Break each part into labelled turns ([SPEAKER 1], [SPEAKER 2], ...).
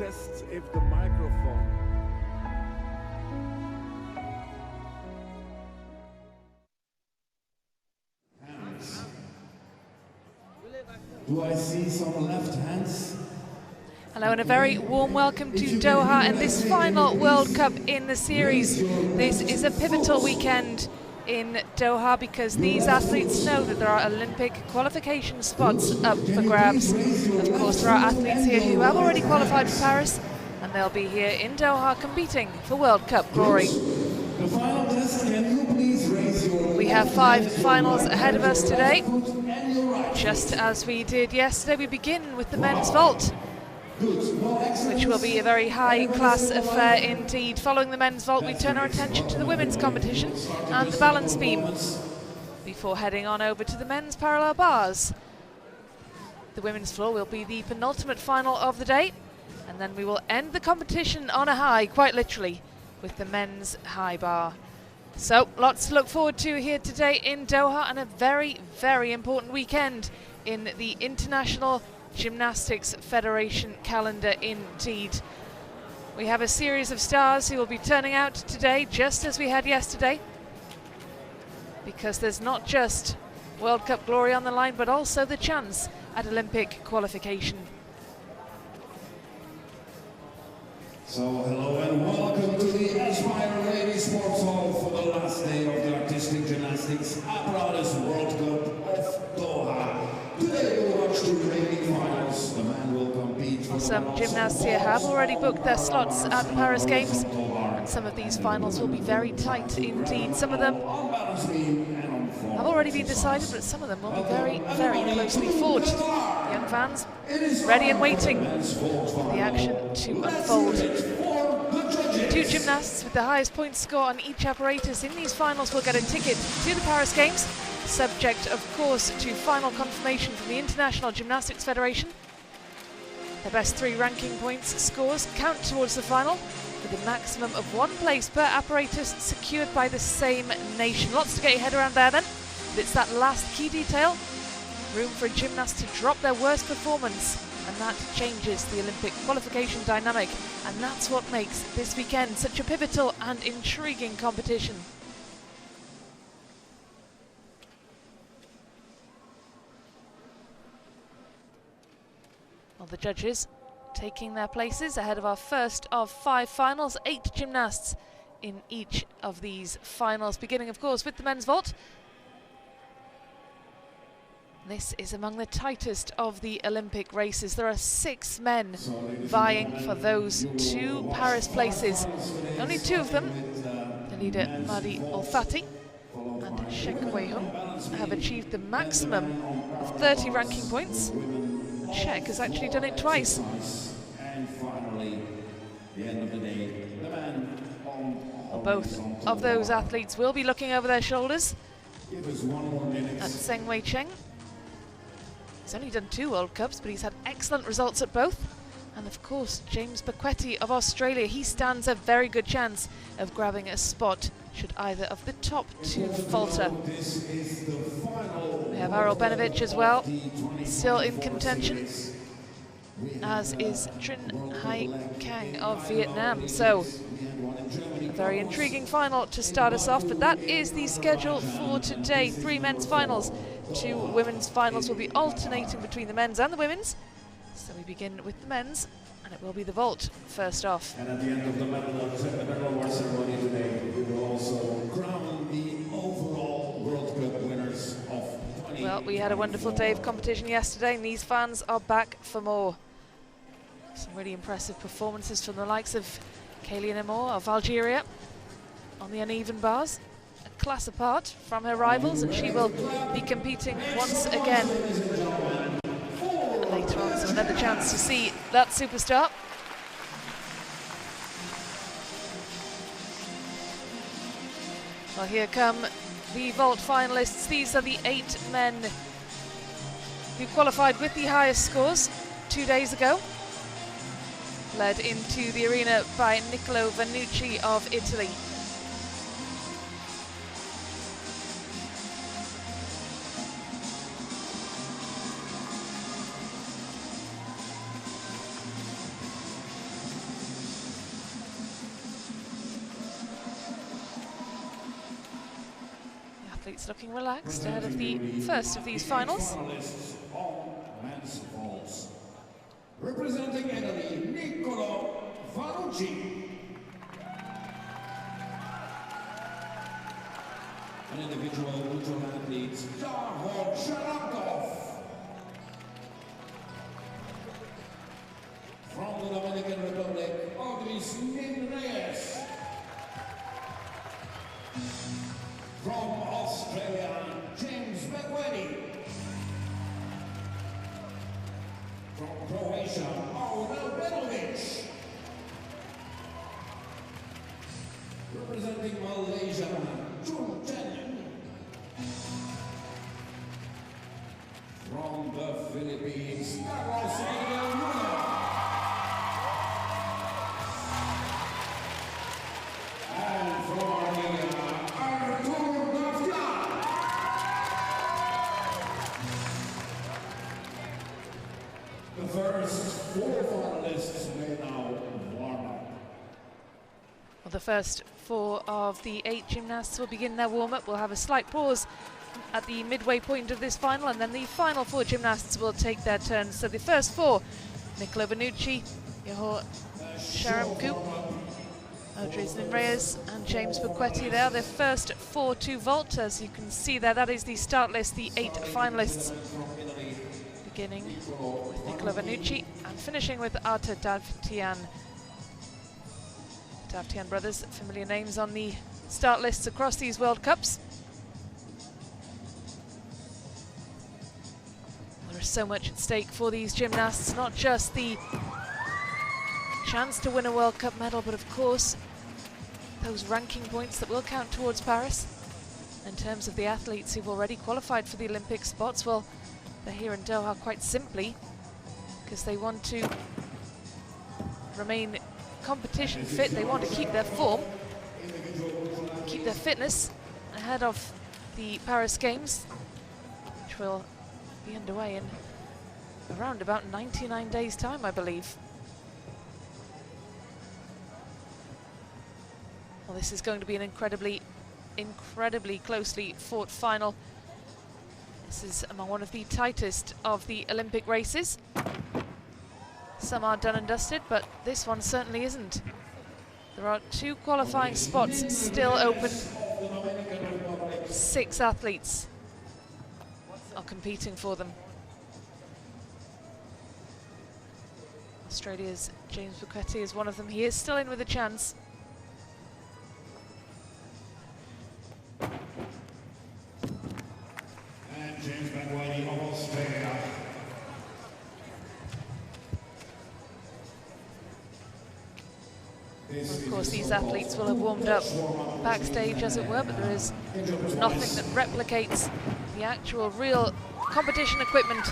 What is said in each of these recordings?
[SPEAKER 1] test if the microphone.
[SPEAKER 2] Hands. Do I see some left hands?
[SPEAKER 3] Hello and a very warm welcome to Doha and this final World Cup in the series. This is a pivotal weekend in Doha because these athletes know that there are Olympic qualification spots up for grabs. Of course, there are athletes here who have already qualified for Paris and they'll be here in Doha competing for World Cup glory.
[SPEAKER 2] The final test, can you please raise your...
[SPEAKER 3] We have 5 finals ahead of us today. Just as we did yesterday, we begin with the men's vault, which will be a very high-class affair indeed. Following the men's vault, we turn our attention to the women's competition and the balance beam, before heading on over to the men's parallel bars. The women's floor will be the penultimate final of the day, and then we will end the competition on a high, quite literally, with the men's high bar. So, lots to look forward to here today in Doha, and a very, very important weekend in the International Gymnastics Federation calendar indeed. We have a series of stars who will be turning out today, just as we had yesterday, because there's not just World Cup glory on the line, but also the chance at Olympic qualification.
[SPEAKER 2] So hello and welcome to the Aspire Ladies Sports Hall for the last day of the Artistic Gymnastics Apparatus World Cup of Doha. Today we'll watch the remaining finals. The man will compete.
[SPEAKER 3] Some gymnasts here have already booked their slots at the Paris Games, and some of these finals will be very tight indeed. Some of them have already been decided, but some of them will be very, very closely fought. Young fans ready and waiting for the action to unfold. 2 gymnasts with the highest point score on each apparatus in these finals will get a ticket to the Paris Games, subject of course to final confirmation from the International Gymnastics Federation. The best 3 ranking points scores count towards the final, with a maximum of 1 place per apparatus secured by the same nation. Lots to get your head around there then, but it's that last key detail. Room for a gymnast to drop their worst performance, and that changes the Olympic qualification dynamic, and that's what makes this weekend such a pivotal and intriguing competition. Well, the judges taking their places ahead of our first of 5 finals, 8 gymnasts in each of these finals, beginning of course with the men's vault. This is among the tightest of the Olympic races. There are 6 men vying for those 2 Paris places. Only 2 of them, the leader Madi Olfati and Shek Wei-hung, have achieved the maximum of 30 ranking points. And Shek has actually done it twice.
[SPEAKER 2] And finally, the end of the day, the man on
[SPEAKER 3] Both of those athletes will be looking over their shoulders
[SPEAKER 2] Give us 1 more minute.
[SPEAKER 3] at Zheng Wei Cheng. He's only done 2 World Cups, but he's had excellent results at both. And of course, James Bequetti of Australia, he stands a very good chance of grabbing a spot should either of the top 2 falter.
[SPEAKER 2] This is the final.
[SPEAKER 3] We have Arel Benovich as well, still in contention, as is Trinh Hai Kang of Vietnam. So, a very intriguing final to start us off, but that is the schedule for today. 3 men's finals, 2 women's finals will be alternating between the men's and the women's. So we begin with the men's, and it will be the vault first off.
[SPEAKER 2] And at the end of the medal award ceremony today, we will also crown the overall World Cup winners of 20.
[SPEAKER 3] Well, we had a wonderful day of competition yesterday, and these fans are back for more. Some really impressive performances from the likes of Kayleen Amor of Algeria on the uneven bars. A class apart from her rivals, and she will be competing once again later on. So another chance to see that superstar. Well, here come the vault finalists. These are the 8 men who qualified with the highest scores 2 days ago, led into the arena by Niccolo Vannucci of Italy. Athletes looking relaxed ahead of the first of these finals.
[SPEAKER 2] Finalists on men's vaults. Representing Italy, Niccolo Vanucci. An individual neutral athlete, Doha. From the Dominican Republic, Audris Reyes. From Australia, James McWetty. From Croatia, Aurel Belovic. Representing Malaysia, Chun Chen. From the Philippines, Carlos Miguel Luna. And from Armenia, Artur Nafyan. The first four finalists may now warm up.
[SPEAKER 3] Well, the first 4 of the 8 gymnasts will begin their warm-up. We'll have a slight pause at the midway point of this final, and then the final 4 gymnasts will take their turns. So the first 4, Niccolo Vanucci, Yehor Sharamkou, Audris Reyes and James McWetty. They are the first 4 to vault. As you can see there, that is the start list, the 8 finalists. Beginning with Niccolo Vanucci and finishing with Artur Davtyan. Davtyan brothers, familiar names on the start lists across these World Cups. There is so much at stake for these gymnasts, not just the chance to win a World Cup medal, but of course those ranking points that will count towards Paris. In terms of the athletes who've already qualified for the Olympic spots, well, they're here in Doha quite simply because they want to remain competition fit. They want to keep their form, keep their fitness ahead of the Paris Games, which will be underway in around about 99 days' time, I believe. Well, this is going to be an incredibly closely fought final. This is among one of the tightest of the Olympic races. Some are done and dusted, but this one certainly isn't. There are 2 qualifying spots still open. 6 athletes are competing for them. Australia's James McWetty is one of them. He is still in with a chance.
[SPEAKER 2] And James McWetty of Australia.
[SPEAKER 3] Of course, these athletes will have warmed up backstage, as it were, but there is nothing that replicates the actual real competition equipment.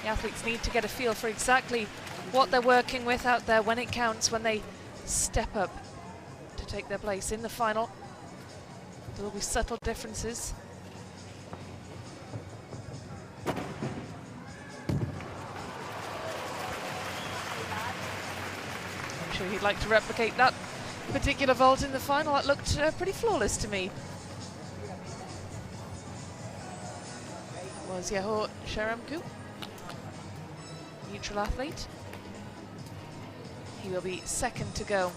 [SPEAKER 3] The athletes need to get a feel for exactly what they're working with out there when it counts, when they step up to take their place in the final. There will be subtle differences. I'm sure he'd like to replicate that particular vault in the final. That looked pretty flawless to me. That was Yehor Sharamkou, neutral athlete. He will be second to go.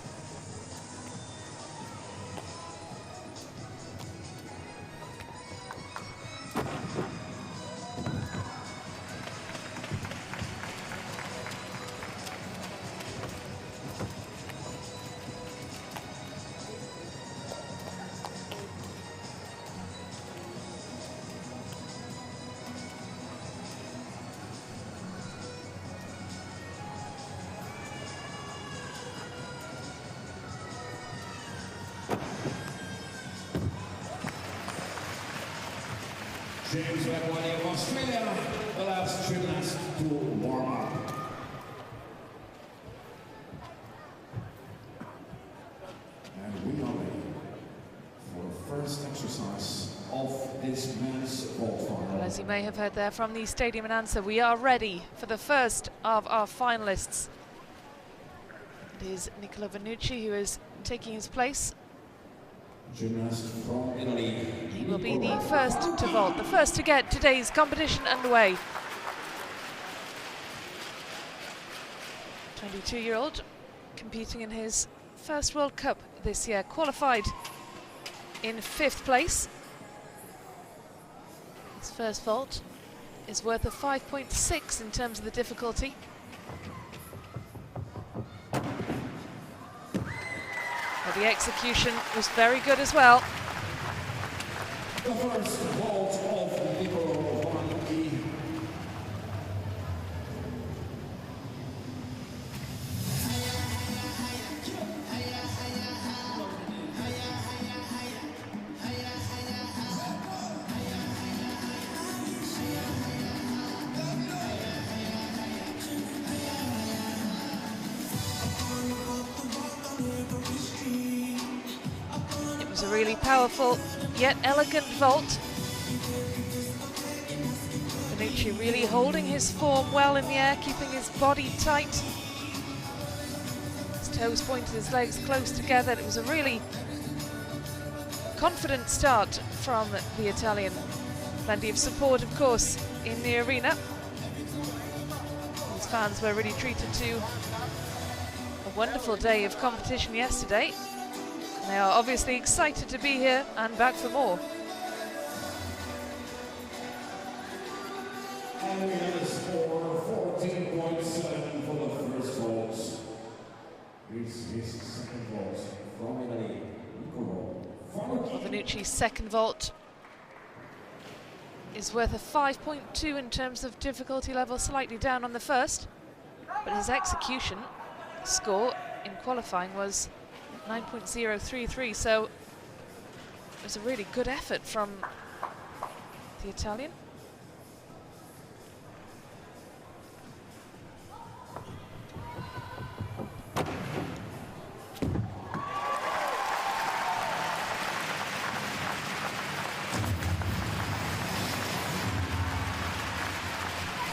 [SPEAKER 2] James McWetty of Australia, the last gymnast to warm up. And we are ready for the first exercise of this men's vault final.
[SPEAKER 3] Well, as you may have heard there from the stadium announcer, we are ready for the first of our finalists. It is Niccolo Vanucci who is taking his place
[SPEAKER 2] gymnast from Italy.
[SPEAKER 3] He will be the first to vault, the first to get today's competition underway. 22-year-old competing in his first World Cup this year, qualified in 5th place. His first vault is worth a 5.6 in terms of the difficulty. But the execution was very good as well.
[SPEAKER 2] The first vault of Nicolo Vannucchi.
[SPEAKER 3] It was a really powerful yet elegant vault. Vannucci really holding his form well in the air, keeping his body tight. His toes pointed, his legs close together. It was a really confident start from the Italian. Plenty of support, of course, in the arena. His fans were really treated to a wonderful day of competition yesterday. They are obviously excited to be here and back for more.
[SPEAKER 2] And we have a score 14.7 for the first vault. This is second vault from Italy, Nicolo Vannucchi.
[SPEAKER 3] Vannucci's second vault is worth a 5.2 in terms of difficulty level, slightly down on the first. But his execution score in qualifying was 9.033, so it was a really good effort from the Italian.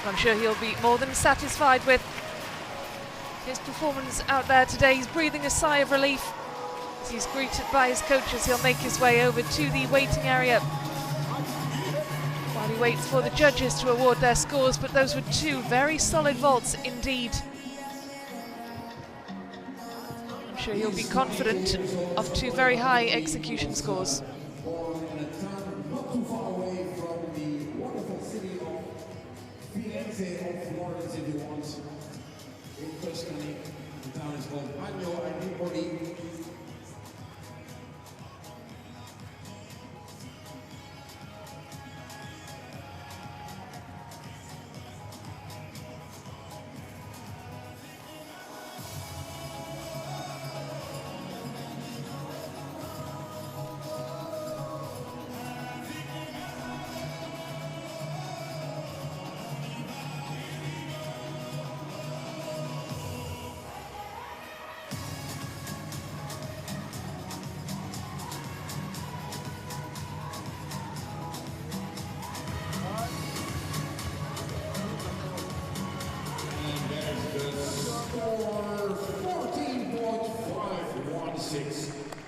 [SPEAKER 3] I'm sure he'll be more than satisfied with his performance out there today. He's breathing a sigh of relief as he's greeted by his coaches. He'll make his way over to the waiting area while he waits for the judges to award their scores, but those were two very solid vaults indeed. I'm sure he'll be confident of two very high execution scores.
[SPEAKER 2] Born in a town not too far away from the wonderful city of Firenze, or Florence if you want, in Tuscany. The town is called Bagno ai Lipoli.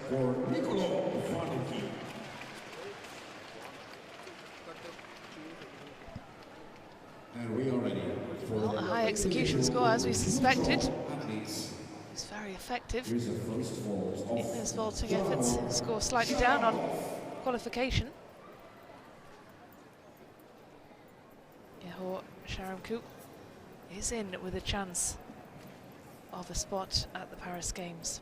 [SPEAKER 2] For Nicolo Vannucchi. And we are ready for
[SPEAKER 3] Well, a high execution score, as we suspected. It's very effective in his vaulting efforts. Score slightly down on qualification. Yehor Sharamkou is in with a chance of a spot at the Paris Games.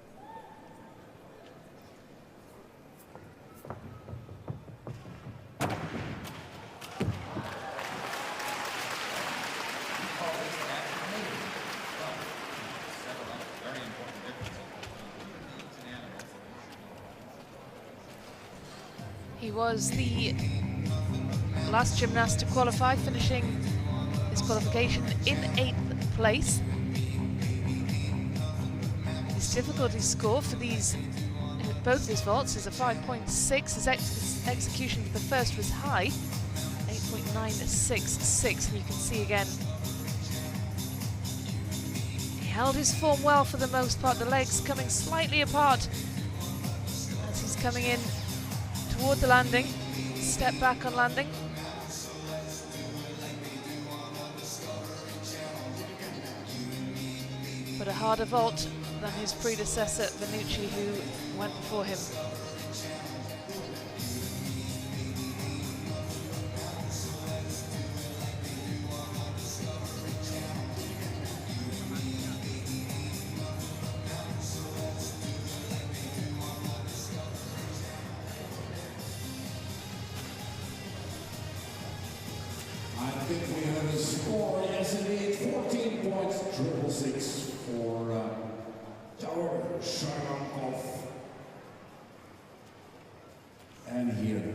[SPEAKER 3] He was the last gymnast to qualify, finishing his qualification in 8th place. His difficulty score for these, both his vaults, is a 5.6. His execution for the first was high, 8.966, and you can see again he held his form well for the most part, the legs coming slightly apart as he's coming in toward the landing, step back on landing. But a harder vault than his predecessor, Vannucci, who went before him.
[SPEAKER 2] I think we have a score, yes indeed, 14 points, 666 for Tower Sharankov. And here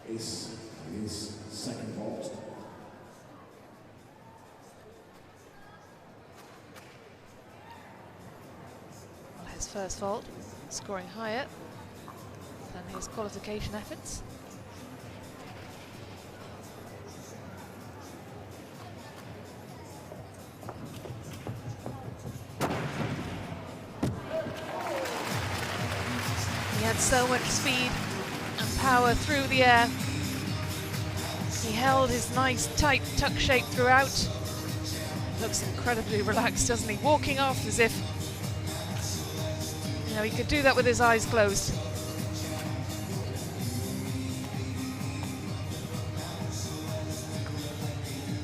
[SPEAKER 2] is his second vault.
[SPEAKER 3] Well, his first vault, scoring higher than his qualification efforts. He had so much speed and power through the air. He held his nice tight tuck shape throughout. Looks incredibly relaxed, doesn't he? Walking off as if, you know, he could do that with his eyes closed.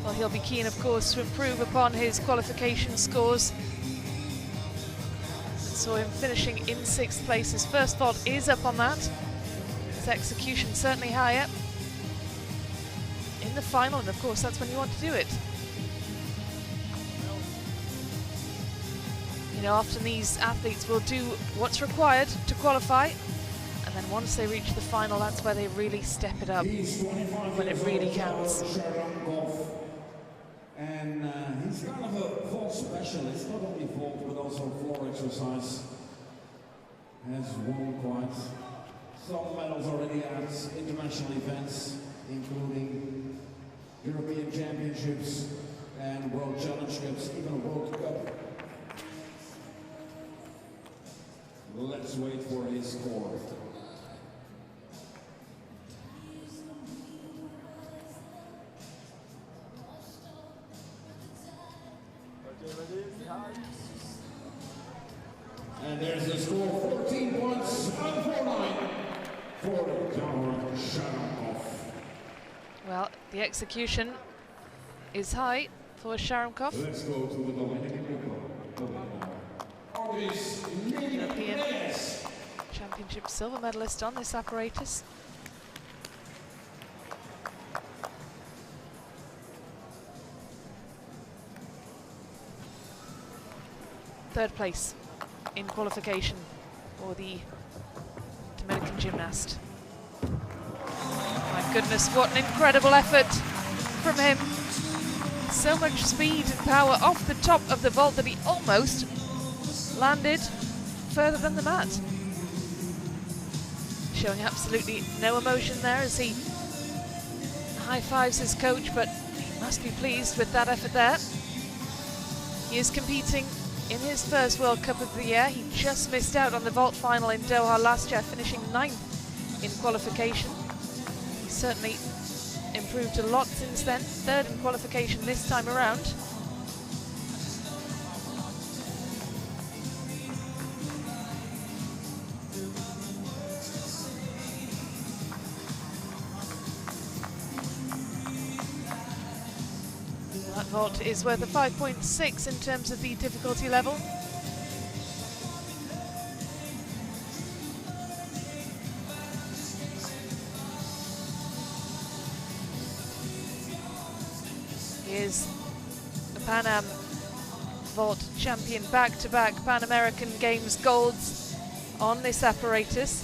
[SPEAKER 3] Well, he'll be keen, of course, to improve upon his qualification scores. Saw him finishing in 6th place. His first vault is up on that. His execution certainly higher. In the final, and of course that's when you want to do it. You know, often these athletes will do what's required to qualify, and then once they reach the final, that's where they really step it up, when it really counts.
[SPEAKER 2] And he's kind of a vault specialist, not only vault but also floor exercise. Has won quite some medals already at international events, including European Championships and World Challenge Cups, even a World Cup. Let's wait for his score. And there's the score, 14 points, 149 for Tower Sharankov.
[SPEAKER 3] Well, the execution is high for Sharankov.
[SPEAKER 2] Let's go to the Dominican Republic.
[SPEAKER 3] European Championship silver medalist on this apparatus. Third place in qualification for the Dominican gymnast. My goodness, what an incredible effort from him. So much speed and power off the top of the vault that he almost landed further than the mat. Showing absolutely no emotion there as he high-fives his coach, but he must be pleased with that effort there. He is competing in his first World Cup of the year. He just missed out on the vault final in Doha last year, finishing 9th in qualification. He's certainly improved a lot since then. 3rd in qualification this time around. That vault is worth a 5.6 in terms of the difficulty level. He is the Pan Am vault champion, back-to-back Pan American Games golds on this apparatus.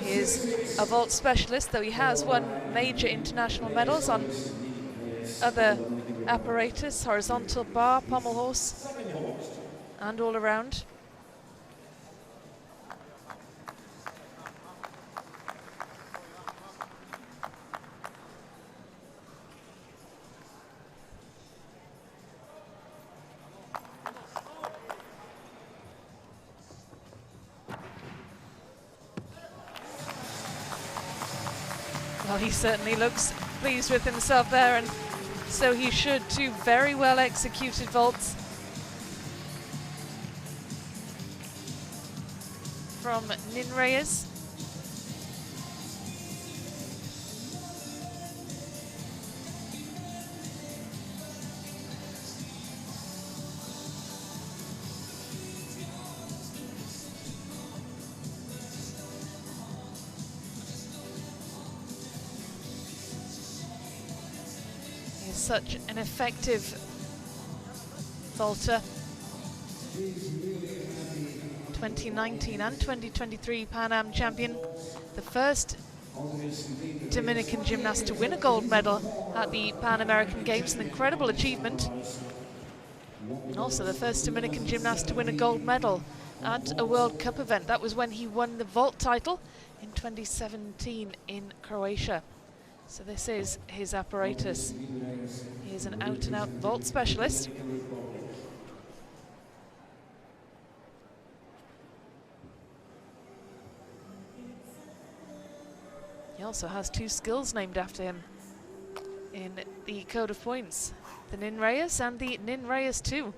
[SPEAKER 3] He is a vault specialist, though he has won major international medals on other apparatus, horizontal bar, pommel horse, and all around. Well, he certainly looks pleased with himself there, and so he should. Two very well executed vaults from Nin Reyes. He is such an effective vaulter. 2019 and 2023 Pan Am champion, the first Dominican gymnast to win a gold medal at the Pan American Games, an incredible achievement. And also the first Dominican gymnast to win a gold medal at a World Cup event. That was when he won the vault title in 2017 in Croatia. So this is his apparatus. He is an out-and-out vault specialist. He also has two skills named after him in the code of points, the Nin Reyes and the Nin Reyes 2.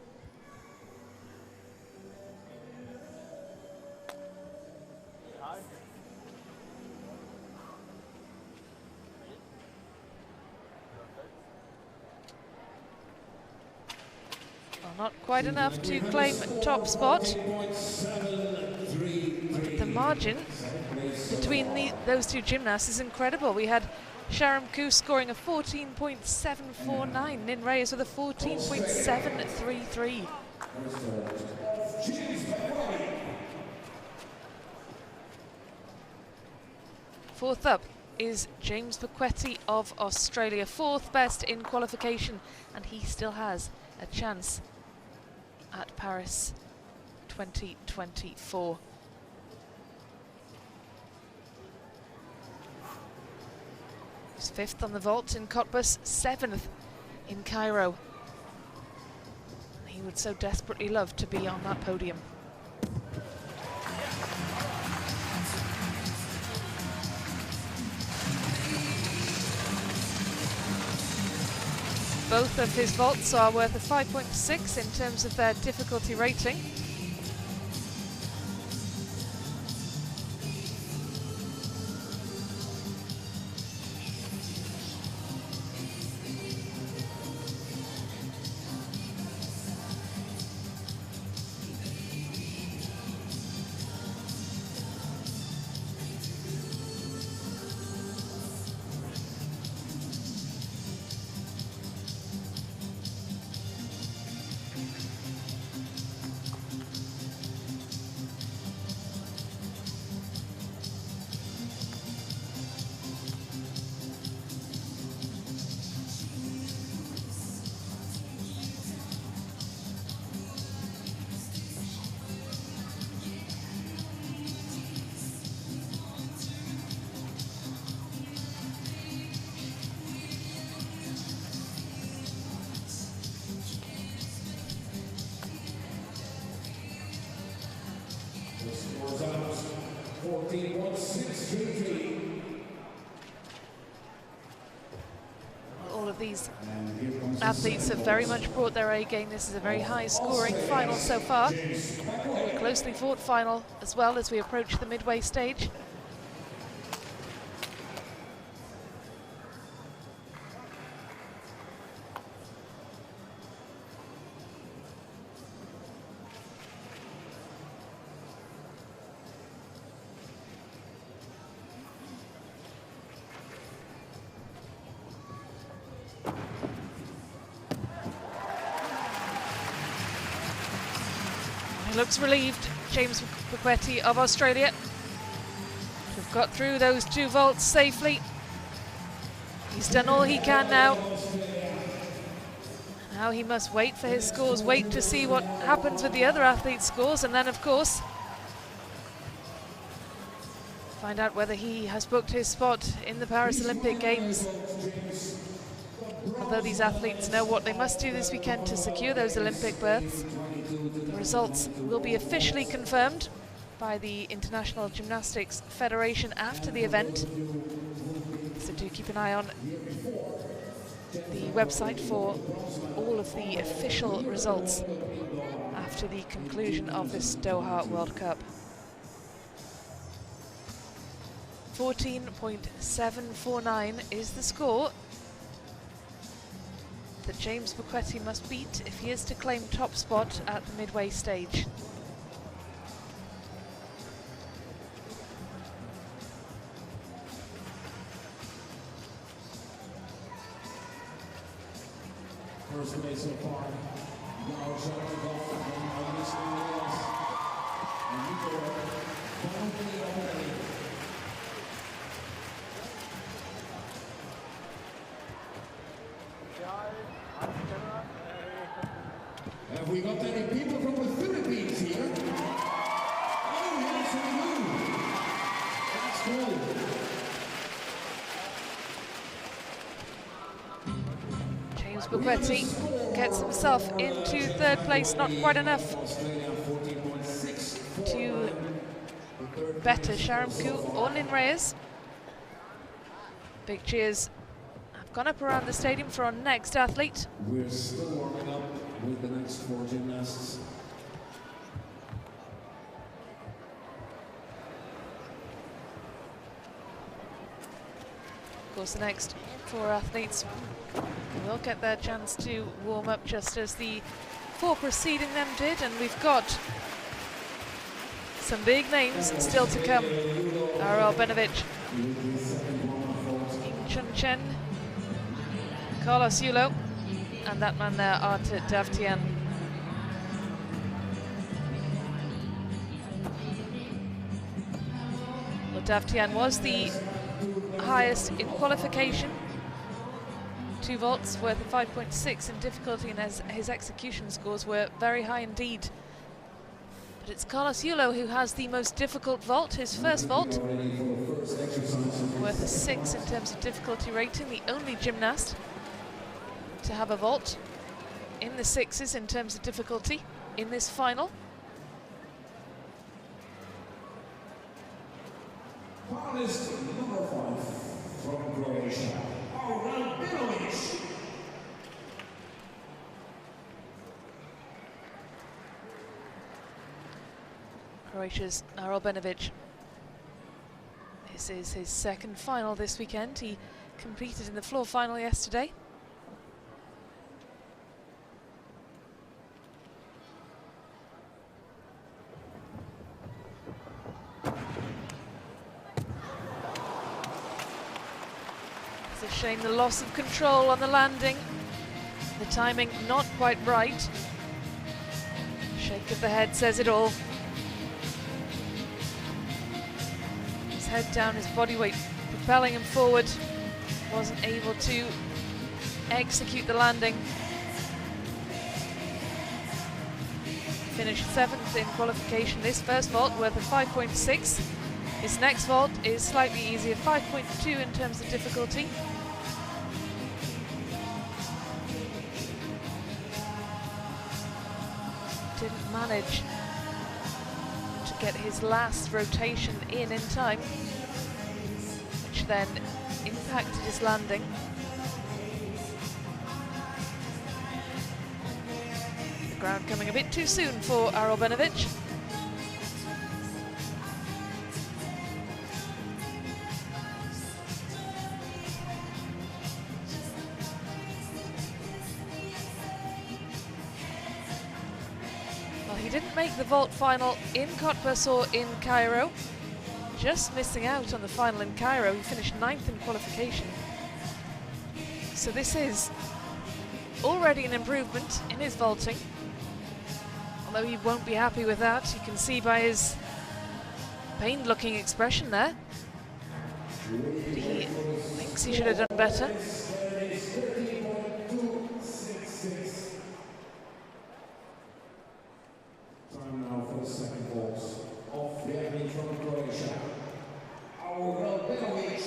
[SPEAKER 3] Well, not quite enough to claim top spot. The margin between those two gymnasts is incredible. We had Sharon Koo scoring a 14.749, Nin Reyes with a 14.733. Fourth up is James Paquetti of Australia, fourth best in qualification, and he still has a chance at Paris 2024. He's fifth on the vault in Cottbus, seventh in Cairo. He would so desperately love to be on that podium. Both of his vaults are worth a 5.6 in terms of their difficulty rating. All of these athletes have very much brought their A game. This is a very high scoring final so far. A closely fought final as well as we approach the midway stage. He looks relieved, James Paquetti of Australia. We've got through those two vaults safely. He's done all he can now. Now he must wait for his scores, wait to see what happens with the other athletes' scores, and then of course find out whether he has booked his spot in the Paris Olympic Games. Although these athletes know what they must do this weekend to secure those Olympic berths, the results will be officially confirmed by the International Gymnastics Federation after the event. So do keep an eye on the website for all of the official results after the conclusion of this Doha World Cup. 14.749 is the score that James Bucquetti must beat if he is to claim top spot at the midway stage.
[SPEAKER 2] First place so far. Now showing the goal from Luis Lewis. And Nico finally already. Have we got any people from the Philippines here? Oh yes, we do. That's cool.
[SPEAKER 3] James Bucquetti gets himself into third place, not quite enough to better Sharamku or Lynn Reyes. Big cheers have gone up around the stadium for our next athlete.
[SPEAKER 2] We're still warming up with the next 4 gymnasts.
[SPEAKER 3] Of course, the next 4 athletes will get their chance to warm up just as the 4 preceding them did, and we've got some big names still to come. Arel Benovic, Ying Chun Chen, Carlos Yulo, and that man there, Art Davtian. Well, Davtian was the highest in qualification. 2 vaults worth of 5.6 in difficulty, and his execution scores were very high indeed. But it's Carlos Yulo who has the most difficult vault, his first vault, worth a 6 in terms of difficulty rating, the only gymnast to have a vault in the 6s in terms of difficulty in this final.
[SPEAKER 2] Finalist number 5 from Croatia, Arel Benovic.
[SPEAKER 3] Croatia's Arel Benovic. This is his second final this weekend. He competed in the floor final yesterday. It's a shame the loss of control on the landing. The timing not quite right. Shake of the head says it all. His head down, his body weight propelling him forward. Wasn't able to execute the landing. Finished 7th in qualification. This first vault worth of 5.6. His next vault is slightly easier, 5.2 in terms of difficulty. Didn't manage to get his last rotation in time, which then impacted his landing. The ground coming a bit too soon for Arel Benovic. Well, he didn't make the vault final in Cottbus or in Cairo. Just missing out on the final in Cairo. He finished 9th in qualification. So this is already an improvement in his vaulting. Although he won't be happy with that, you can see by his pained-looking expression there. He thinks he should have done better.
[SPEAKER 2] Time now for the second vault of the athlete from Croatia, Arel Benovic.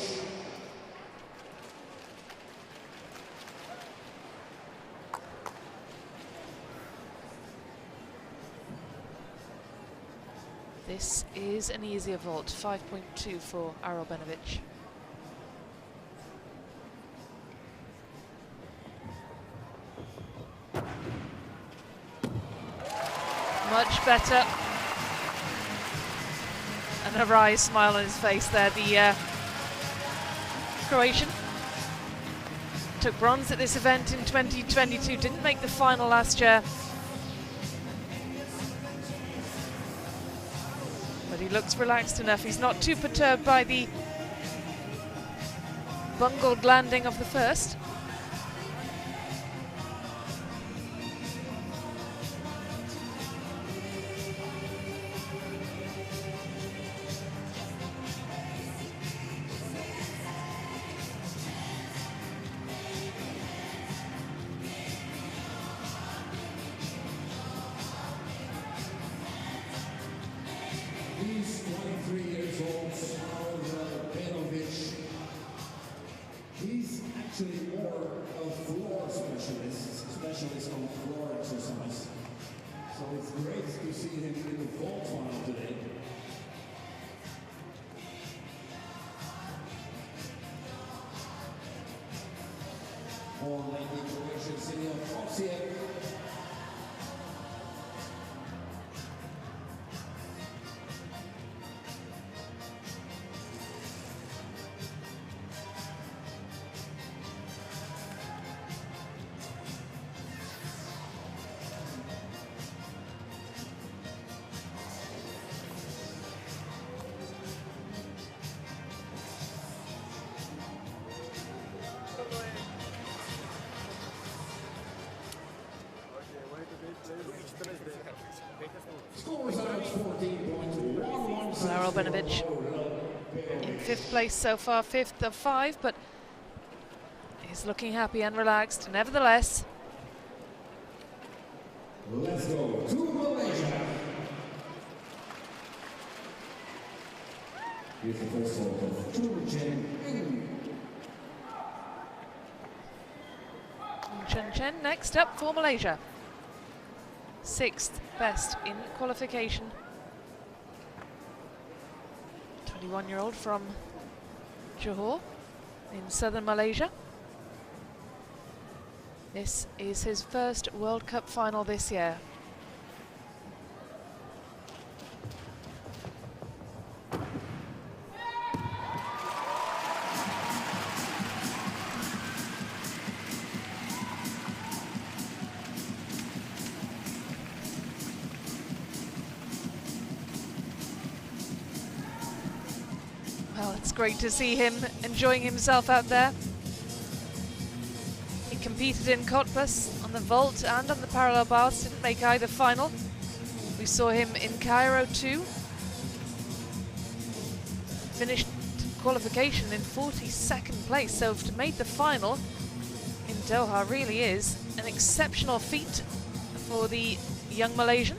[SPEAKER 3] This is an easier vault, 5.2 for Arel Benovic. Much better. And a wry smile on his face there, the Croatian. Took bronze at this event in 2022, didn't make the final last year. But he looks relaxed enough. He's not too perturbed by the bungled landing of the first.
[SPEAKER 2] He's 23 years old, Apparatus. He's actually more a floor specialist on floor exercise. So it's great to see him in the vault final today. On the Croatian city of Osijek.
[SPEAKER 3] Benovich in 5th place so far, 5th of 5, but he's looking happy and relaxed nevertheless.
[SPEAKER 2] Let's go to Malaysia. Here's the first hold of
[SPEAKER 3] Chen Chen next up for Malaysia. 6th best in qualification. 21-year-old from Johor in southern Malaysia. This is his first World Cup final this year. Well, it's great to see him enjoying himself out there. He competed in Cottbus on the vault and on the parallel bars, didn't make either final. We saw him in Cairo too. Finished qualification in 42nd place, so to make the final in Doha really is an exceptional feat for the young Malaysian.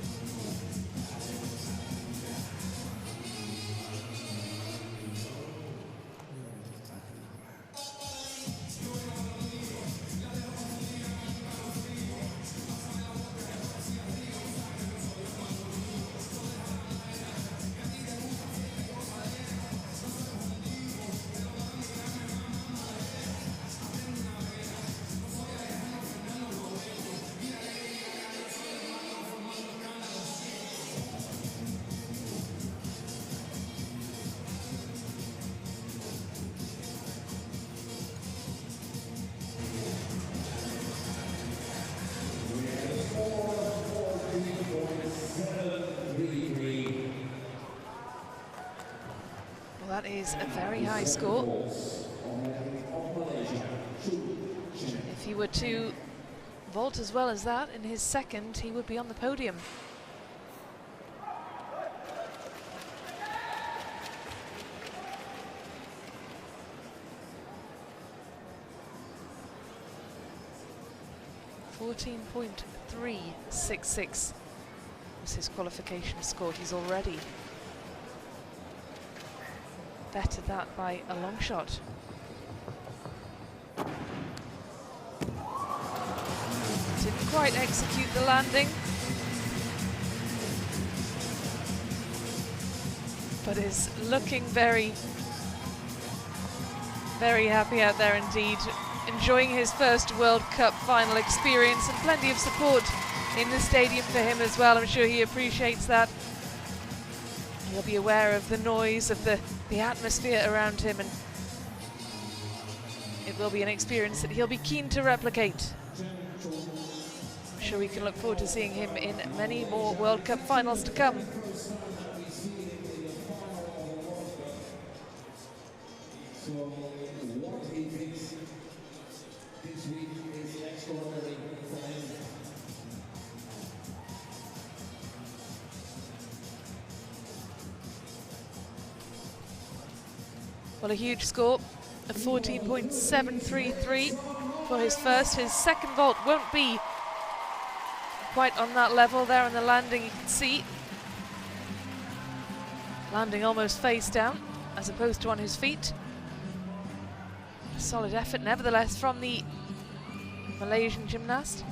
[SPEAKER 3] That is a very high score. If he were to vault as well as that in his second, he would be on the podium. .366 was his qualification score. He's already bettered that by a long shot. Didn't quite execute the landing, but is looking very, very happy out there indeed. Enjoying his first World Cup final experience and plenty of support in the stadium for him as well. I'm sure he appreciates that. He'll be aware of the noise, of the atmosphere around him, and it will be an experience that he'll be keen to replicate. I'm sure we can look forward to seeing him in many more World Cup finals to come.
[SPEAKER 2] So what he thinks this week is extraordinary for him.
[SPEAKER 3] Well, a huge score of 14.733 for his first. His second vault won't be quite on that level. There on the landing you can see. Landing almost face down as opposed to on his feet. A solid effort nevertheless from the Malaysian gymnast.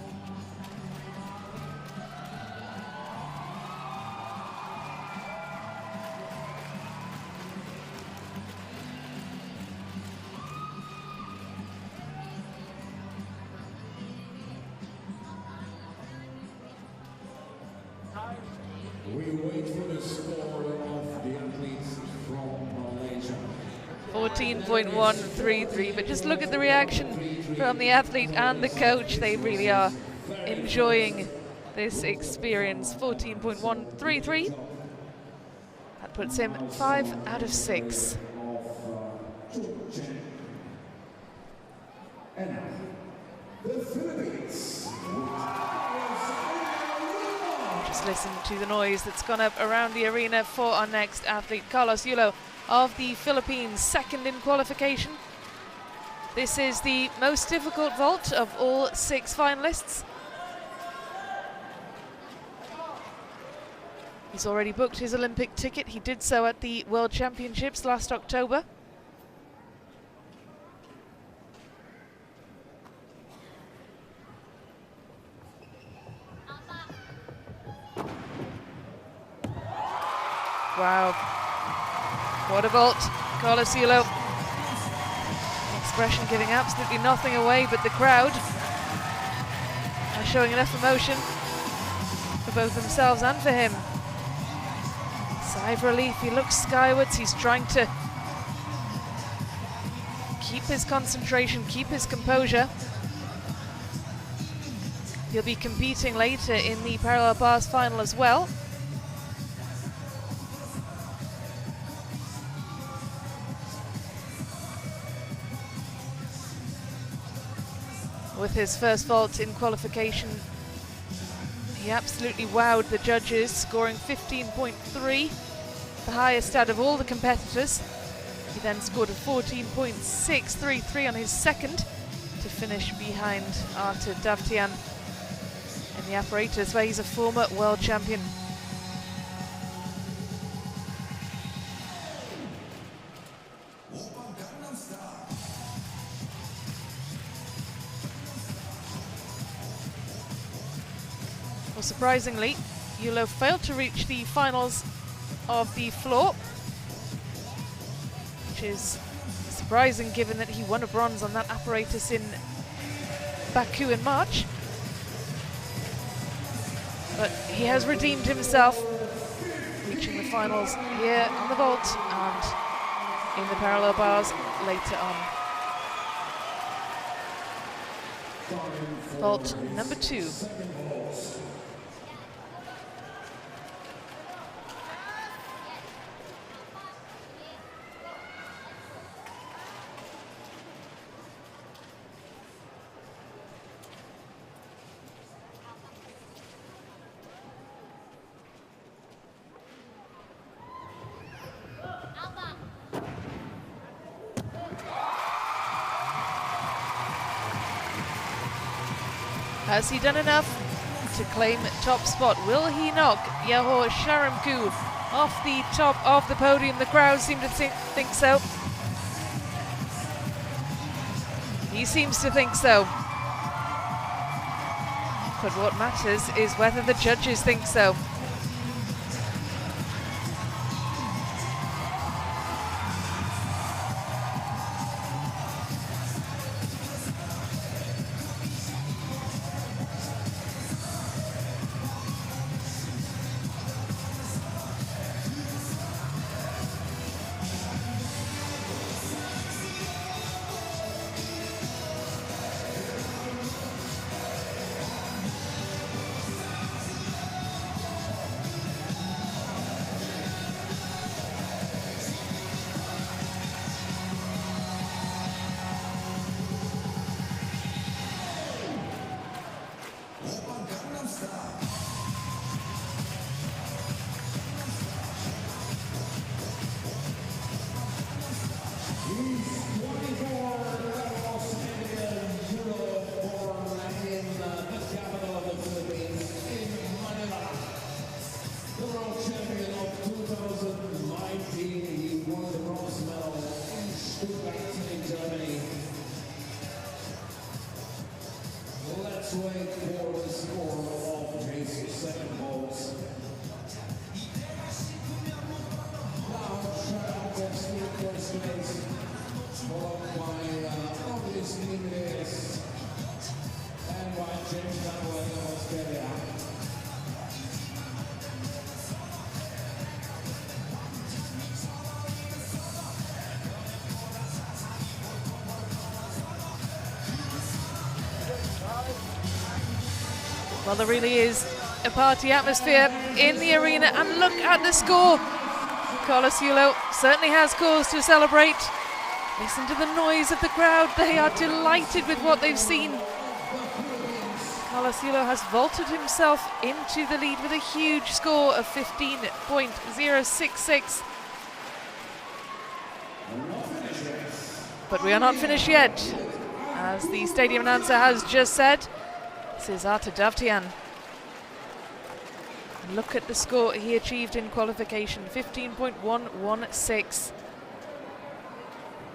[SPEAKER 2] We wait for the score of the athletes from Malaysia.
[SPEAKER 3] 14.133, but just look at the reaction from the athlete and the coach. They really are enjoying this experience. 14.133. That puts him 5 out of 6.
[SPEAKER 2] And now, the Philippines.
[SPEAKER 3] Just listen to the noise that's gone up around the arena for our next athlete, Carlos Yulo of the Philippines, second in qualification. This is the most difficult vault of all 6 finalists. He's already booked his Olympic ticket. He did so at the World Championships last October. Wow, what a vault, Carlos Yulo. Expression giving absolutely nothing away, but the crowd are showing enough emotion for both themselves and for him. Sigh of relief, he looks skywards, he's trying to keep his concentration, keep his composure. He'll be competing later in the parallel bars final as well. With his first vault in qualification, he absolutely wowed the judges, scoring 15.3, the highest out of all the competitors. He then scored a 14.633 on his second to finish behind Arthur Davtian in the Apparatus, where he's a former world champion. Well, surprisingly, Yulo failed to reach the finals of the floor, which is surprising given that he won a bronze on that Apparatus in Baku in March. But he has redeemed himself, reaching the finals here on the vault and in the parallel bars later on. Vault number 2. Has he done enough to claim top spot? Will he knock Yahor Sharamku off the top of the podium? The crowd seem to think so. He seems to think so. But what matters is whether the judges think so. Well, there really is a party atmosphere in the arena, and look at the score. Carlos Yulo certainly has cause to celebrate. Listen to the noise of the crowd. They are delighted with what they've seen. Carlos Yulo has vaulted himself into the lead with a huge score of 15.066. But we are not finished yet. As the stadium announcer has just said, this is Artur Davtyan. Look at the score he achieved in qualification, 15.116.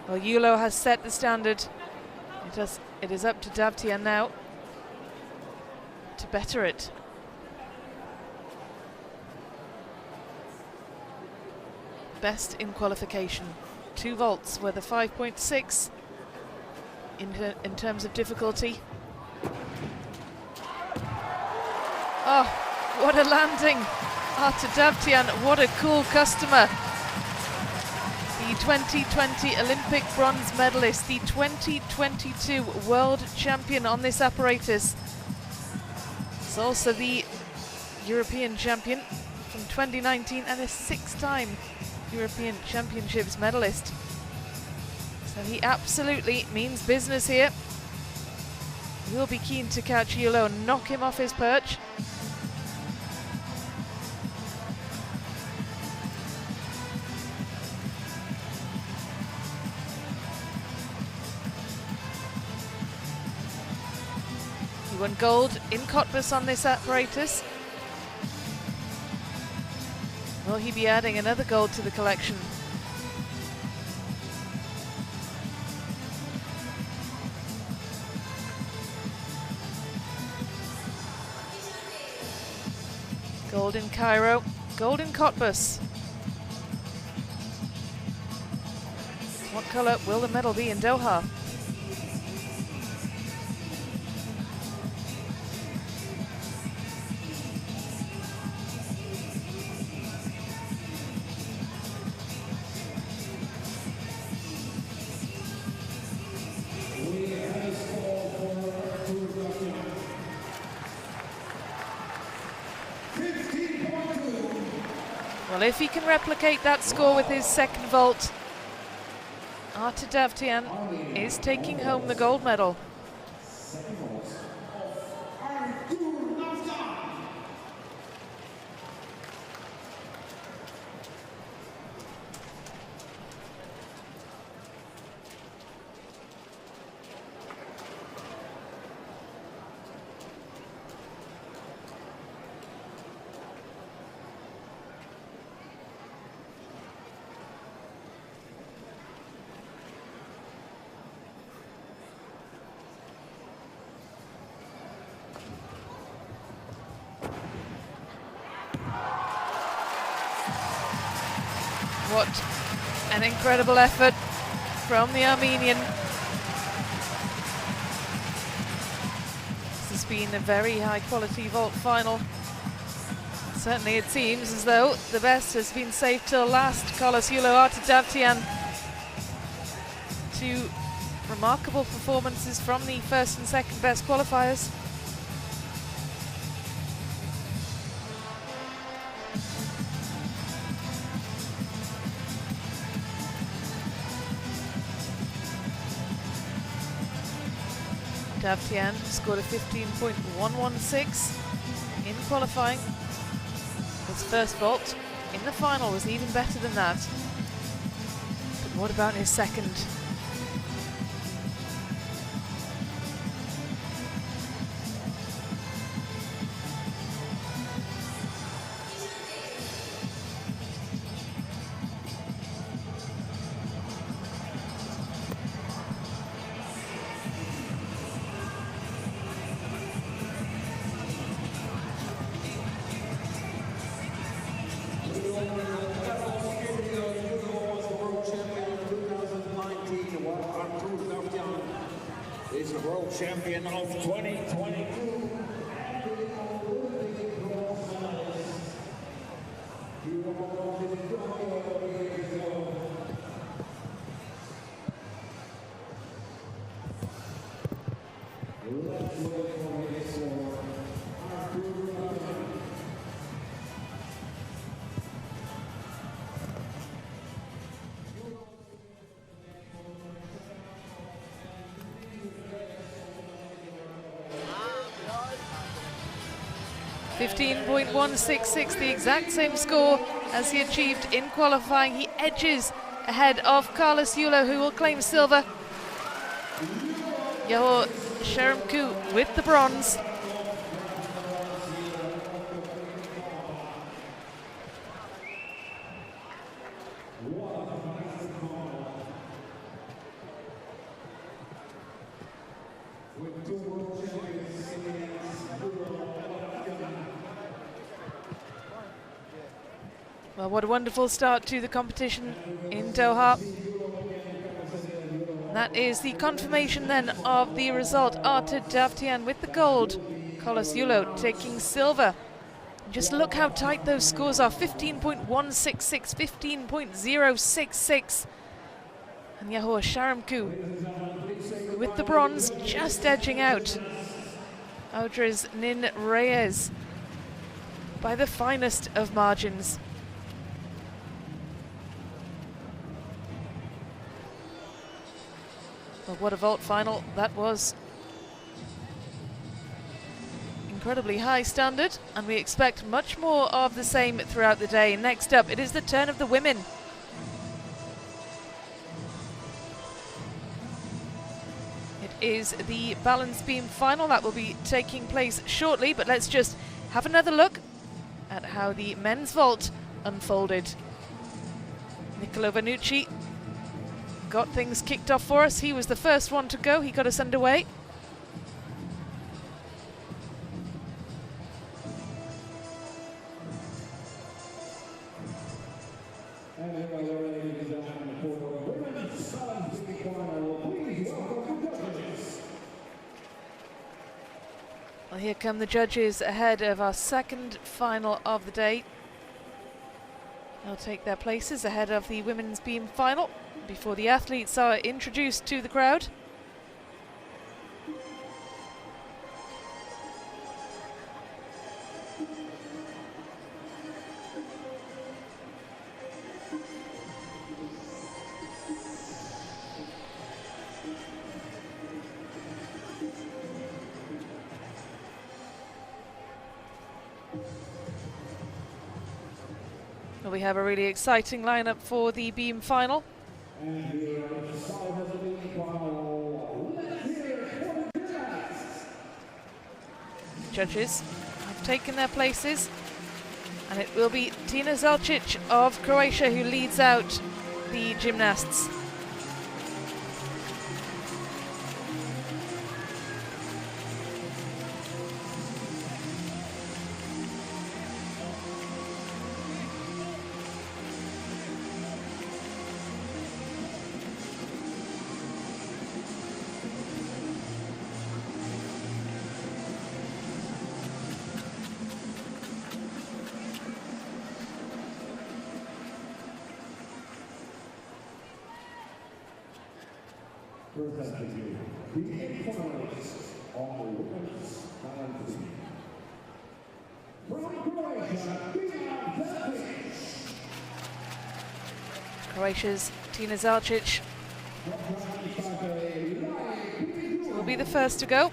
[SPEAKER 3] Well, Yulo has set the standard. It is up to Davtyan now to better it. Best in qualification. 2 vaults were the 5.6 in terms of difficulty. Oh, what a landing. Artur Davtyan, what a cool customer. The 2020 Olympic bronze medalist, the 2022 world champion on this apparatus. He's also the European champion from 2019 and a 6-time European Championships medalist. So he absolutely means business here. We'll be keen to catch Yulo and knock him off his perch. He won gold in Cottbus on this apparatus. Will he be adding another gold to the collection? Gold in Cairo, gold in Cottbus. What colour will the medal be in Doha? Well, if he can replicate that score with his second vault, Artur Davtyan is taking home the gold medal. What an incredible effort from the Armenian. This has been a very high quality vault final. Certainly it seems as though the best has been saved till last. Carlos Yulo, Artur Davtyan. 2 remarkable performances from the first and second best qualifiers. Davtyan scored a 15.116 in qualifying. His first vault in the final was even better than that. But what about his second?
[SPEAKER 1] Is the world champion of 2022.
[SPEAKER 3] 15.166, the exact same score as he achieved in qualifying. He edges ahead of Carlos Yulo, who will claim silver. Yahor Sheremku with the bronze. Well, what a wonderful start to the competition in Doha. That is the confirmation then of the result. Artur Davtyan with the gold. Carlos Yulo taking silver. Just look how tight those scores are. 15.166, 15.066. And Yahor Sheremku with the bronze, just edging out Audrey's Nin Reyes by the finest of margins. Well, what a vault final that was. Incredibly high standard, and we expect much more of the same throughout the day. Next up, it is the turn of the women. It is the balance beam final that will be taking place shortly, but let's just have another look at how the men's vault unfolded. Niccolo Vanucci got things kicked off for us. He was the first one to go. He got us underway. Well, here come the judges ahead of our second final of the day. They'll take their places ahead of the women's beam final before the athletes are introduced to the crowd. Well, we have a really exciting lineup for the beam final. Judges have taken their places, and it will be Tina Zelčić of Croatia who leads out the gymnasts.
[SPEAKER 1] Presenting you the 8 finalists on the women's balance beam. From Croatia, Tina Zelčić.
[SPEAKER 3] Croatia's Tina Zelčić will be the first to go.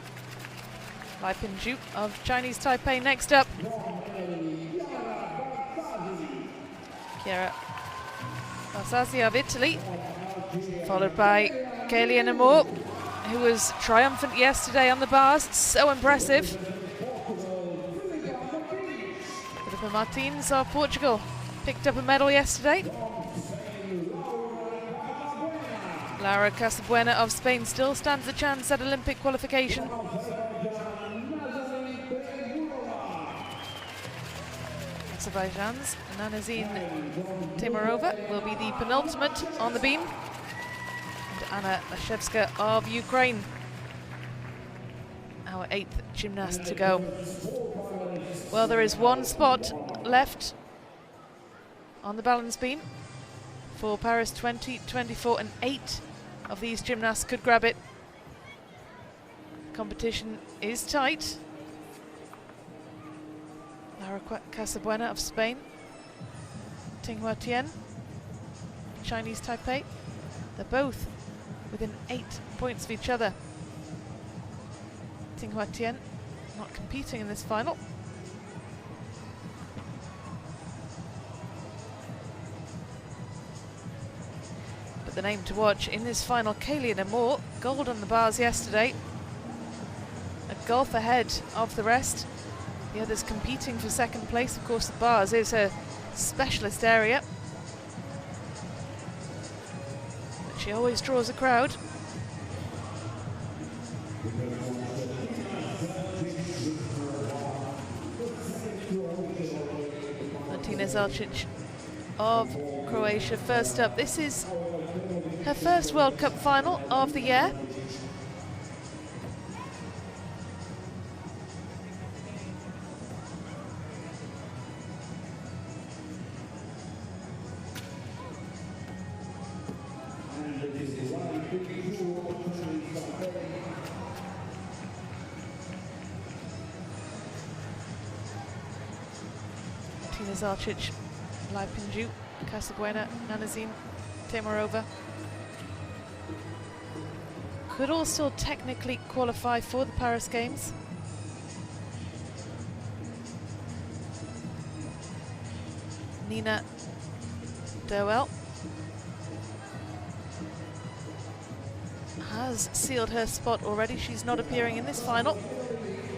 [SPEAKER 3] Lai Pinju of Chinese Taipei next up. Chiara Barzazzi of Italy, followed by Kaylee Moore, who was triumphant yesterday on the bars. So impressive. Filipe Martins of Portugal picked up a medal yesterday. Laura Casabuena of Spain still stands a chance at Olympic qualification. Azerbaijan's Nanazine Timurova will be the penultimate on the beam. And Anna Lashevska of Ukraine, our 8th gymnast to go. Well, there is one spot left on the balance beam for Paris 2024, and 8 of these gymnasts could grab it. Competition is tight. Laura Casabuena of Spain, Tinghua Tien, Chinese Taipei. They're both within 8 points of each other. Tinghua Tien not competing in this final. the name to watch in this final. Kayleen Moore, gold on the bars yesterday. A gulf ahead of the rest. The others competing for second place. Of course, the bars is her specialist area. But she always draws a crowd. Martina Zalcic of Croatia first up. This is her first World Cup final of the year. Martina Zalcic, Laipinju, Casabuena, Nanazine, Temarova. Could all still technically qualify for the Paris Games. Nina Derwell has sealed her spot already. She's not appearing in this final,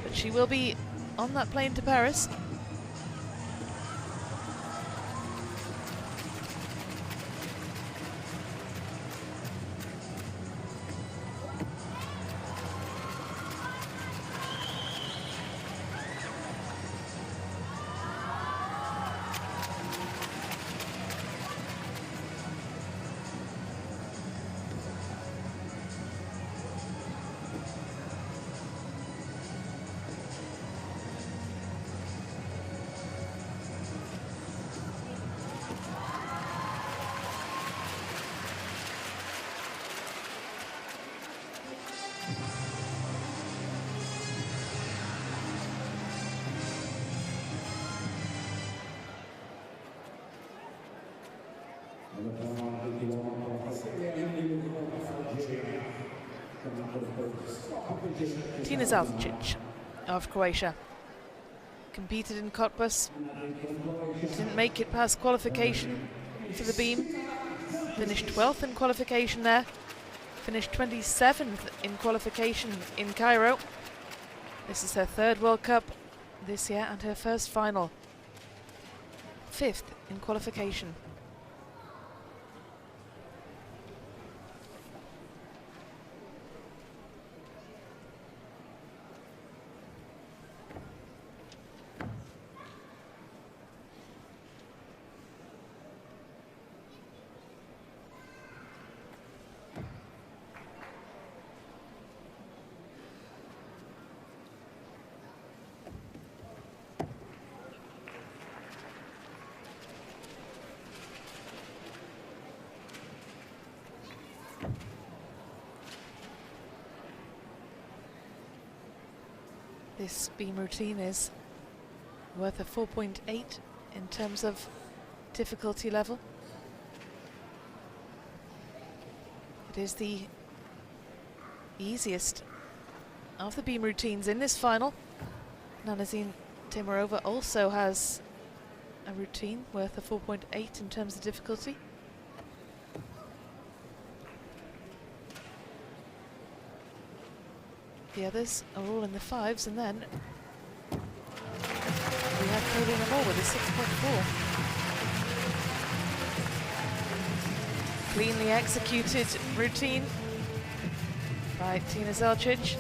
[SPEAKER 3] but she will be on that plane to Paris. Martina Zalcic of Croatia competed in Cottbus, didn't make it past qualification for the beam, finished 12th in qualification there, finished 27th in qualification in Cairo. This is her third World Cup this year and her first final, 5th in qualification. This beam routine is worth a 4.8 in terms of difficulty level. It is the easiest of the beam routines in this final. Nanazine Temarova also has a routine worth a 4.8 in terms of difficulty. The others are all in the 5s, and then we have Kayleen Moore with a 6.4. Cleanly executed routine by Tina Zalcic.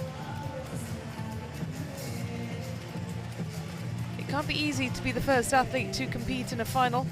[SPEAKER 3] It can't be easy to be the first athlete to compete in a final.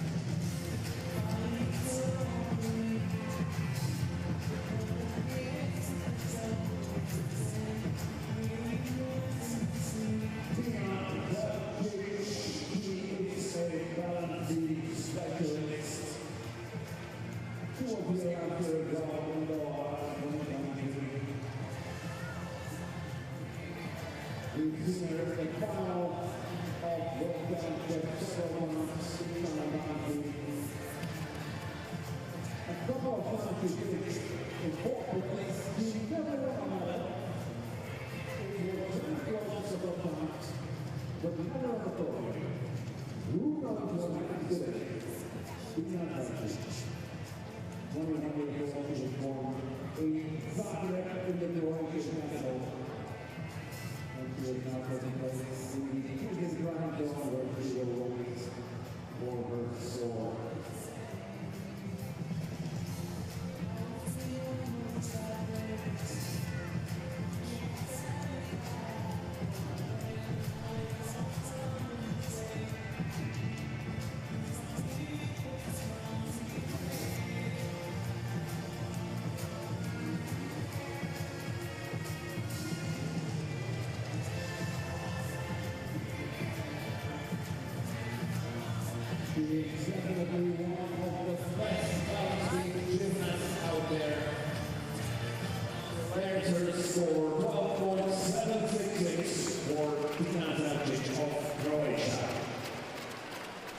[SPEAKER 1] Definitely one of the best balancing gymnasts out there. There's her score, 12.766 for Tina Zajic of Croatia.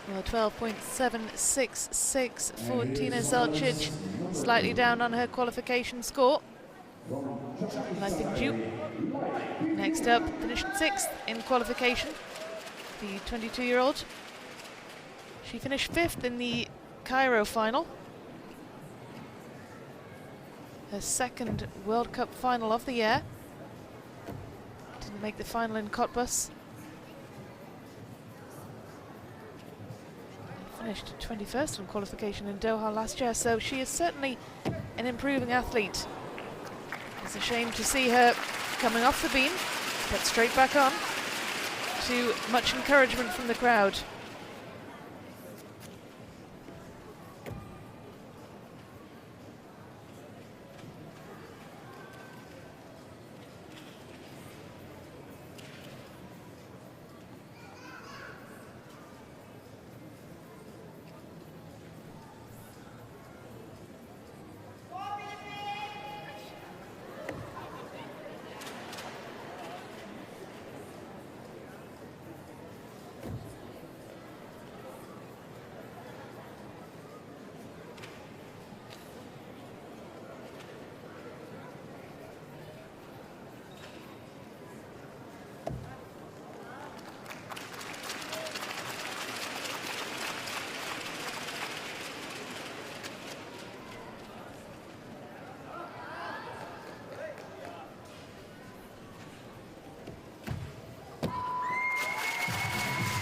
[SPEAKER 3] Well, 12.766 for Tina Zelcic, slightly down on her qualification score. Lipinju, next up, finished 6th in qualification, the 22-year-old. She finished 5th in the Cairo final. Her second World Cup final of the year. Didn't make the final in Cottbus. Finished 21st in qualification in Doha last year, so she is certainly an improving athlete. It's a shame to see her coming off the beam, but straight back on, to much encouragement from the crowd.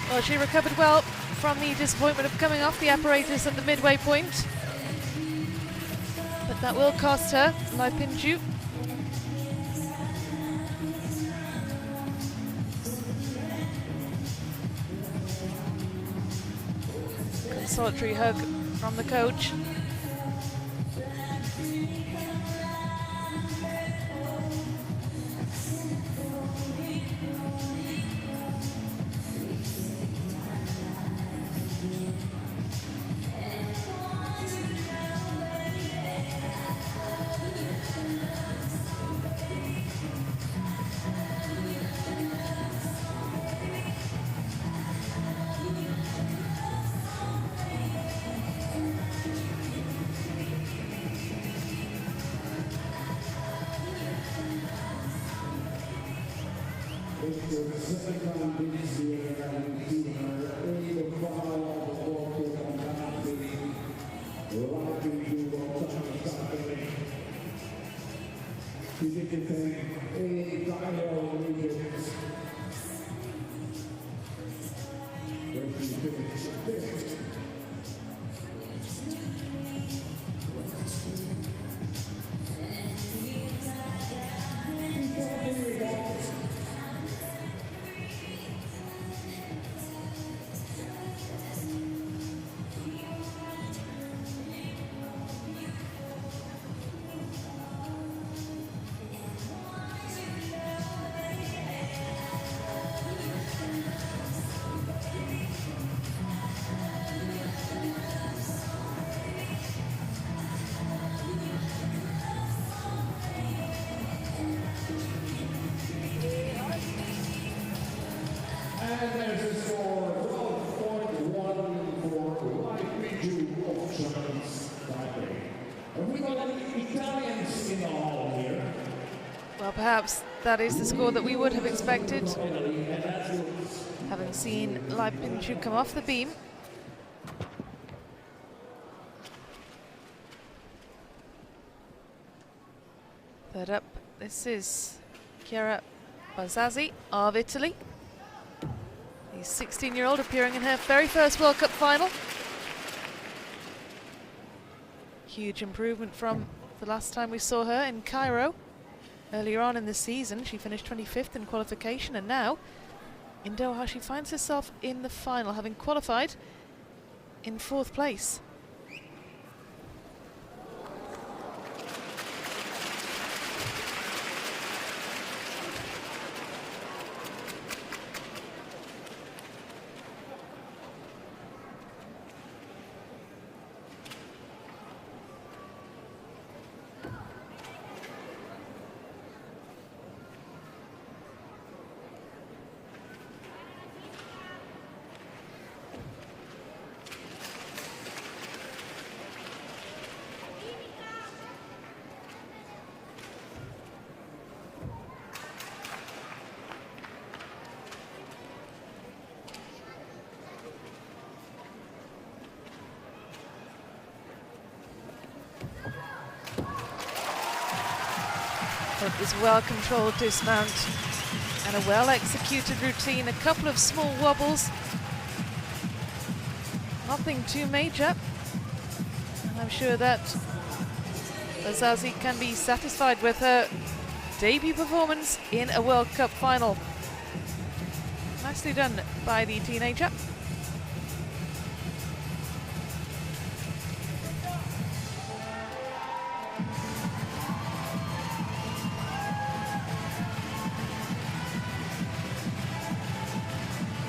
[SPEAKER 3] Well, she recovered well from the disappointment of coming off the apparatus at the midway point. But that will cost her, Lipinju. Consolatory hug from the coach.
[SPEAKER 1] And there's a score, 12.1 for Lipinju of Chinese Taipei. And we got Italians in the hall here.
[SPEAKER 3] Well, perhaps that is the score that we would have expected, having seen Lipinju come off the beam. Third up, this is Chiara Bazzazzi of Italy. The 16-year-old appearing in her very first World Cup final. Huge improvement from the last time we saw her in Cairo. Earlier on in the season, she finished 25th in qualification, and now in Doha she finds herself in the final, having qualified in 4th place. It was well-controlled dismount and a well-executed routine. A couple of small wobbles. Nothing too major. And I'm sure that Bazzazzi can be satisfied with her debut performance in a World Cup final. Nicely done by the teenager.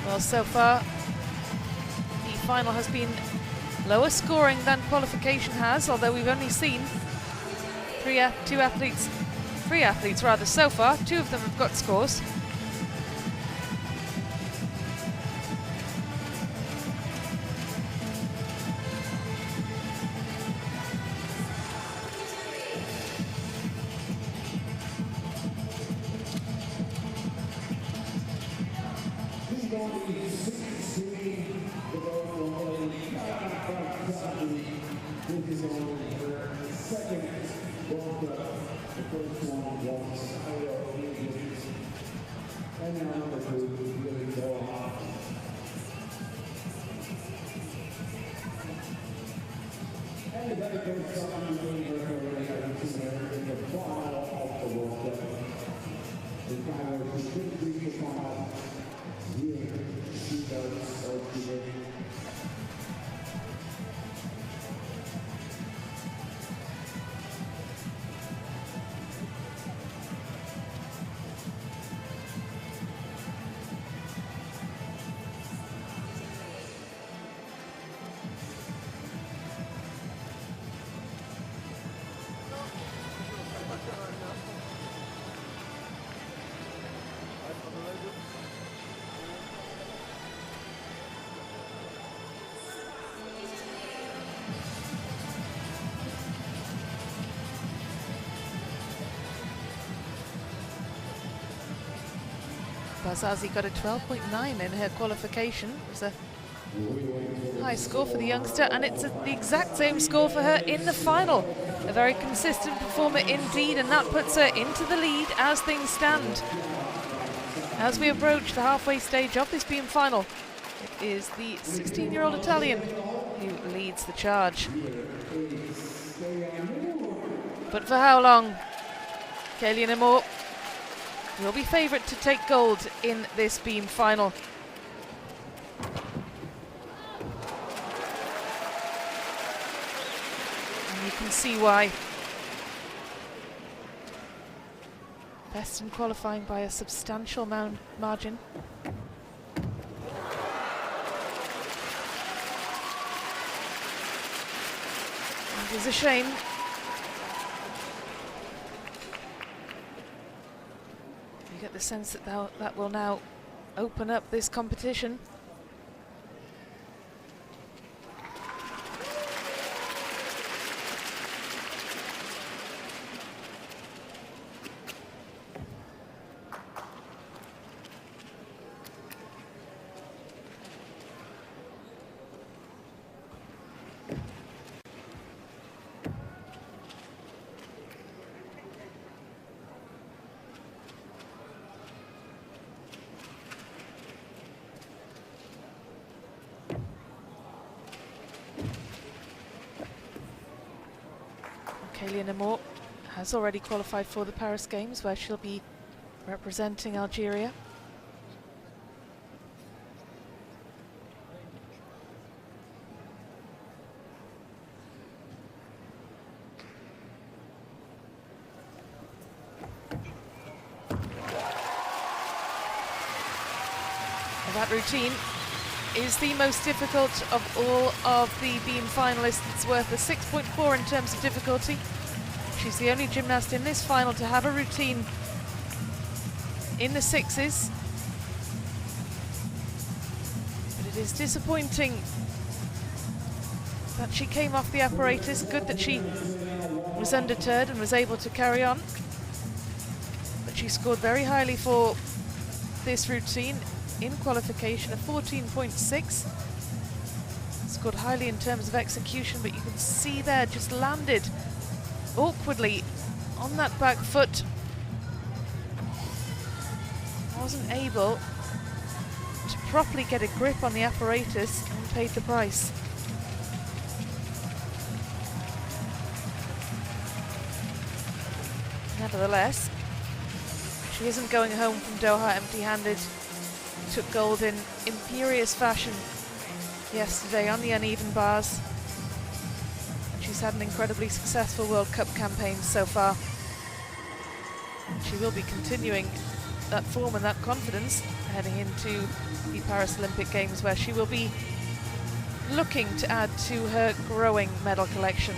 [SPEAKER 3] Well, so far, the final has been lower scoring than qualification has, although we've only seen three athletes so far. 2 of them have got scores. Bazzazzi got a 12.9 in her qualification. It was a high score for the youngster, and it's the exact same score for her in the final. A very consistent performer indeed, and that puts her into the lead as things stand. As we approach the halfway stage of this beam final, it is the 16-year-old Italian who leads the charge. But for how long? Kélian Amor will be favourite to take gold in this beam final. And you can see why. Best in qualifying by a substantial margin. It is a shame. You get the sense that that will now open up this competition. Kaylia Namour has already qualified for the Paris Games, where she'll be representing Algeria. That routine is the most difficult of all of the beam finalists. It's worth a 6.4 in terms of difficulty. She's the only gymnast in this final to have a routine in the sixes. But it is disappointing that she came off the apparatus. Good that she was undeterred and was able to carry on. But she scored very highly for this routine in qualification, a 14.6. Scored highly in terms of execution, but you can see there just landed awkwardly on that back foot. Wasn't able to properly get a grip on the apparatus and paid the price. Nevertheless, she isn't going home from Doha empty-handed. Took gold in imperious fashion yesterday on the uneven bars. She's had an incredibly successful World Cup campaign so far. She will be continuing that form and that confidence heading into the Paris Olympic Games, where she will be looking to add to her growing medal collection.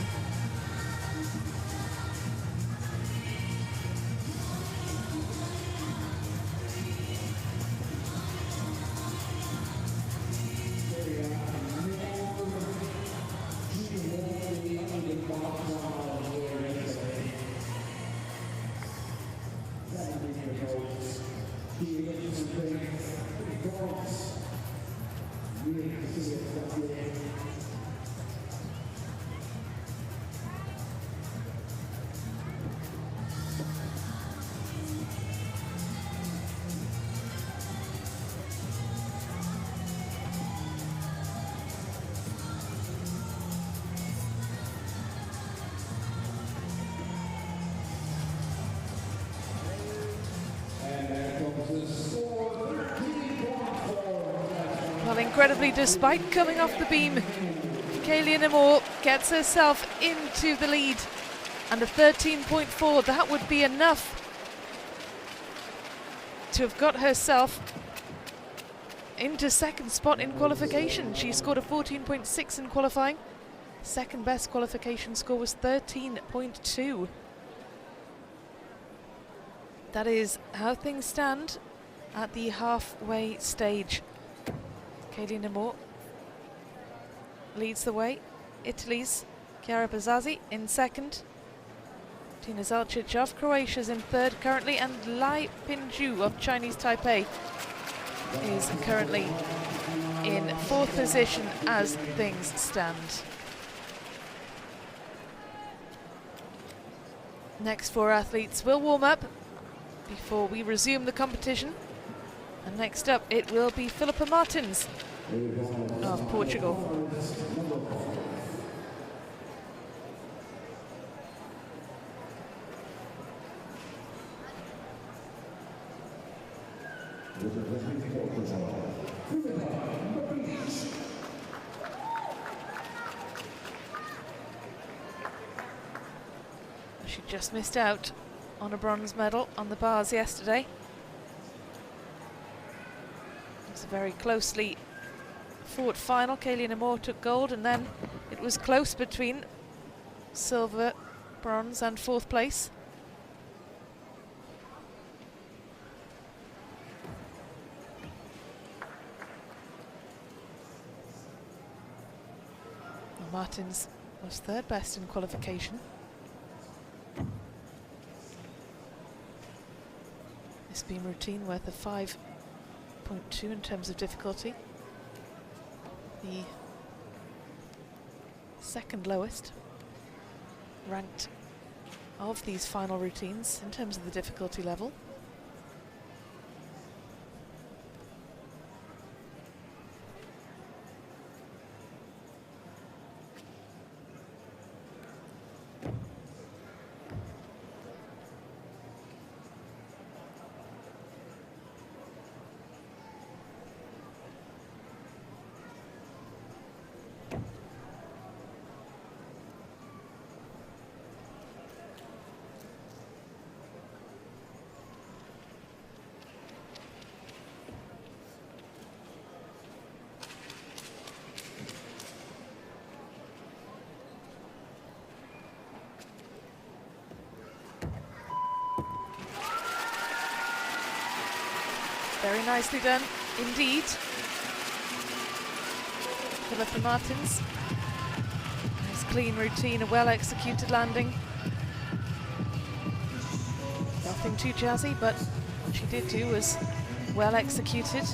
[SPEAKER 3] Well, incredibly, despite coming off the beam, Kaylia Namour gets herself into the lead, and a 13.4, that would be enough to have got herself into second spot in qualification. She scored a 14.6 in qualifying. Second best qualification score was 13.2. That is how things stand at the halfway stage. Kaylia Namour leads the way. Italy's Chiara Bazazzi in second. Tina Zalcic of Croatia's in third currently, and Lai Pinju of Chinese Taipei is currently in fourth position as things stand. Next four athletes will warm up before we resume the competition. And next up, it will be Filipa Martins of Portugal. She just missed out on a bronze medal on the bars yesterday. It was a very closely fought final. Kaylia Namour took gold, and then it was close between silver, bronze and fourth place. Martins was third best in qualification. This beam routine worth a 5.2 in terms of difficulty. The second lowest ranked of these final routines in terms of the difficulty level. Very nicely done indeed. Philippa Martins. Nice clean routine, a well executed landing. Nothing too jazzy, but what she did do was well executed.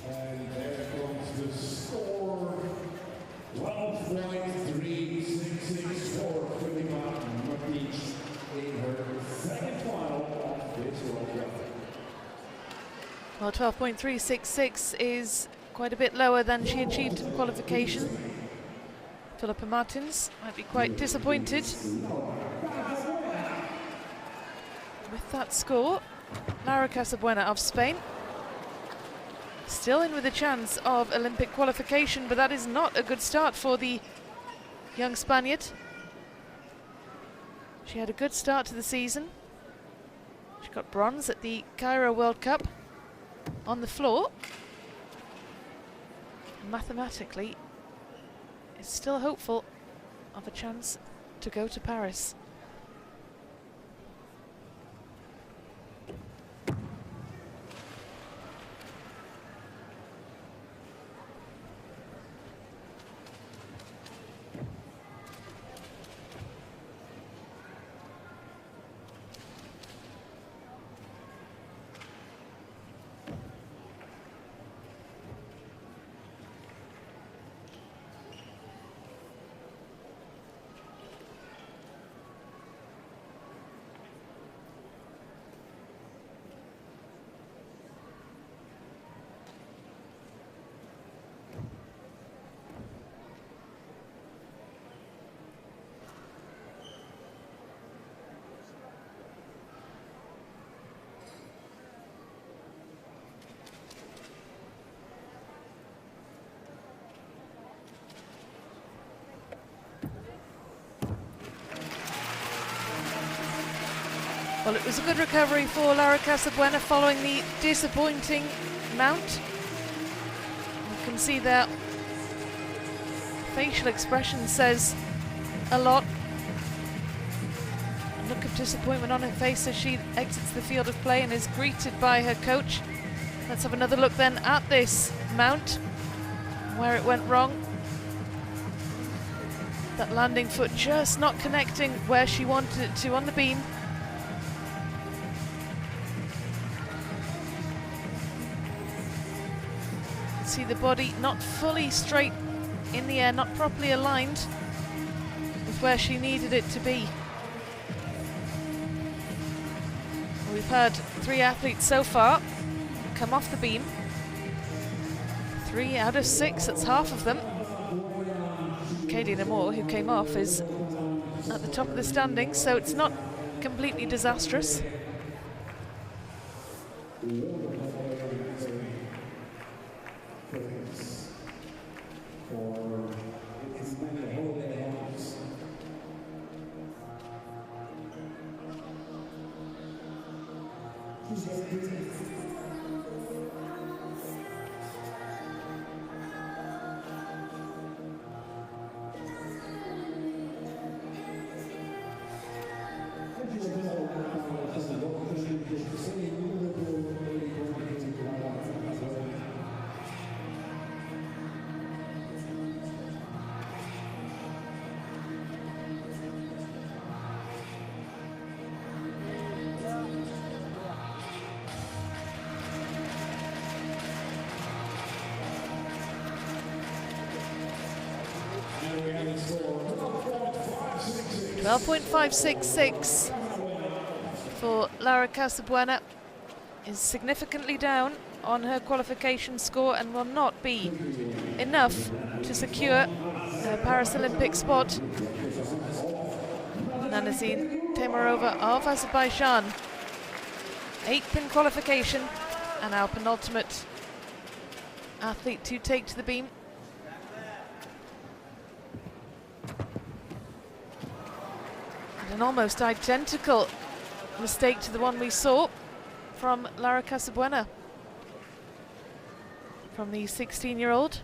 [SPEAKER 1] And there comes the score, 12.366 for Philippa Martins in her second final of this World Cup.
[SPEAKER 3] Well, 12.366 is quite a bit lower than she achieved in qualification. Philippa Martins might be quite disappointed with that score. Lara Casabuena of Spain still in with a chance of Olympic qualification, but that is not a good start for the young Spaniard. She had a good start to the season. She got bronze at the Cairo World Cup on the floor. Mathematically, is still hopeful of a chance to go to Paris. Well, it was a good recovery for Lara Casabuena following the disappointing mount. You can see their facial expression says a lot. A look of disappointment on her face as she exits the field of play and is greeted by her coach. Let's have another look then at this mount, where it went wrong. That landing foot just not connecting where she wanted it to on the beam. See the body not fully straight in the air, not properly aligned with where she needed it to be. We've had 3 athletes so far come off the beam. 3 out of 6, that's half of them. Katie Namor, who came off, is at the top of the standings, so it's not completely disastrous.
[SPEAKER 1] And we have a score of 12.566.
[SPEAKER 3] 12.566 for Lara Casabuena is significantly down on her qualification score and will not be enough to secure a Paris Olympic spot. Nanazine Temirova of Azerbaijan, 8th in qualification and our penultimate athlete to take to the beam. And an almost identical mistake to the one we saw from Lara Casabuena, from the 16-year-old.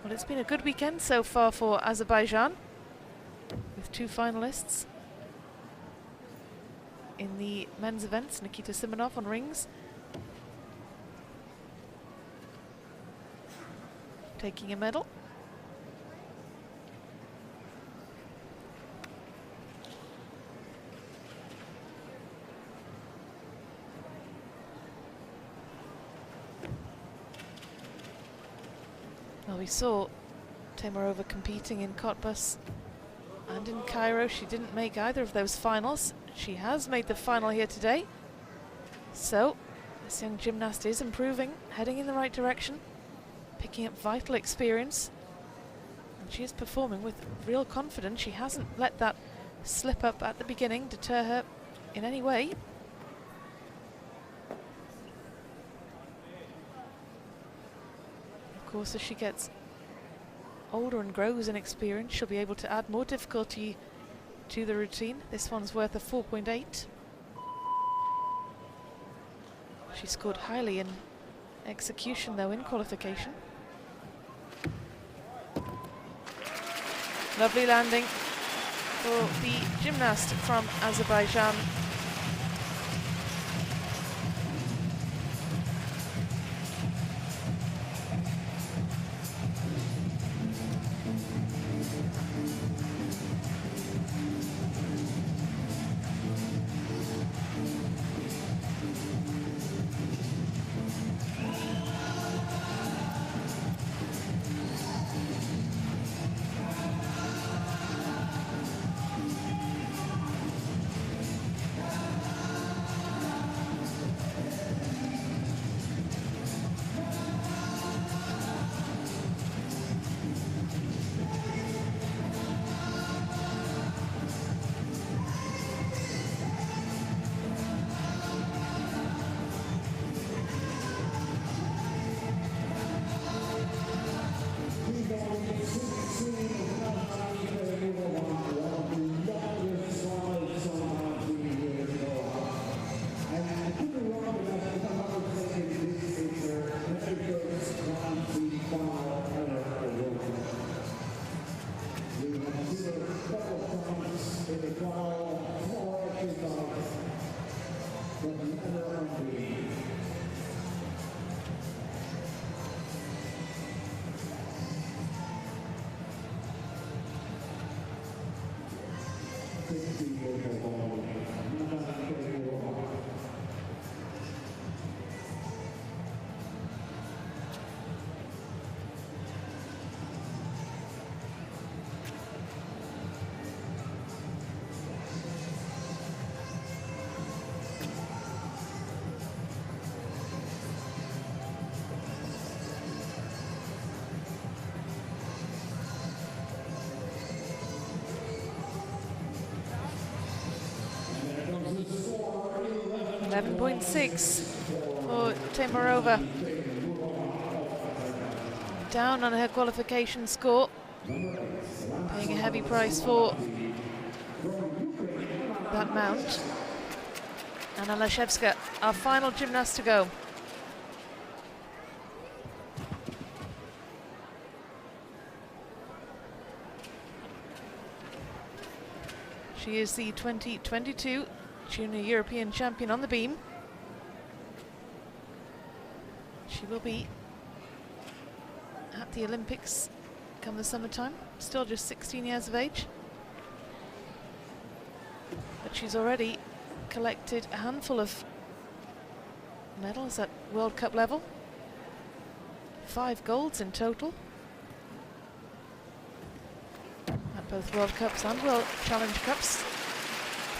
[SPEAKER 3] Well, it's been a good weekend so far for Azerbaijan, with 2 finalists in the men's events. Nikita Simonov on rings, taking a medal. Well, we saw Temirova competing in Cottbus and in Cairo. She didn't make either of those finals. She has made the final here today. So this young gymnast is improving, heading in the right direction, picking up vital experience. And she is performing with real confidence. She hasn't let that slip up at the beginning deter her in any way. Of course, as she gets older and grows in experience, she'll be able to add more difficulty to the routine. This one's worth a 4.8. She scored highly in execution, though, in qualification. Lovely landing for the gymnast from Azerbaijan. 11.6 for Temarova. Down on her qualification score. Paying a heavy price for that mount. Anna Leszewska, our final gymnast to go. She is the 2022 Junior European Champion on the beam. She will be at the Olympics come the summertime, still just 16 years of age. But she's already collected a handful of medals at World Cup level. 5 golds in total. At both World Cups and World Challenge Cups.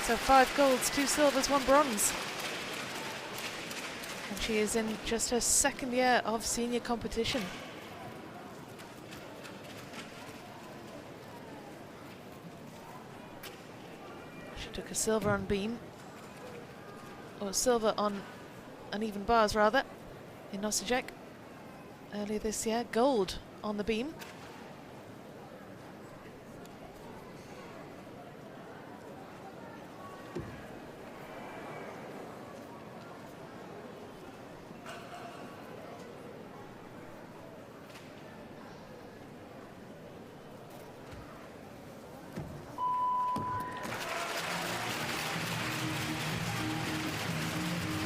[SPEAKER 3] So 5 golds, 2 silvers, 1 bronze. And she is in just her 2nd year of senior competition. She took a silver on beam, or silver on uneven bars rather, in Osijek earlier this year, gold on the beam.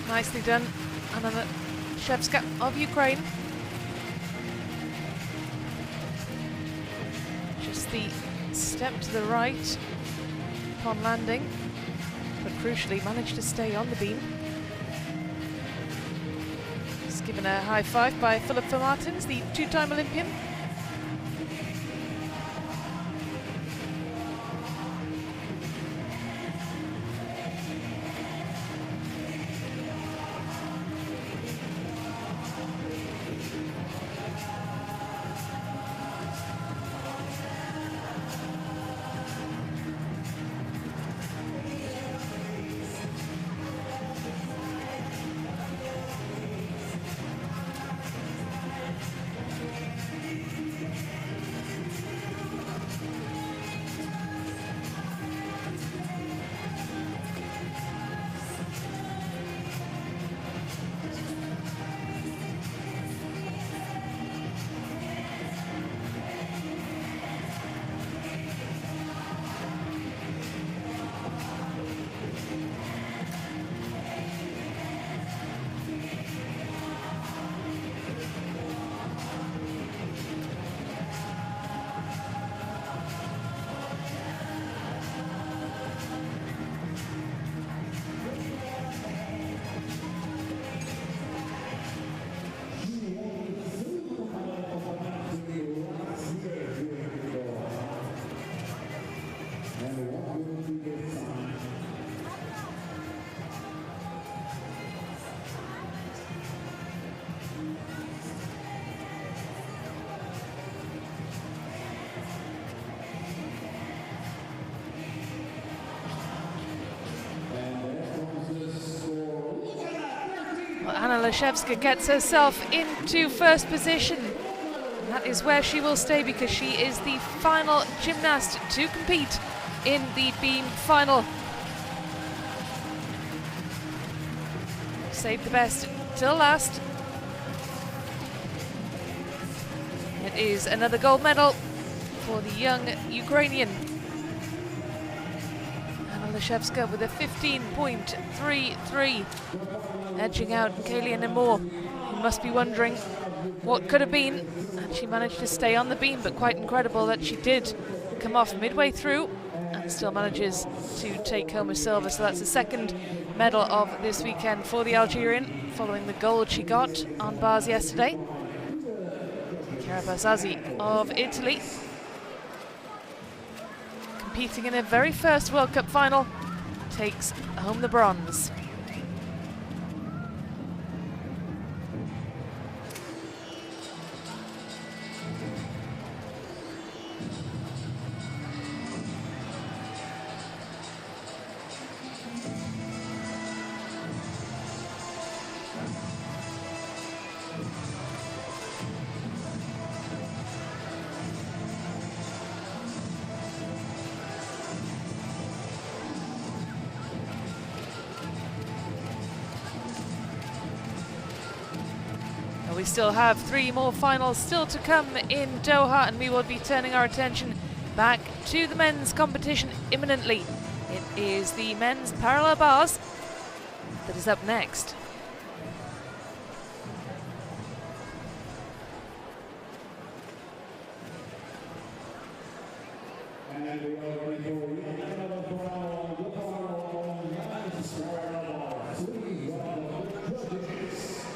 [SPEAKER 3] Nicely done, Anna Leszewska of Ukraine. Just the step to the right upon landing, but crucially managed to stay on the beam. Just given a high five by Philip Martins, the 2-time Olympian. Anna Leszewska gets herself into 1st position. And that is where she will stay because she is the final gymnast to compete in the beam final. Save the best till last. It is another gold medal for the young Ukrainian. Anna Leszewska with a 15.33. Edging out Kaylia Nemor, who must be wondering what could have been. And she managed to stay on the beam, but quite incredible that she did come off midway through and still manages to take home a silver. So that's the 2nd medal of this weekend for the Algerian, following the gold she got on bars yesterday. Chiara Basazi of Italy, competing in her very first World Cup final, takes home the bronze. we still have 3 more finals still to come in Doha, and we will be turning our attention back to the men's competition imminently. It is the men's parallel bars that is up next.
[SPEAKER 1] And we are ready for another round. The final men's parallel bars. Please welcome the judges.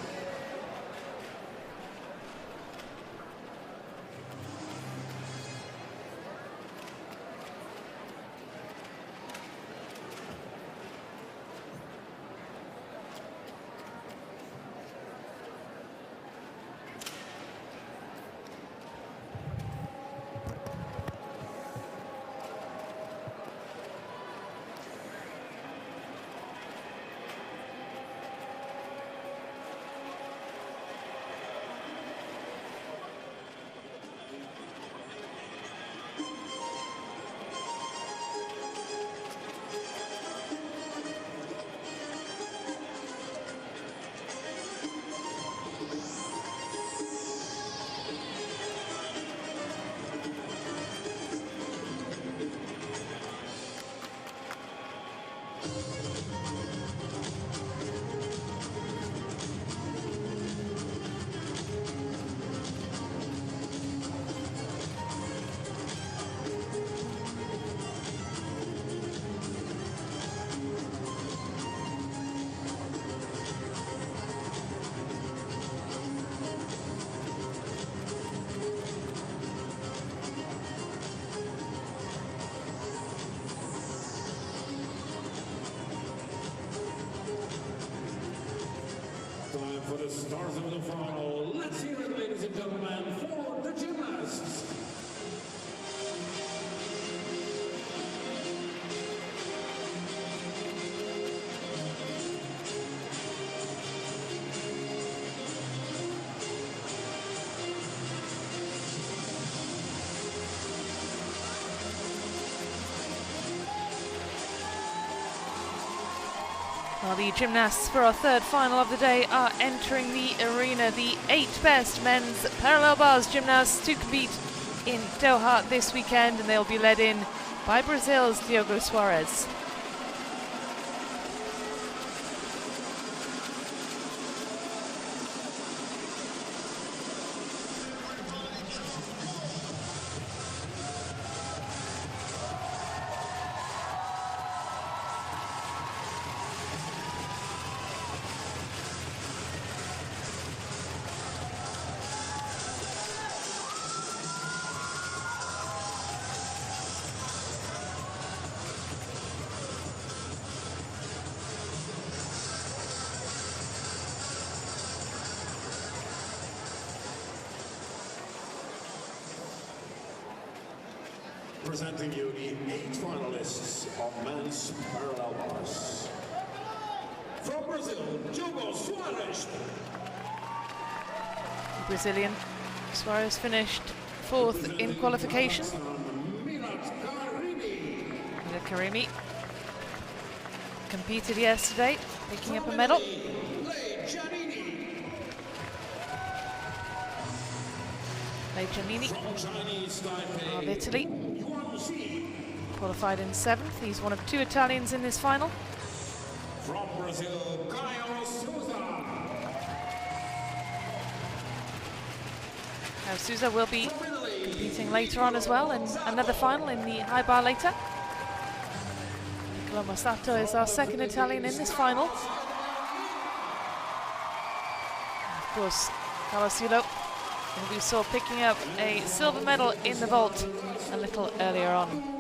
[SPEAKER 1] Time for the stars of the final. Let's hear it, ladies and gentlemen, for the gymnasts.
[SPEAKER 3] Well, the gymnasts for our third final of the day are entering the arena. The 8 best men's parallel bars gymnasts to compete in Doha this weekend, and they'll be led in by Brazil's Diogo Soares.
[SPEAKER 1] Presenting you the 8 finalists of men's parallel bars. From Brazil, Diogo Soares.
[SPEAKER 3] Brazilian Soares finished 4th in qualification. Mila Karimi competed yesterday, picking up a medal. Lei Giannini of Italy qualified in 7th. He's one of 2 Italians in this final.
[SPEAKER 1] From Brazil, Caio Souza.
[SPEAKER 3] Now Souza will be competing later on as well in another final in the high bar later. Nicola Massato is our 2nd Italian in this final. Of course, Carlos Yulo, who we saw picking up a silver medal in the vault a little earlier on.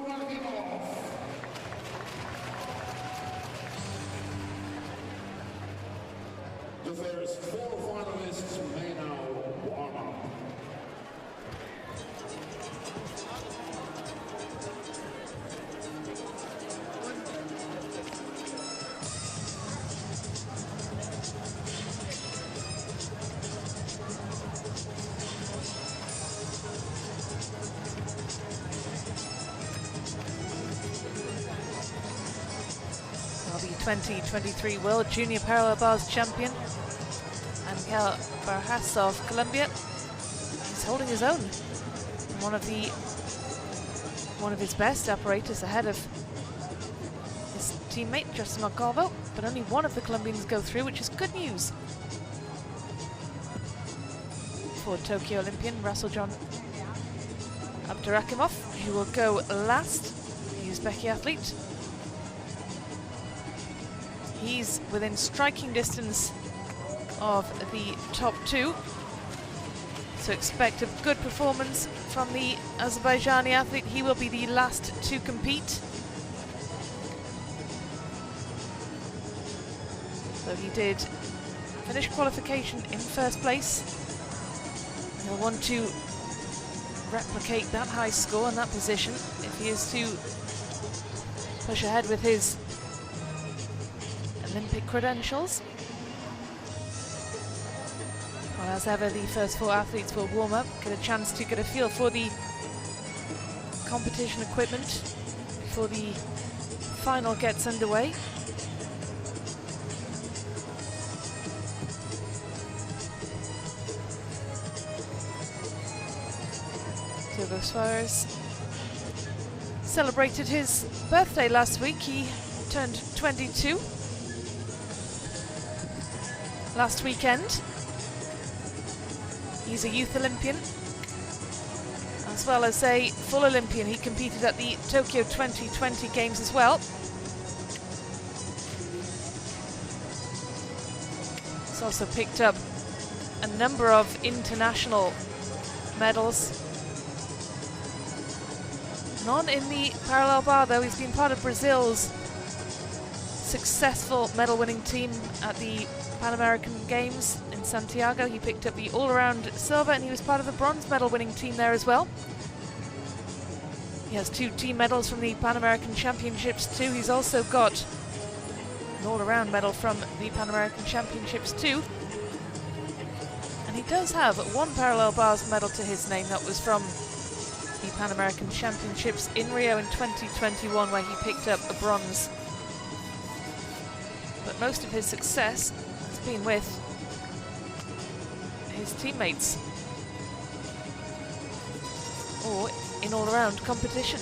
[SPEAKER 1] The first 4 finalists may now warm up.
[SPEAKER 3] Well, the 2023 World Junior Parallel Bars champion Angel Barjas of Colombia. He's holding his own. One of his best, Apparatus, ahead of his teammate Justin Montalvo, but only one of the Colombians go through, which is good news for Tokyo Olympian Russell John Abdurakhimov, who will go last. The Uzbeki athlete. He's within striking distance of the top two, so expect a good performance from the Azerbaijani athlete. He will be the last to compete. So he did finish qualification in first place. He'll want to replicate that high score in that position if he is to push ahead with his Olympic credentials. Well, as ever, the first four athletes will warm up, get a chance to get a feel for the competition equipment before the final gets underway. Diego Suarez celebrated his birthday last week. He turned 22 last weekend. He's a youth Olympian as well as a full Olympian. He competed at the Tokyo 2020 Games as well. He's also picked up a number of international medals. Not in the parallel bar though. He's been part of Brazil's successful medal-winning team at the Pan American Games in Santiago. He picked up the all-around silver and he was part of the bronze medal-winning team there as well. He has 2 team medals from the Pan American Championships too. He's also got an all-around medal from the Pan American Championships too. And he does have 1 parallel bars medal to his name. That was from the Pan American Championships in Rio in 2021, where he picked up a bronze. But most of his success has been with his teammates or in all-around competition.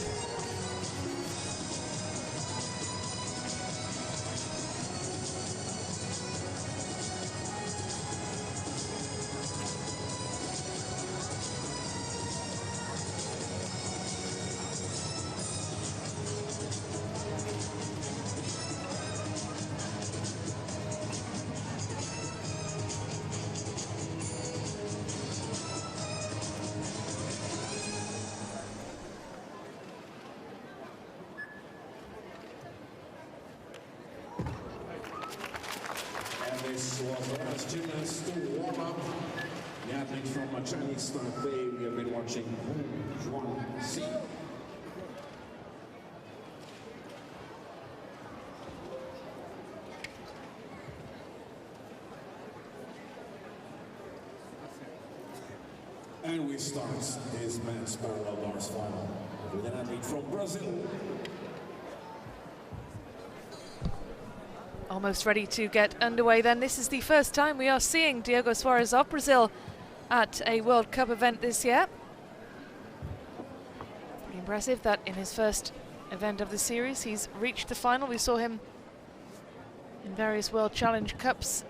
[SPEAKER 1] This was the last gymnast to warm up. The athlete from Chinese Taipei, we have been watching Juan-Si. And we start this men's parallel bars final with an athlete from Brazil.
[SPEAKER 3] Almost ready to get underway then. This is the first time we are seeing Diego Suarez of Brazil at a World Cup event this year. Pretty impressive that in his first event of the series he's reached the final. We saw him in various World Challenge Cups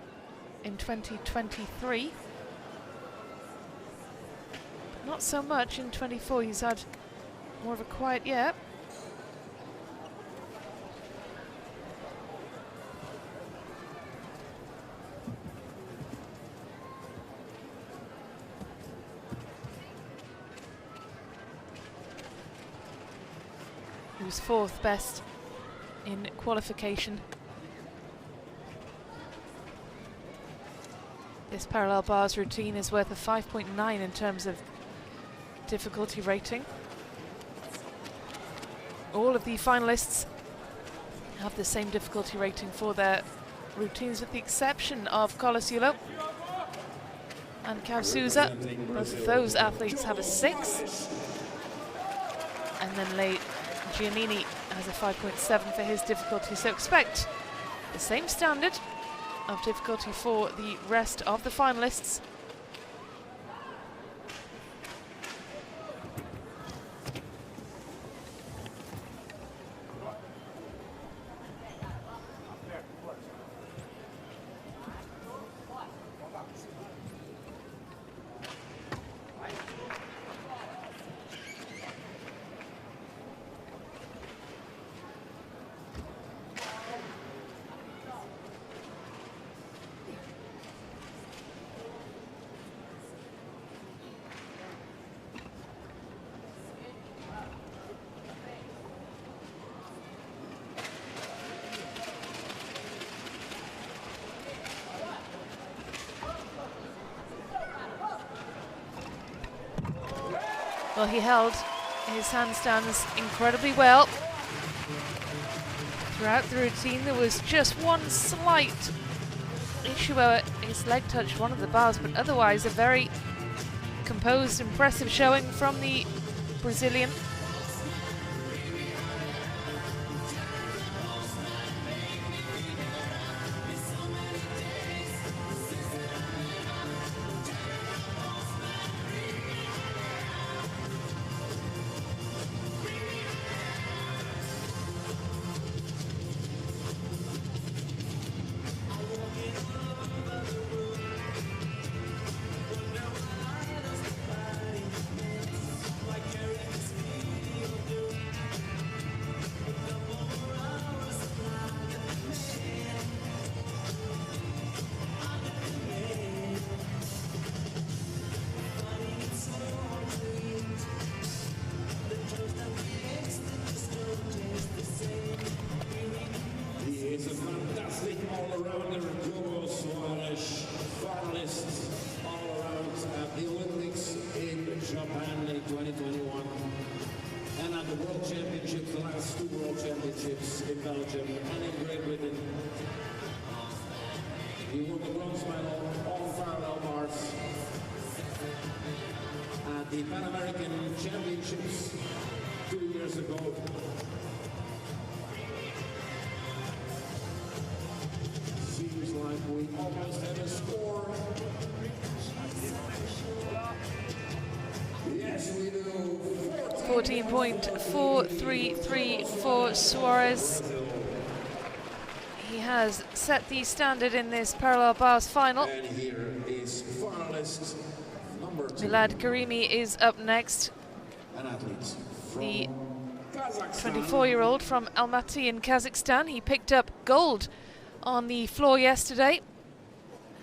[SPEAKER 3] in 2023. But not so much in 24. He's had more of a quiet year. He was 4th best in qualification. This parallel bars routine is worth a 5.9 in terms of difficulty rating. All of the finalists have the same difficulty rating for their routines, with the exception of Colasulo and Kausuza. Both of those athletes have a 6. And then late Giannini has a 5.7 for his difficulty, so expect the same standard of difficulty for the rest of the finalists. Well, he held his handstands incredibly well. Throughout the routine, there was just one slight issue where his leg touched one of the bars, but otherwise a very composed, impressive showing from the Brazilian.
[SPEAKER 2] In Belgium and in Great Britain. He won the bronze medal on parallel bars at the Pan American Championships 2 years ago. Seems like we almost have a score. Yes, we do.
[SPEAKER 3] 14.433 for Suarez. He has set the standard in this parallel bars final.
[SPEAKER 2] And here is finalist number 2.
[SPEAKER 3] Milad Karimi is up next.
[SPEAKER 2] An athlete
[SPEAKER 3] The
[SPEAKER 2] from
[SPEAKER 3] 24-year-old from Almaty in Kazakhstan. He picked up gold on the floor yesterday.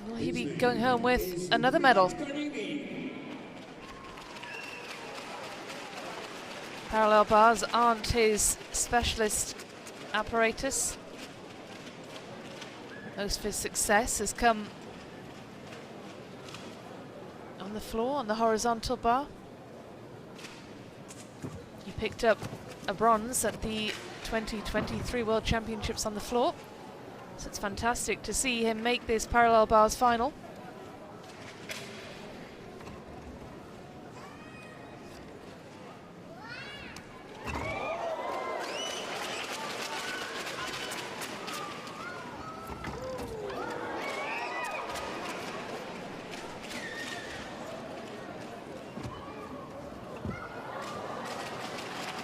[SPEAKER 3] Will he be going home with another medal? Parallel bars aren't his specialist apparatus. Most of his success has come on the floor, on the horizontal bar. He picked up a bronze at the 2023 World Championships on the floor. So it's fantastic to see him make this parallel bars final.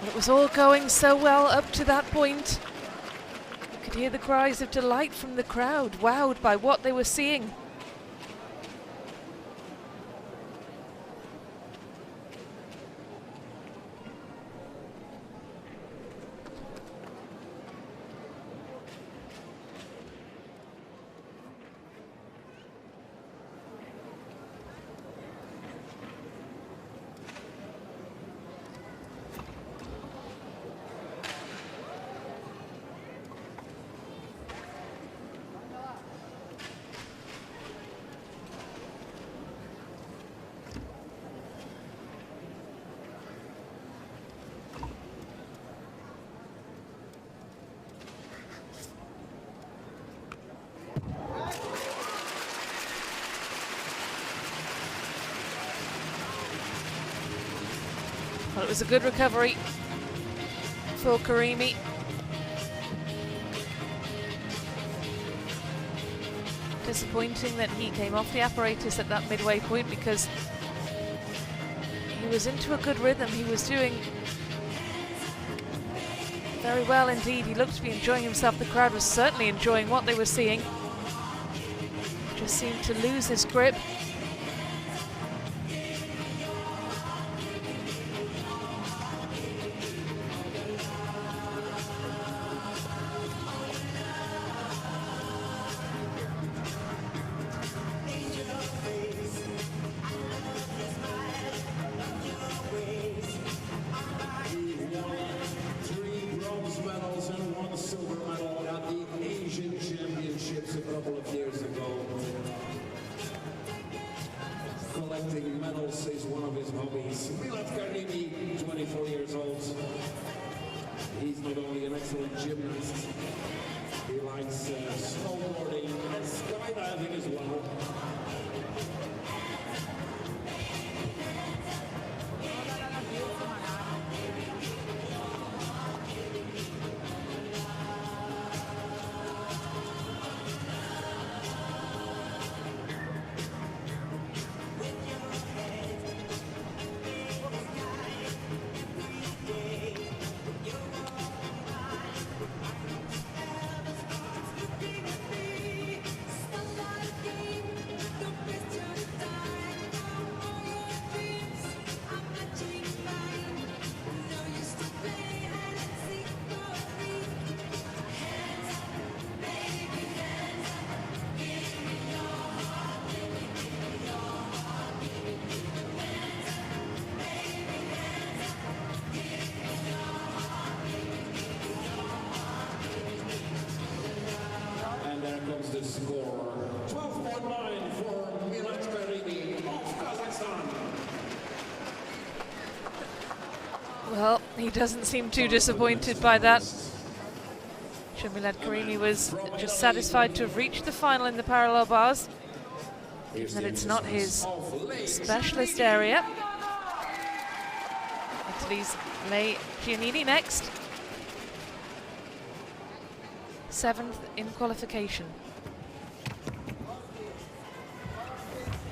[SPEAKER 3] It was all going so well up to that point. You could hear the cries of delight from the crowd, wowed by what they were seeing. Well, it was a good recovery for Karimi. disappointing that he came off the apparatus at that midway point, because he was into a good rhythm. He was doing very well indeed. He looked to be enjoying himself. The crowd was certainly enjoying what they were seeing. Just seemed to lose his grip.
[SPEAKER 2] Collecting medals is one of his hobbies. 24 years old. He's not only an excellent gymnast, he likes snowboarding and skydiving as well. The score 12.9 for Milat Karimi of Kazakhstan.
[SPEAKER 3] Well, he doesn't seem too disappointed by that. Milat Karimi was just satisfied to have reached the final in the parallel bars, given that it's not his specialist area. Italy's Lei Giannini next. 7th in qualification.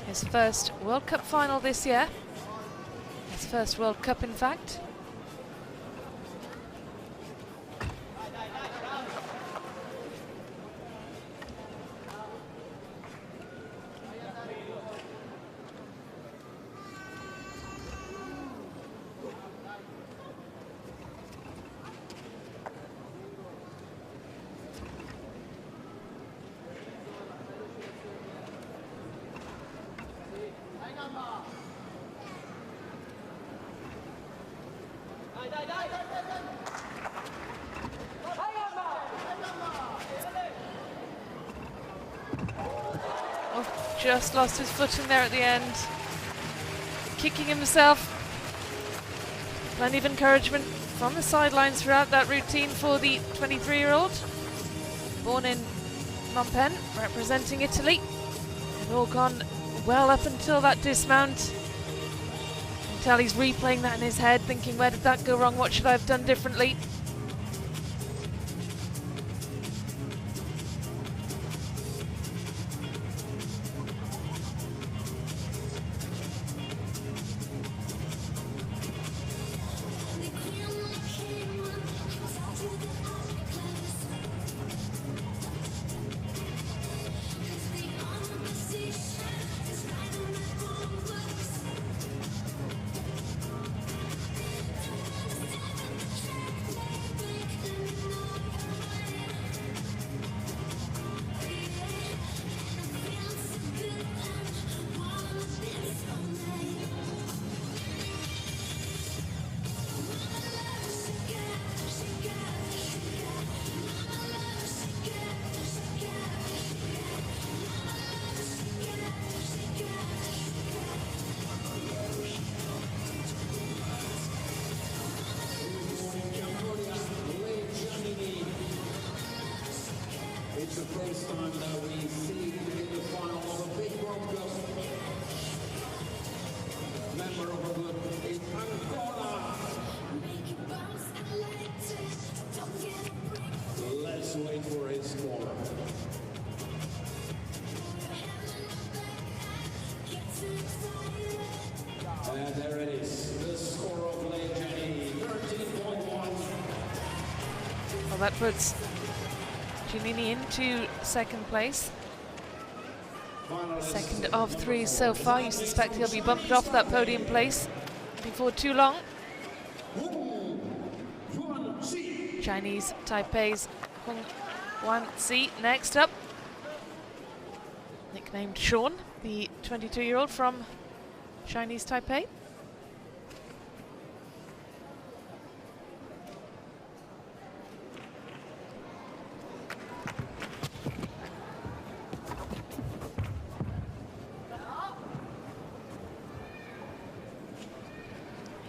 [SPEAKER 3] His first World Cup final this year. His first World Cup, in fact. Oh, just lost his footing there at the end. Kicking himself. Plenty of encouragement from the sidelines throughout that routine for the 23-year-old. Born in Phnom Penh, representing Italy. It all gone well up until that dismount. You can tell he's replaying that in his head, thinking, where did that go wrong? What should I have done differently? that puts Giannini into second place. Second of 3 so far. You suspect he'll be bumped off that podium place before too long. Chinese Taipei's Hong Wan-si next up. Nicknamed Sean, the 22-year-old from Chinese Taipei.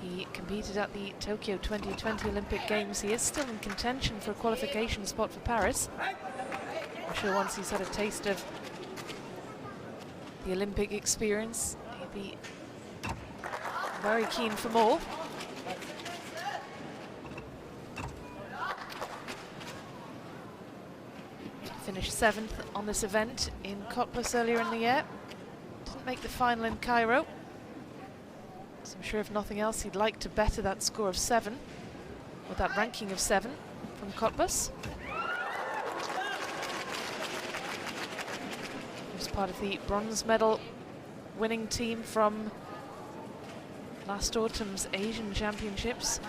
[SPEAKER 3] He competed at the Tokyo 2020 Olympic Games. He is still in contention for a qualification spot for Paris. I'm sure once he's had a taste of the Olympic experience, he'd be very keen for more. Finished 7th on this event in Cottbus earlier in the year. Didn't make the final in Cairo. So I'm sure if nothing else he'd like to better that score of 7, or that ranking of 7 from Cottbus. He was part of the bronze medal winning team from last autumn's Asian Championships.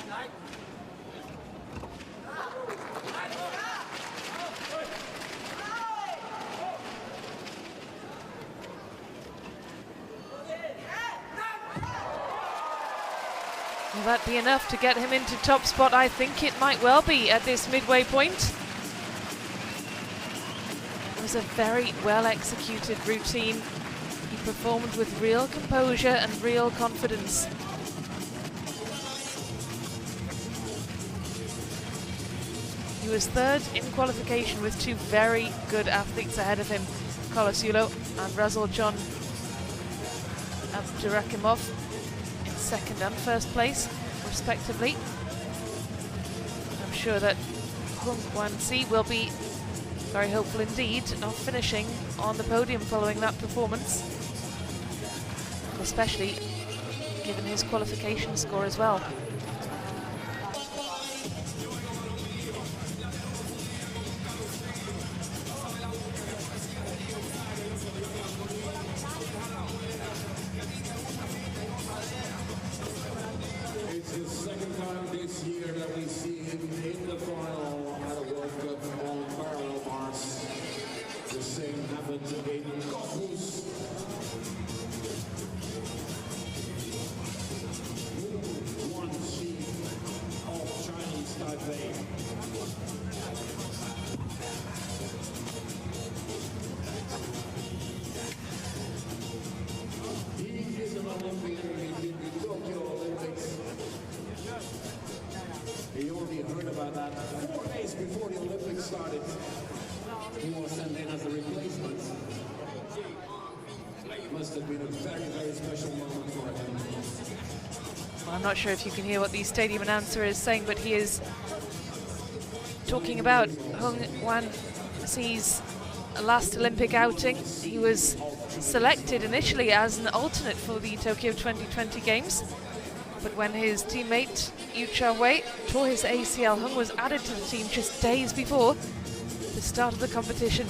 [SPEAKER 3] Will that be enough to get him into top spot? I think it might well be at this midway point. It was a very well executed routine. He performed with real composure and real confidence. He was 3rd in qualification with 2 very good athletes ahead of him, Kolasulo and Razorjon Abdurakimov. 2nd and 1st place, respectively. I'm sure that Hong Wan-si will be very hopeful indeed of finishing on the podium following that performance, especially given his qualification score as well.
[SPEAKER 2] He already heard about that 4 days before the Olympics started. He was sent in as a replacement. Must have been a very, very special moment for him.
[SPEAKER 3] Well, I'm not sure if you can hear what the stadium announcer is saying, but he is talking about Hong Wan-si's last Olympic outing. He was selected initially as an alternate for the Tokyo 2020 Games, but when his teammate Yu Cha-wei tore his ACL, Hung was added to the team just days before the start of the competition.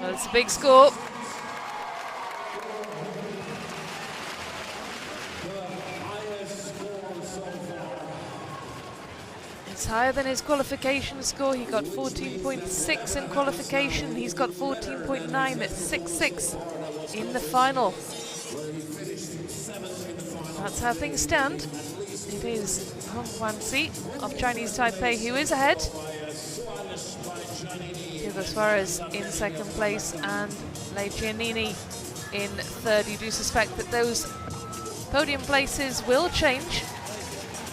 [SPEAKER 3] Well, it's a big score. It's higher than his qualification score. He got 14.6 in qualification. He's got 14.9 at 6.6 in the final. That's how things stand. It is Hong Wan-si of Chinese Taipei who is ahead. Suarez in second place and Lei Giannini in third. You do suspect that those podium places will change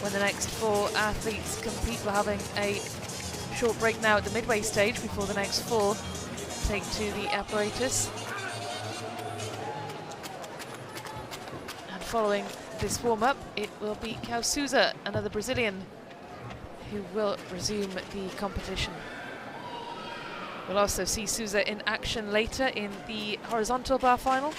[SPEAKER 3] when the next 4 athletes compete. We're having a short break now at the midway stage before the next 4 take to the apparatus. following this warm-up, it will be Souza, another Brazilian, who will resume the competition. We'll also see Souza in action later in the horizontal bar final.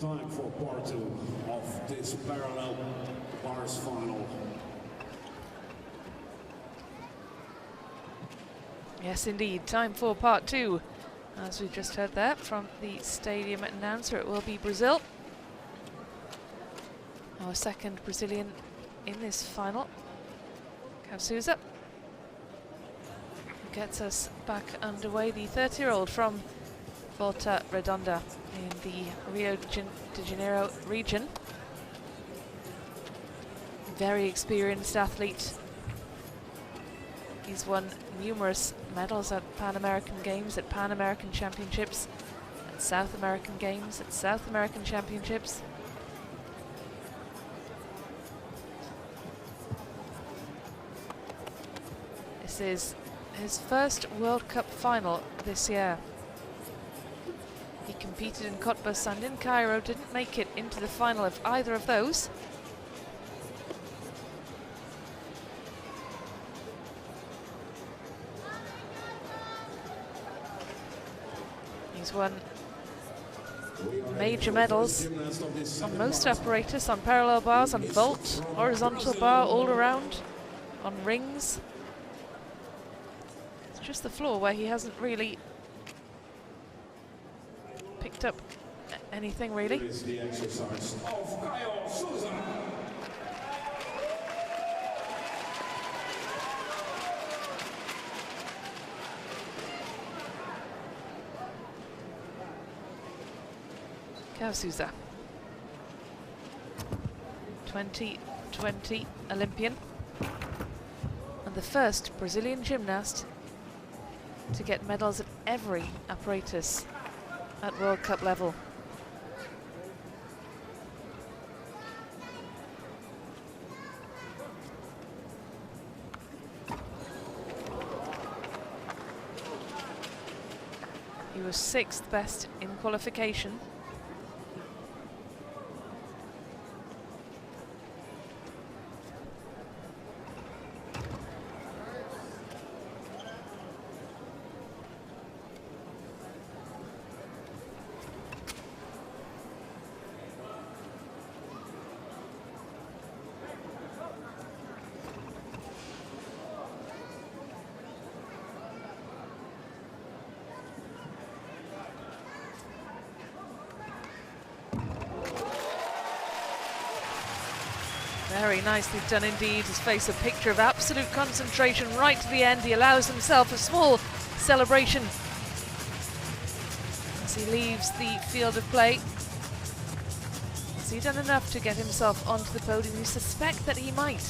[SPEAKER 2] Time for part 2 of this parallel bars final.
[SPEAKER 3] Yes, indeed. Time for part 2. As we just heard there from the stadium announcer, it will be Brazil. Our second Brazilian in this final, Souza, gets us back underway. The 30-year-old from Volta Redonda in the Rio de Janeiro region. Very experienced athlete. He's won numerous medals at Pan American Games, at Pan American Championships, at South American Games, at South American Championships. This is his first World Cup final this year. He competed in Cottbus and in Cairo, didn't make it into the final of either of those. He's won major medals on most apparatus, on parallel bars, on vault, horizontal bar, all around, on rings. It's just the floor where he hasn't really picked up anything, really.
[SPEAKER 2] Here is the exercise of Souza.
[SPEAKER 3] Souza, 2020 Olympian and the first Brazilian gymnast to get medals at every apparatus at World Cup level. He was 6th best in qualification. Very nicely done indeed. His face a picture of absolute concentration right to the end. He allows himself a small celebration as he leaves the field of play. Has he done enough to get himself onto the podium? You suspect that he might.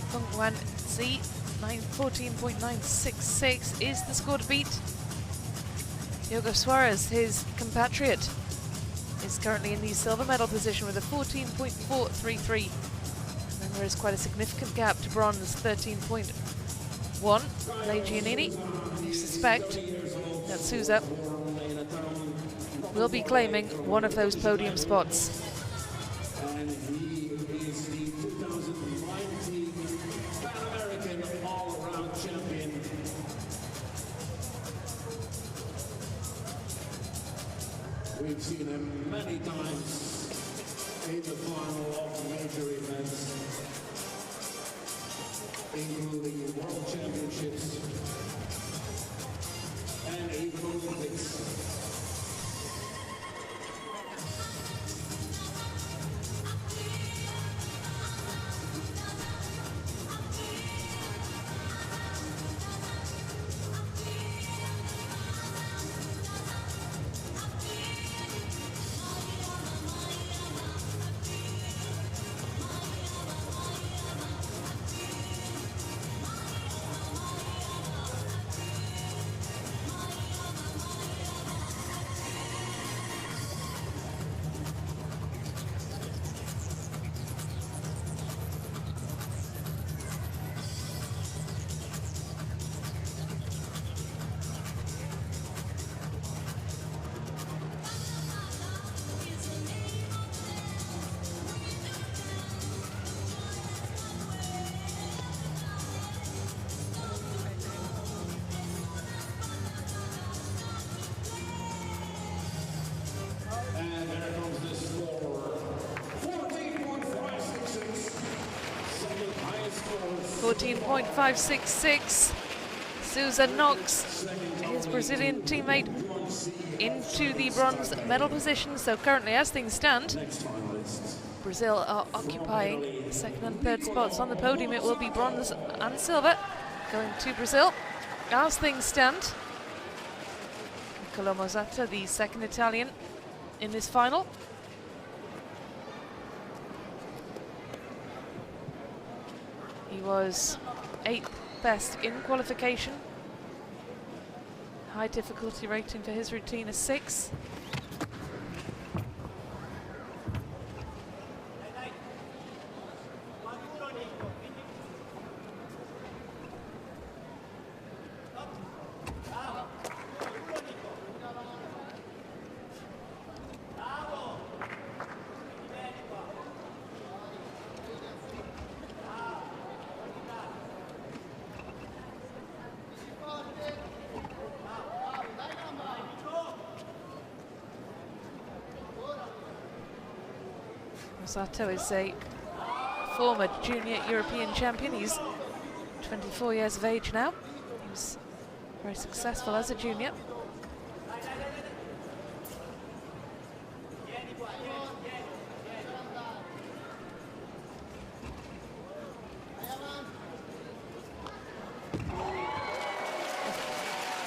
[SPEAKER 3] Fung Wan Zi, 14.966 is the score to beat. Diogo Suarez, his compatriot, is currently in the silver medal position with a 14.433. And then there is quite a significant gap to bronze, 13.1. Lei Giannini, you suspect that Souza will be claiming one of those podium spots.
[SPEAKER 2] And he is the 2019 Pan American all-around champion. We've seen him many times in the final of major events, including World Championships and even Olympics.
[SPEAKER 3] 14.566. Souza knocks his Brazilian teammate into the bronze medal position. So currently, as things stand, Brazil are occupying the second and third spots on the podium. It will be bronze and silver going to Brazil. As things stand, Niccolò Mozzato, the second Italian in this final. He was 8th best in qualification. High difficulty rating for his routine is 6. Mozzato is a former junior European champion. He's 24 years of age now. He was very successful as a junior.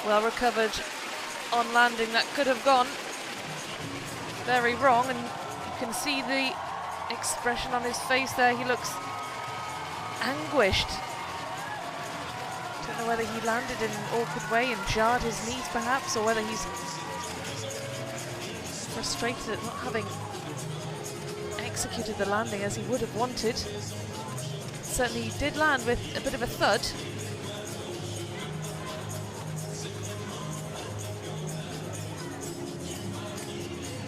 [SPEAKER 3] Well recovered on landing. That could have gone very wrong, and you can see the expression on his face there. He looks anguished. Don't know whether he landed in an awkward way and jarred his knees perhaps, or whether he's frustrated at not having executed the landing as he would have wanted. Certainly he did land with a bit of a thud.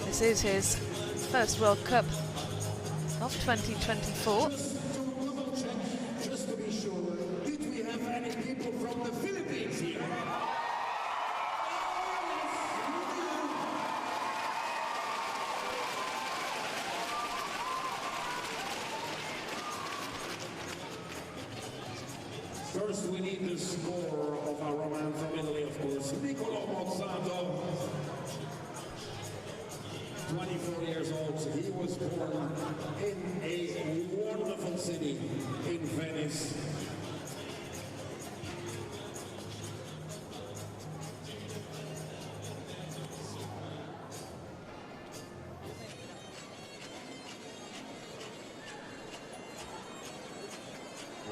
[SPEAKER 3] This is his first World Cup of 2024.
[SPEAKER 2] Just to be sure, did we have any people from the Philippines here? First, we need the score of our man from Italy, of course, Niccolò Mozzato. 24 years old. He was born in a wonderful city in Venice.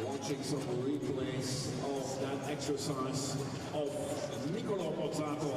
[SPEAKER 2] Watching some replays of that exercise of Niccolò Mozzato.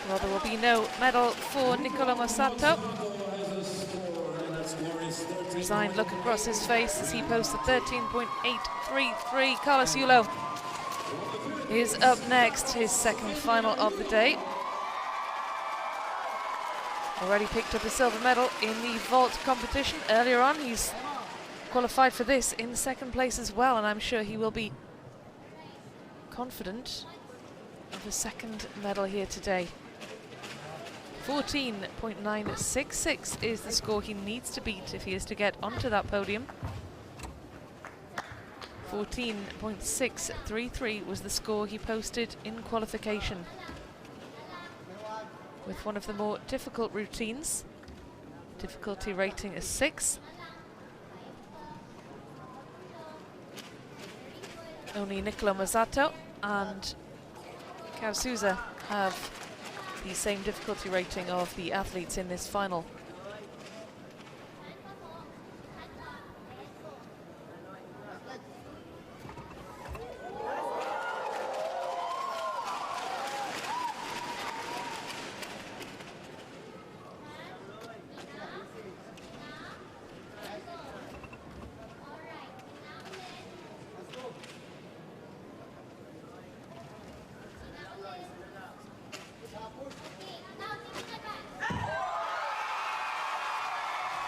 [SPEAKER 3] Well, there will be no medal for Niccolò Mozzato. Resigned look across his face as he posts a 13.833. Carlos Yulo is up next, his second final of the day. Already picked up a silver medal in the vault competition earlier on. He's qualified for this in second place as well, and I'm sure he will be confident of a second medal here today. 14.966 is the score he needs to beat if he is to get onto that podium. 14.633 was the score he posted in qualification, with one of the more difficult routines. Difficulty rating is 6. Only Niccolò Mozzato and Souza have the same difficulty rating of the athletes in this final.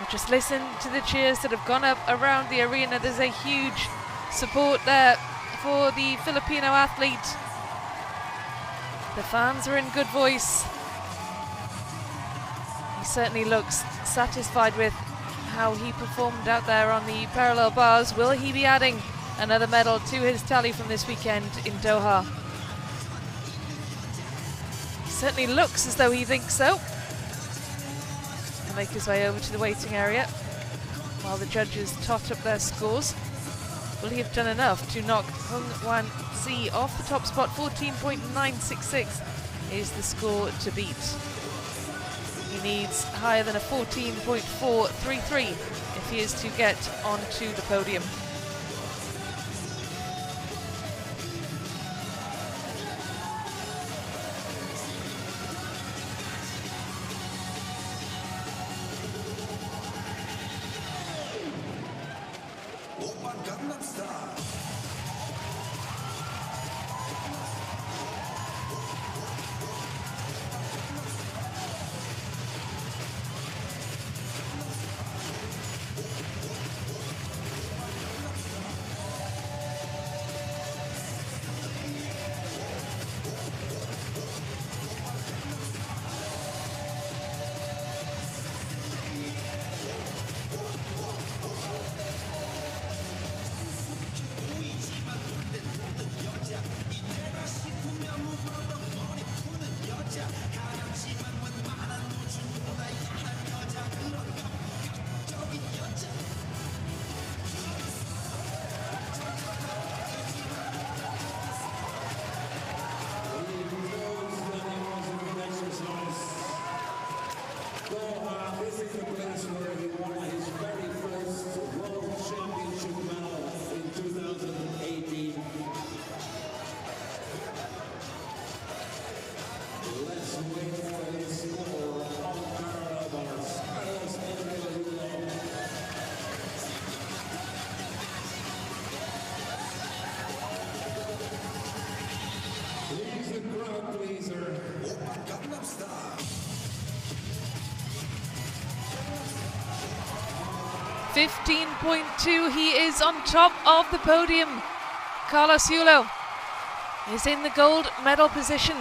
[SPEAKER 3] Just listen to the cheers that have gone up around the arena. There's a huge support there for the Filipino athlete. The fans are in good voice. He certainly looks satisfied with how he performed out there on the parallel bars. Will he be adding another medal to his tally from this weekend in Doha? He certainly looks as though he thinks so. He'll make his way over to the waiting area while the judges tot up their scores. Will he have done enough to knock Hung Wan Si off the top spot? 14.966 is the score to beat. He needs higher than a 14.433 if he is to get onto the podium.
[SPEAKER 1] He's the crowd pleaser.
[SPEAKER 3] 15.2, he is on top of the podium. Carlos Yulo is in the gold medal position.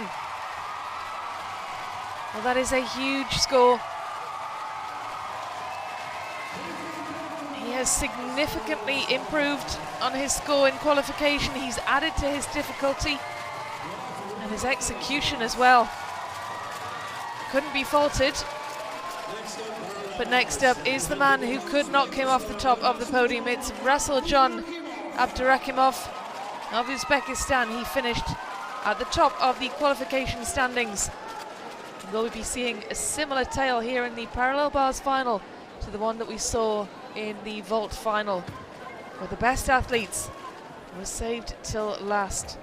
[SPEAKER 3] Well, that is a huge score. He has significantly improved on his score in qualification. He's added to his difficulty and his execution as well. Couldn't be faulted. But next up is the man who could knock him off the top of the podium. It's Rasuljon Abdurakhimov of Uzbekistan. He finished at the top of the qualification standings. Will we be seeing a similar tale here in the parallel bars final to the one that we saw in the vault final, where the best athletes were saved till last?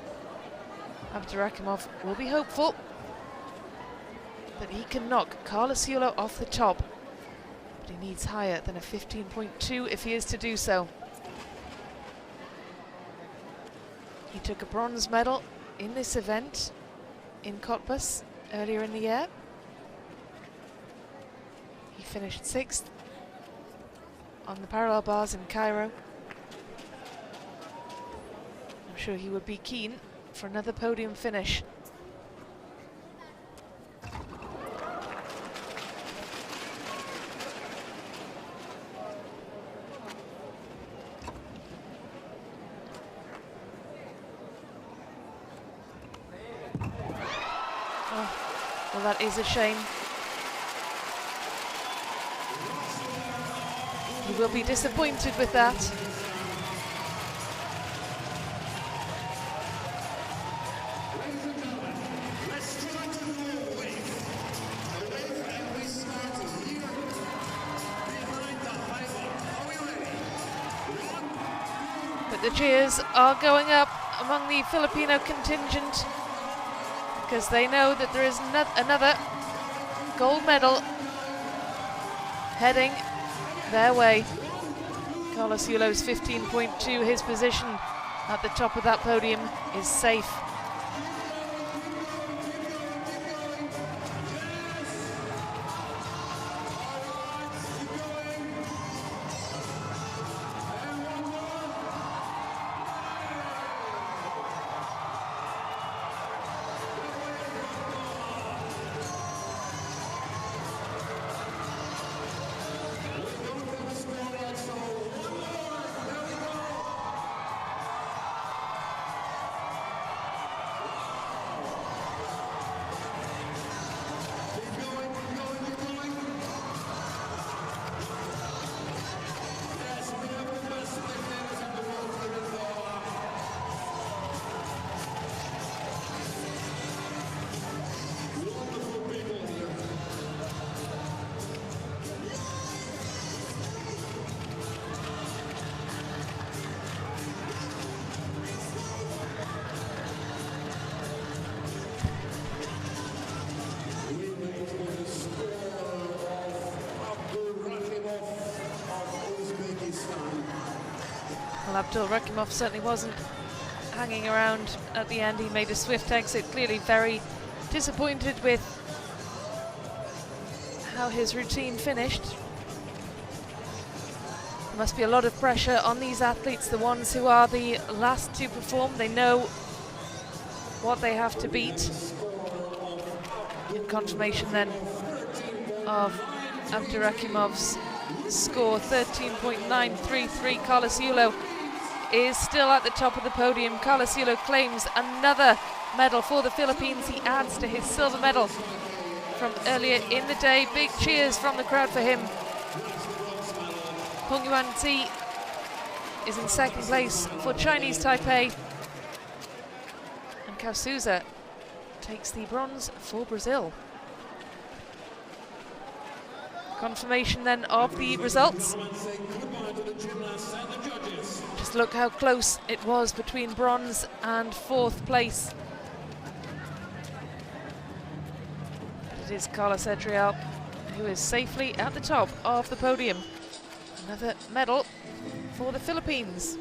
[SPEAKER 3] Abdurakhimov will be hopeful that he can knock Carlos Yulo off the top, but he needs higher than a 15.2 if he is to do so. He took a bronze medal in this event in Cottbus earlier in the year. He finished 6th on the parallel bars in Cairo. I'm sure he would be keen for another podium finish. Well, that is a shame. He will be disappointed with that.
[SPEAKER 1] Ladies and gentlemen, let's try to do a wave. A wave, and we start here behind the high bar. Are we ready? 1, 2,
[SPEAKER 3] But the cheers are going up among the Filipino contingent, because they know that there is another gold medal heading their way. Carlos Yulo's 15.2, his position at the top of that podium is safe. Well, Abdulrakimov certainly wasn't hanging around at the end. He made a swift exit, clearly very disappointed with how his routine finished. There must be a lot of pressure on these athletes, the ones who are the last to perform. They know what they have to beat. And confirmation then of Abdurakimov's score, 13.933. Carlos Yulo is still at the top of the podium. Carlos Yulo claims another medal for the Philippines. He adds to his silver medal from earlier in the day. Big cheers from the crowd for him. Hong Yuan Ti is in second place for Chinese Taipei. And Kao Souza takes the bronze for Brazil. Confirmation then of the results. Just look how close it was between bronze and fourth place. But it is Carlos Edriel who is safely at the top of the podium. Another medal for the Philippines.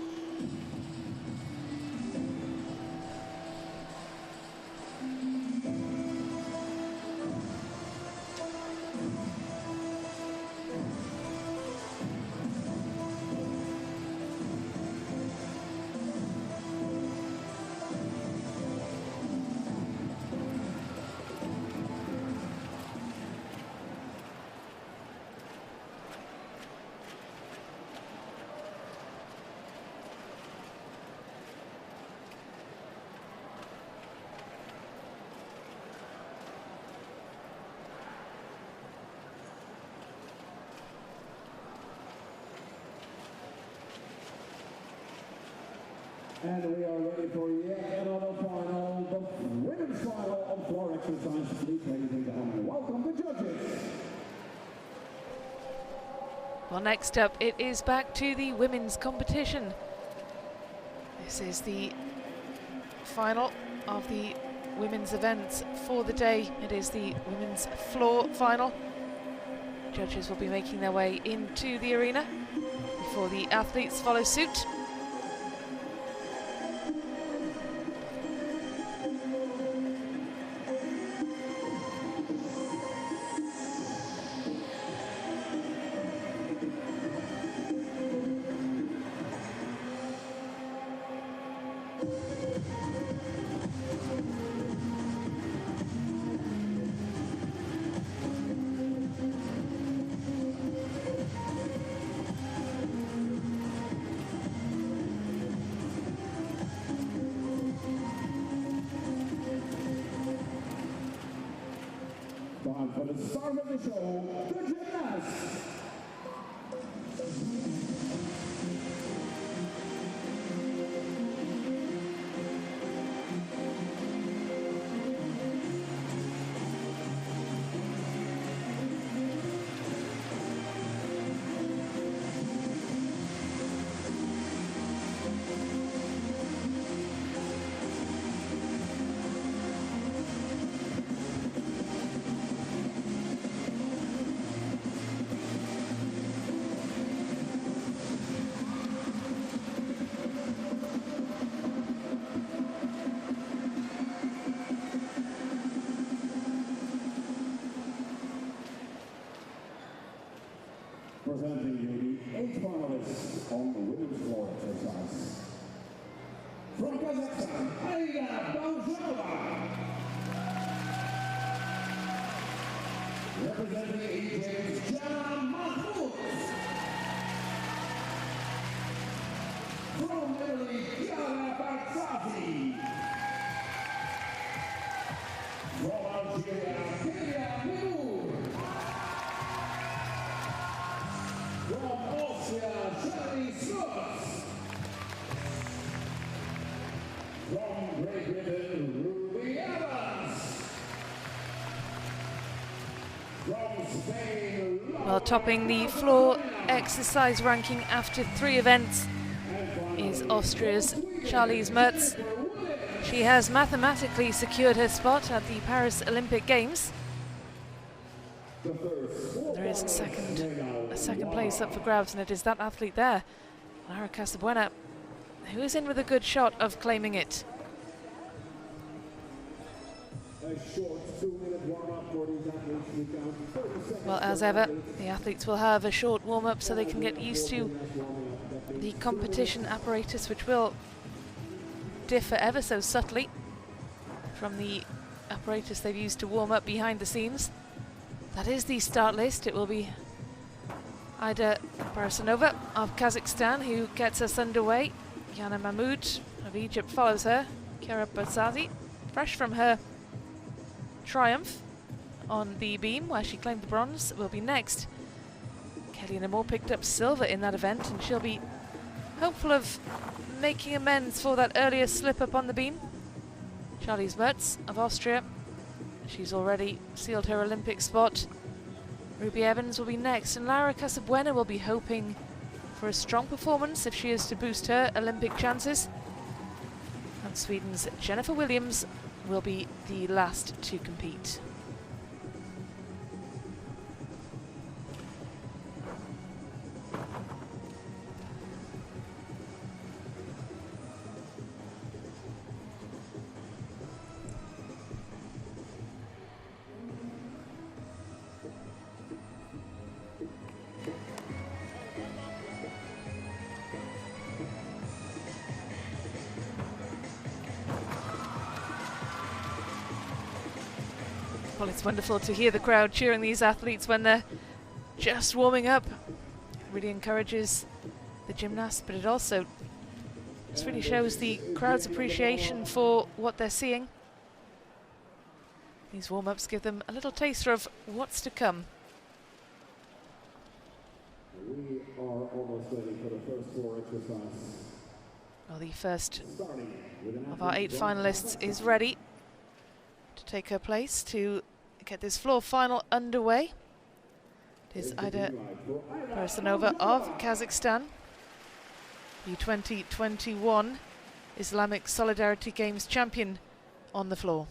[SPEAKER 1] And we are ready for yet another final, the women's final of floor exercise. Please, ladies and gentlemen, welcome the judges.
[SPEAKER 3] Well, next up, it is back to the women's competition. This is the final of the women's events for the day. It is the women's floor final. Judges will be making their way into the arena before the athletes follow suit.
[SPEAKER 1] Time for the start of the show, the gymnasts. Presenting you the 8 finalists on the women's floor exercise. From Kazakhstan, Aida Bauzhova. Representing Egypt, Jana Mahmoud. From Italy, Chiara Barzazi. From Algeria, Kelia Minour. From Austria, Shelley Schultz. From Great Britain, Ruby Evans. From Spain,
[SPEAKER 3] Well, topping the floor exercise ranking after 3 events is Austria's Charlize Mertz. She has mathematically secured her spot at the Paris Olympic Games. There is a second place up for grabs, and it is that athlete there, Lara Casabuena. who is in with a good shot of claiming it. Well, as ever, the athletes will have a short warm-up so they can get used to the competition apparatus, which will differ ever so subtly from the apparatus they've used to warm up behind the scenes. That is the start list. It will be Aida Barasanova of Kazakhstan who gets us underway. Yana Mahmoud of Egypt follows her. Kiara Barzazi, fresh from her triumph on the beam where she claimed the bronze, will be next. Kellyanne Moore picked up silver in that event, and she'll be hopeful of making amends for that earlier slip up on the beam. Charlize Mertz of Austria, she's already sealed her Olympic spot. Ruby Evans will be next, and Lara Casabuena will be hoping for a strong performance if she is to boost her Olympic chances. And Sweden's Jennifer Williams will be the last to compete. Well, it's wonderful to hear the crowd cheering these athletes when they're just warming up. It really encourages the gymnasts, but it also just really shows the crowd's appreciation for what they're seeing. These warm-ups give them a little taster of what's to come.
[SPEAKER 1] We are almost ready for the first floor exercise.
[SPEAKER 3] Well, the first of our 8 finalists is ready to take her place to get this floor final underway. It is Aida Barasanova of Kazakhstan, the 2021 Islamic Solidarity Games champion, on the floor.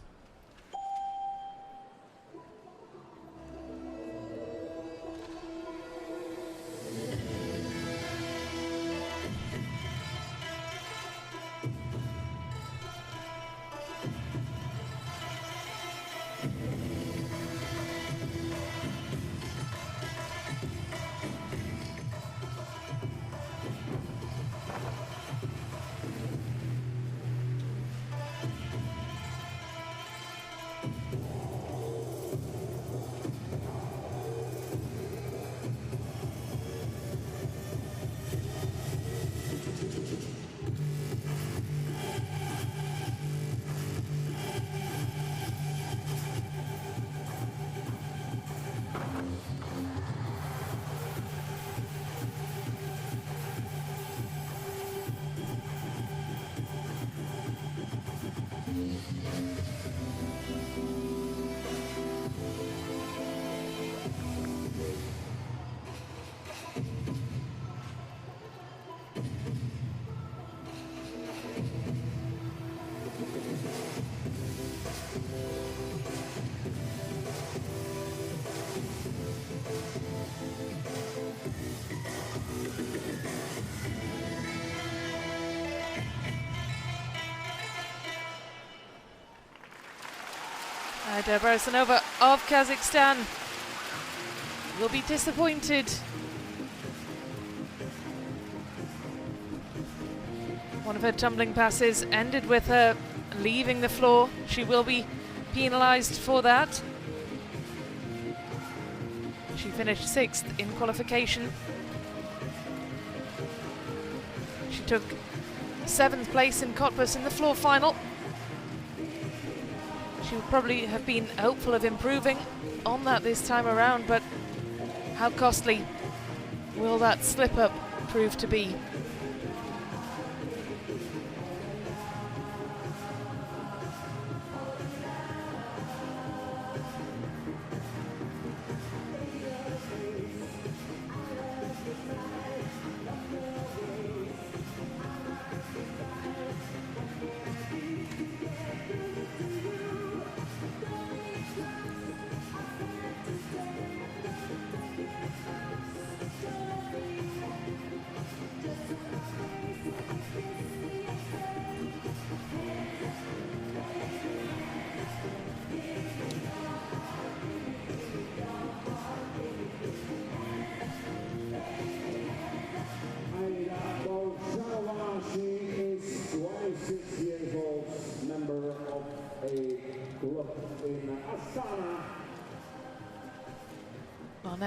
[SPEAKER 3] Aida Barasanova of Kazakhstan will be disappointed. One of her tumbling passes ended with her leaving the floor. She will be penalised for that. She finished 6th in qualification. She took 7th place in Cottbus in the floor final. She would probably have been hopeful of improving on that this time around, but how costly will that slip-up prove to be?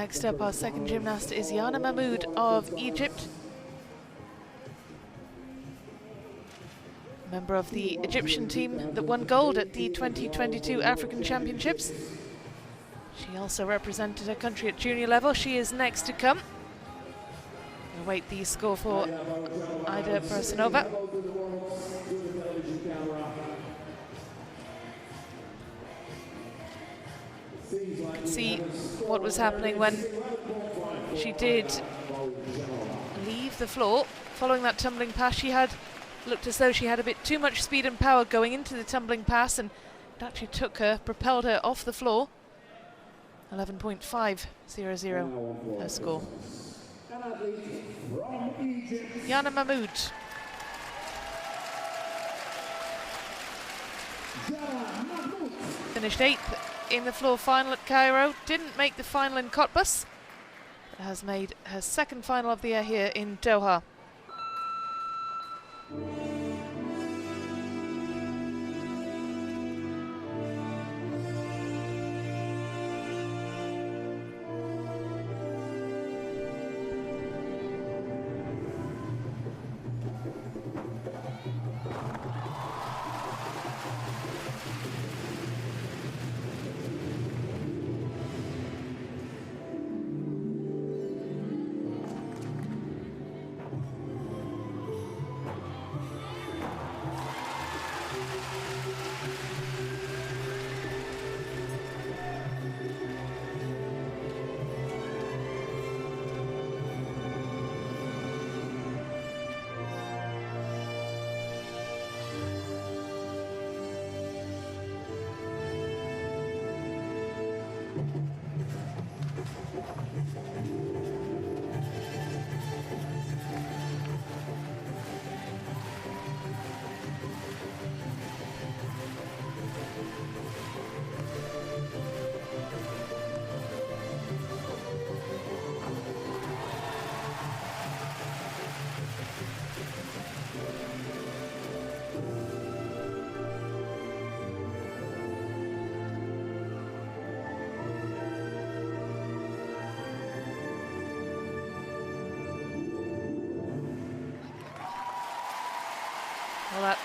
[SPEAKER 3] Next up, our second gymnast is Yana Mahmoud of Egypt. Member of the Egyptian team that won gold at the 2022 African Championships. She also represented her country at junior level. She is next to come. We'll await the score for Ida Personova. You can see what was happening when she did leave the floor. Following that tumbling pass, she had looked as though she had a bit too much speed and power going into the tumbling pass, and it actually propelled her off the floor. 11.500 her score. Yana Mahmoud. Finished 8th in the floor final at Cairo. Didn't make the final in Cottbus, but has made her second final of the year here in Doha. Well, that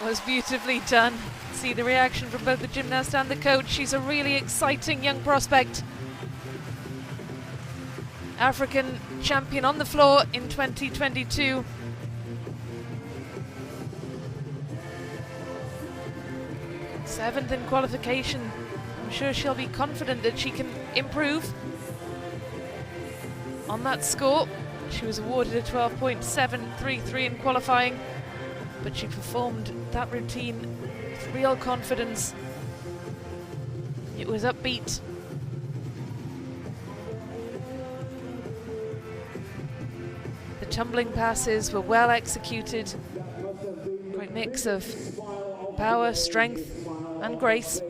[SPEAKER 3] was beautifully done. See the reaction from both the gymnast and the coach. She's a really exciting young prospect. African champion on the floor in 2022. Seventh in qualification. I'm sure she'll be confident that she can improve on that score. She was awarded a 12.733 in qualifying, but she performed that routine with real confidence. It was upbeat. The tumbling passes were well executed. Great mix of power, strength, and grace.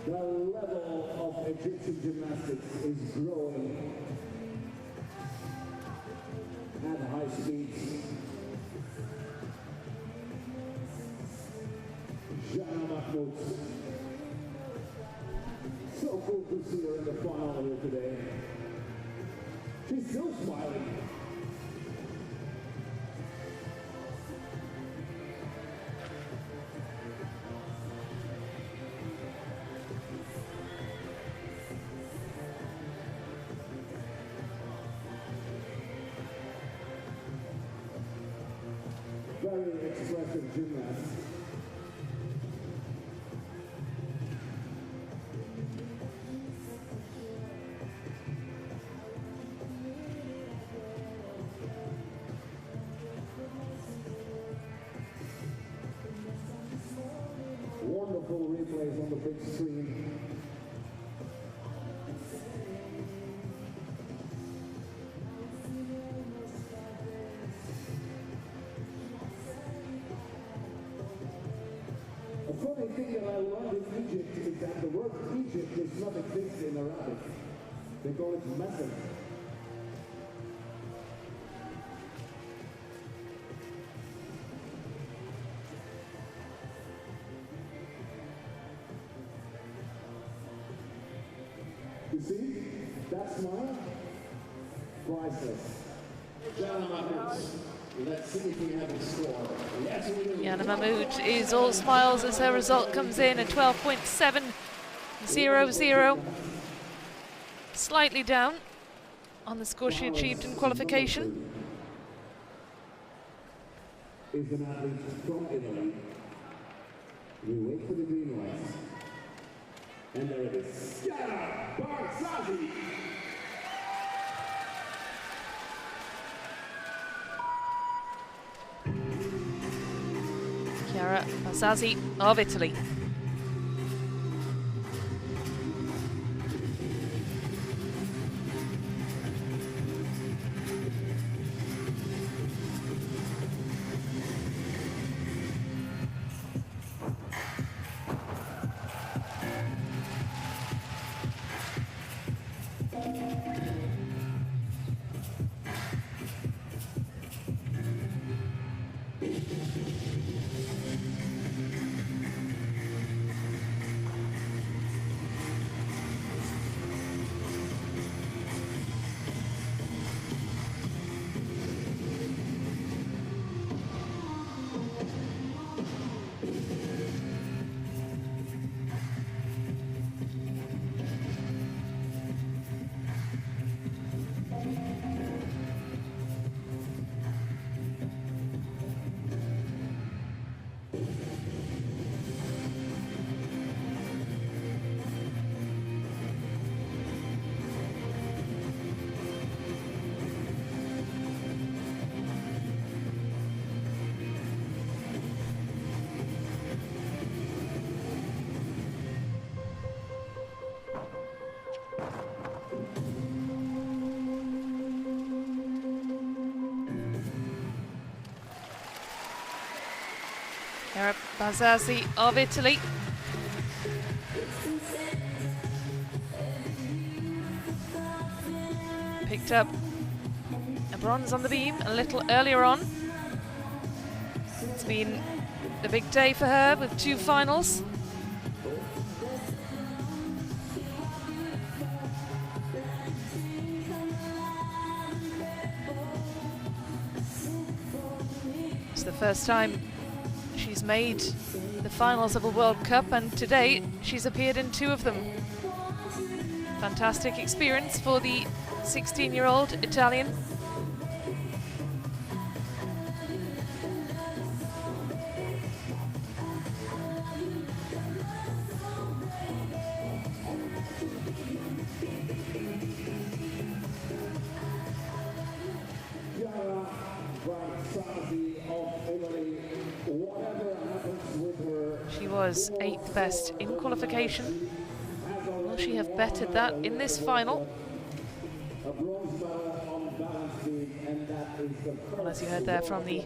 [SPEAKER 1] The level of Egyptian gymnastics is growing at high speeds. Yana Mahmoud. So cool to see her in the final here today. She's still smiling. Very expressive gymnast. Wonderful replays on the big screen. The funny thing that I learned in Egypt is that the word Egypt does not exist in Arabic. They call it Masr. You see? That smile? Priceless. Jana Mahmoud. Let's see if we have a score. Yes, we do.
[SPEAKER 3] Jana Mahmoud is all smiles as her result comes in at 12.700. Slightly down on the score she achieved in qualification.
[SPEAKER 1] Is an athlete from Italy. We wait for the green lights. And there it is. Chiara Barzazzi.
[SPEAKER 3] Chiara Barzazzi of Italy. Chiara Barzazzi of Italy. Picked up a bronze on the beam a little earlier on. It's been a big day for her with 2 finals. It's the first time she's made the finals of a World Cup, and today she's appeared in 2 of them. Fantastic experience for the 16-year-old Italian. She was 8th best in qualification. Will she have bettered that in this final? Well, as you heard there from the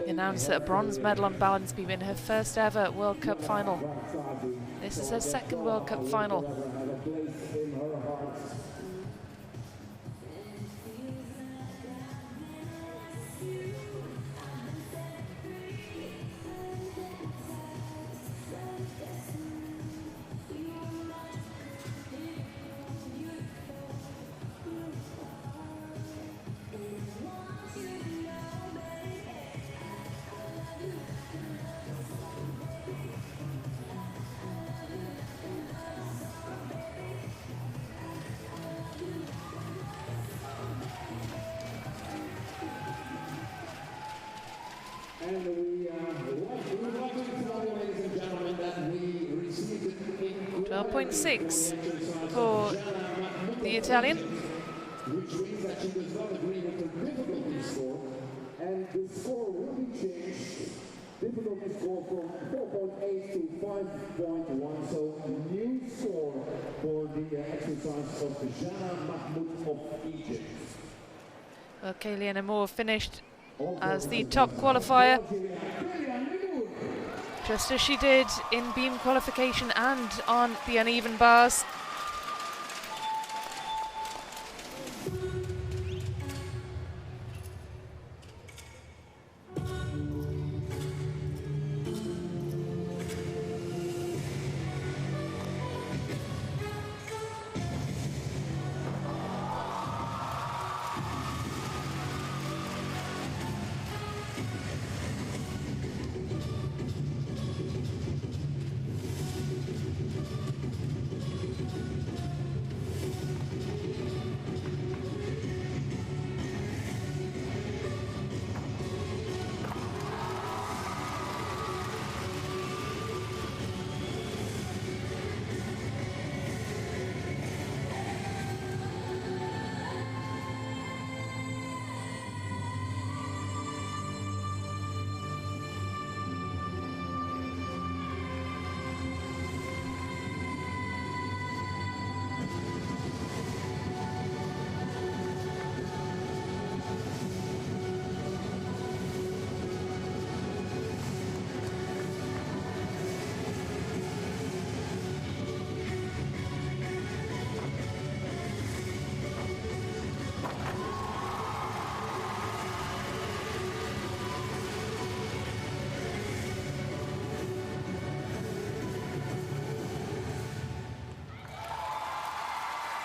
[SPEAKER 3] announcer, a bronze medal on balance beam in her first ever World Cup final. This is her 2nd World Cup final.
[SPEAKER 1] And we would like to tell you, ladies and gentlemen, that we received
[SPEAKER 3] 12.6 for the Italian.
[SPEAKER 1] which means that she does not agree with the difficulty score, and the score will be changed. Difficulty score from 4.8 to 5.1, so a new score for the exercise of Jana Mahmoud of Egypt.
[SPEAKER 3] Well, Kayliana Moore finished as the top qualifier, just as she did in beam qualification and on the uneven bars.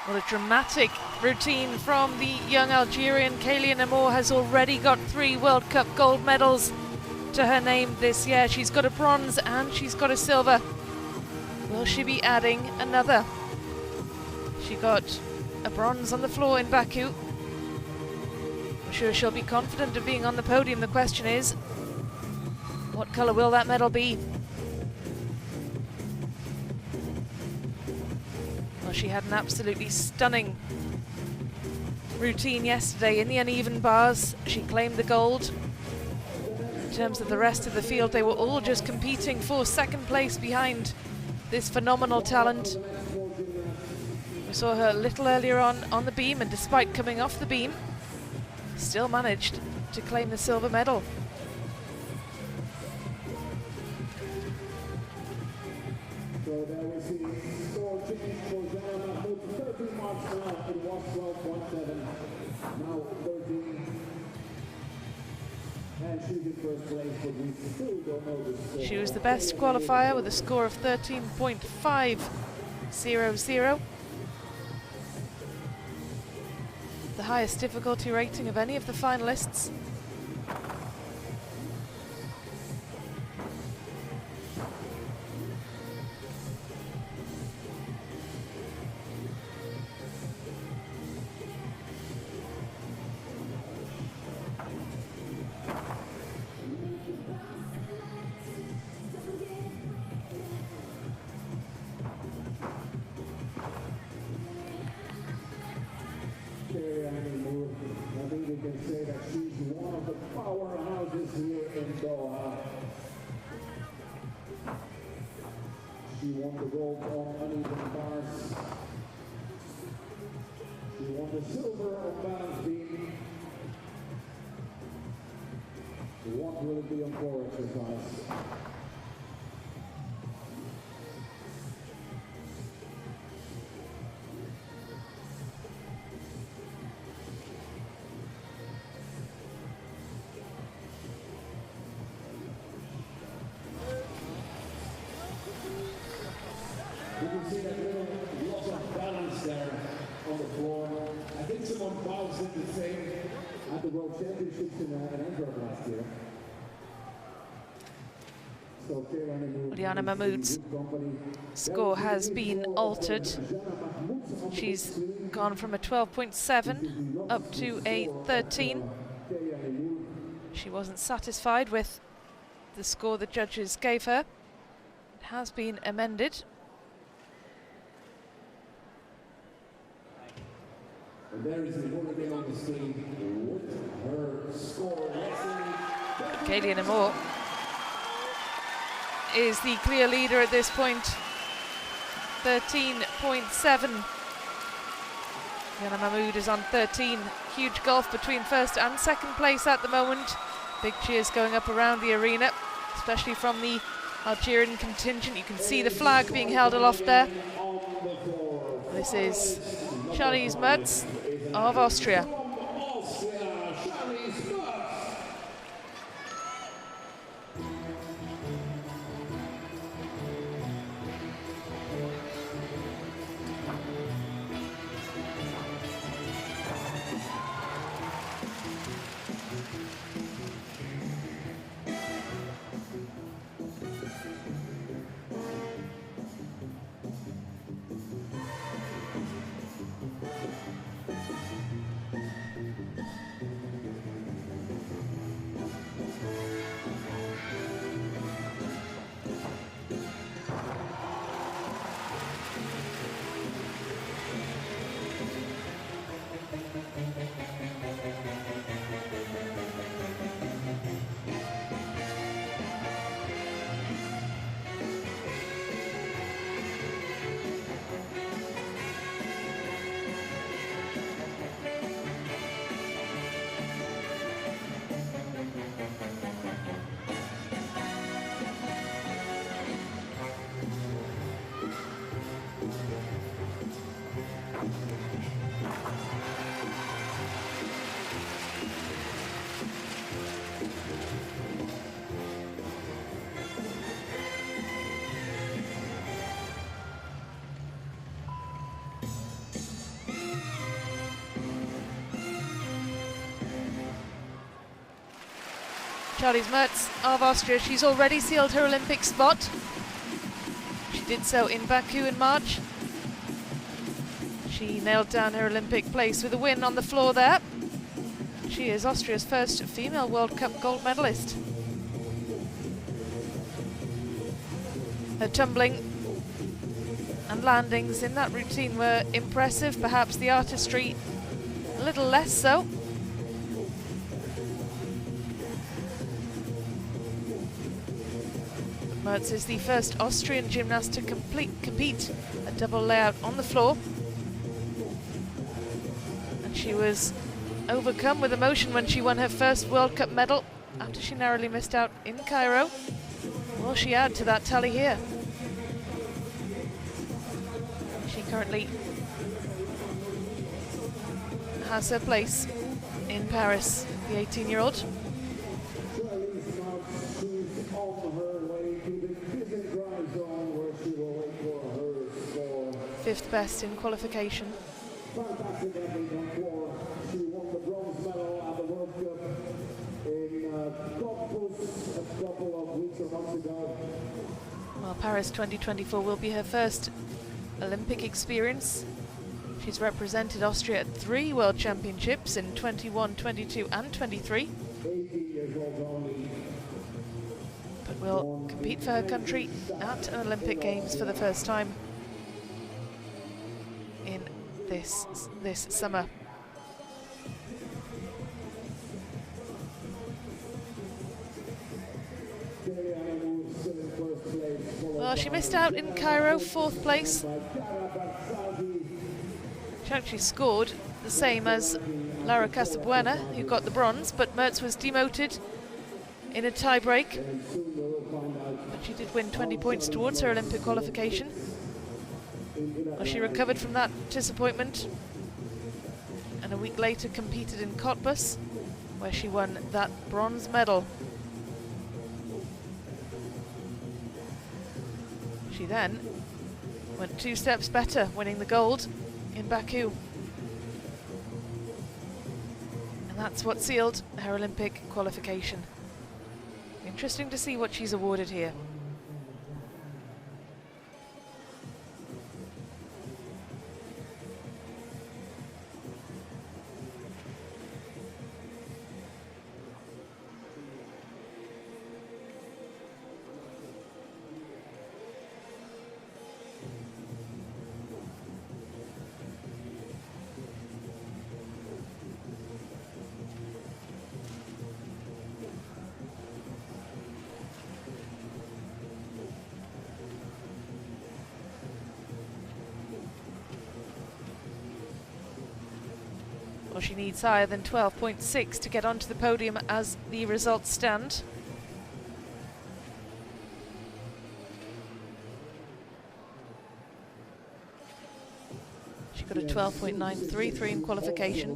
[SPEAKER 3] What a dramatic routine from the young Algerian. Kaylian Amor has already got 3 World Cup gold medals to her name this year. She's got a bronze and she's got a silver. Will she be adding another? She got a bronze on the floor in Baku. I'm sure she'll be confident of being on the podium. The question is, what colour will that medal be? Well, she had an absolutely stunning routine yesterday in the uneven bars. She claimed the gold. In terms of the rest of the field, they were all just competing for second place behind this phenomenal talent. We saw her a little earlier on the beam, and despite coming off the beam, still managed to claim the silver medal.
[SPEAKER 1] So there we see score change for Zana. 13 marks now. It was 12.7. Now 13. And she's in first place, but we still don't know the score.
[SPEAKER 3] She was the best qualifier with a score of 13.500. The highest difficulty rating of any of the finalists.
[SPEAKER 1] I think we can say that she's one of the powerhouses here in Doha. She won the gold on uneven bars. She won the silver on balance beam. What will it be on core exercise? You can see that little loss of balance there on the floor. I think someone Pauls did the same at the World Championships in Antwerp last year. So
[SPEAKER 3] Liana Mahmoud's score has been altered. She's gone from a 12.7 up to a 13. She wasn't satisfied with the score the judges gave her. It has been amended.
[SPEAKER 1] And there is the woman again on the screen with her score.
[SPEAKER 3] Kaylian Amor is the clear leader at this point. 13.7. Liana Mahmoud is on 13. Huge gulf between first and second place at the moment. Big cheers going up around the arena, especially from the Algerian contingent. You can see the flag being held aloft there. This is Charlize Mertz of Austria. Charlize Mertz of Austria. She's already sealed her Olympic spot. She did so in Baku in March. She nailed down her Olympic place with a win on the floor there. She is Austria's first female World Cup gold medalist. Her tumbling and landings in that routine were impressive, perhaps the artistry a little less so. Mertz is the first Austrian gymnast to compete a double layout on the floor. And she was overcome with emotion when she won her first World Cup medal after she narrowly missed out in Cairo. Will she add to that tally here? She currently has her place in Paris, the 18-year-old. Fifth best in qualification.
[SPEAKER 1] Fantastic athlete on floor. She won the bronze medal at the World Cup in Cottbus a couple of weeks or months ago.
[SPEAKER 3] Well, Paris 2024 will be her first Olympic experience. She's represented Austria at 3 World Championships in 21, 22 and 23.
[SPEAKER 1] 18 years old only.
[SPEAKER 3] But will compete for her country at an Olympic Games for the first time in this summer. Well, she missed out in Cairo, 4th place. She actually scored the same as Lara Casabuena, who got the bronze, but Mertz was demoted in a tie-break. But she did win 20 points towards her Olympic qualification. Well, she recovered from that disappointment and a week later competed in Cottbus, where she won that bronze medal. She then went 2 steps better, winning the gold in Baku. And that's what sealed her Olympic qualification. Interesting to see what she's awarded here. Well, she needs higher than 12.6 to get onto the podium as the results stand. She got a 12.933 in qualification.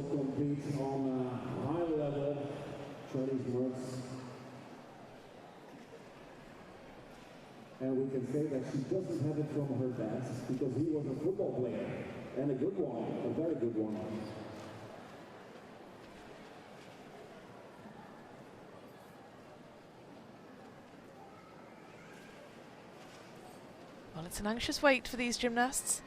[SPEAKER 1] And we can say that she doesn't have it from her dad because he was a football player and a good one, a very good one.
[SPEAKER 3] Well, it's an anxious wait for these gymnasts.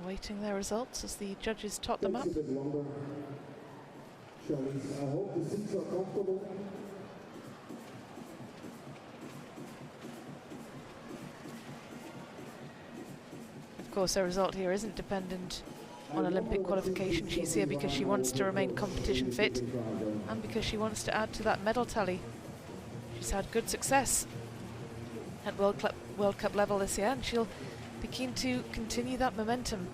[SPEAKER 3] Awaiting their results as the judges tot them up.
[SPEAKER 1] I hope the seats are comfortable.
[SPEAKER 3] Of course, her result here isn't dependent on Olympic qualification. She's here because she wants to remain competition fit and because she wants to add to that medal tally. She's had good success at World Cup level this year, and she'll be keen to continue that momentum.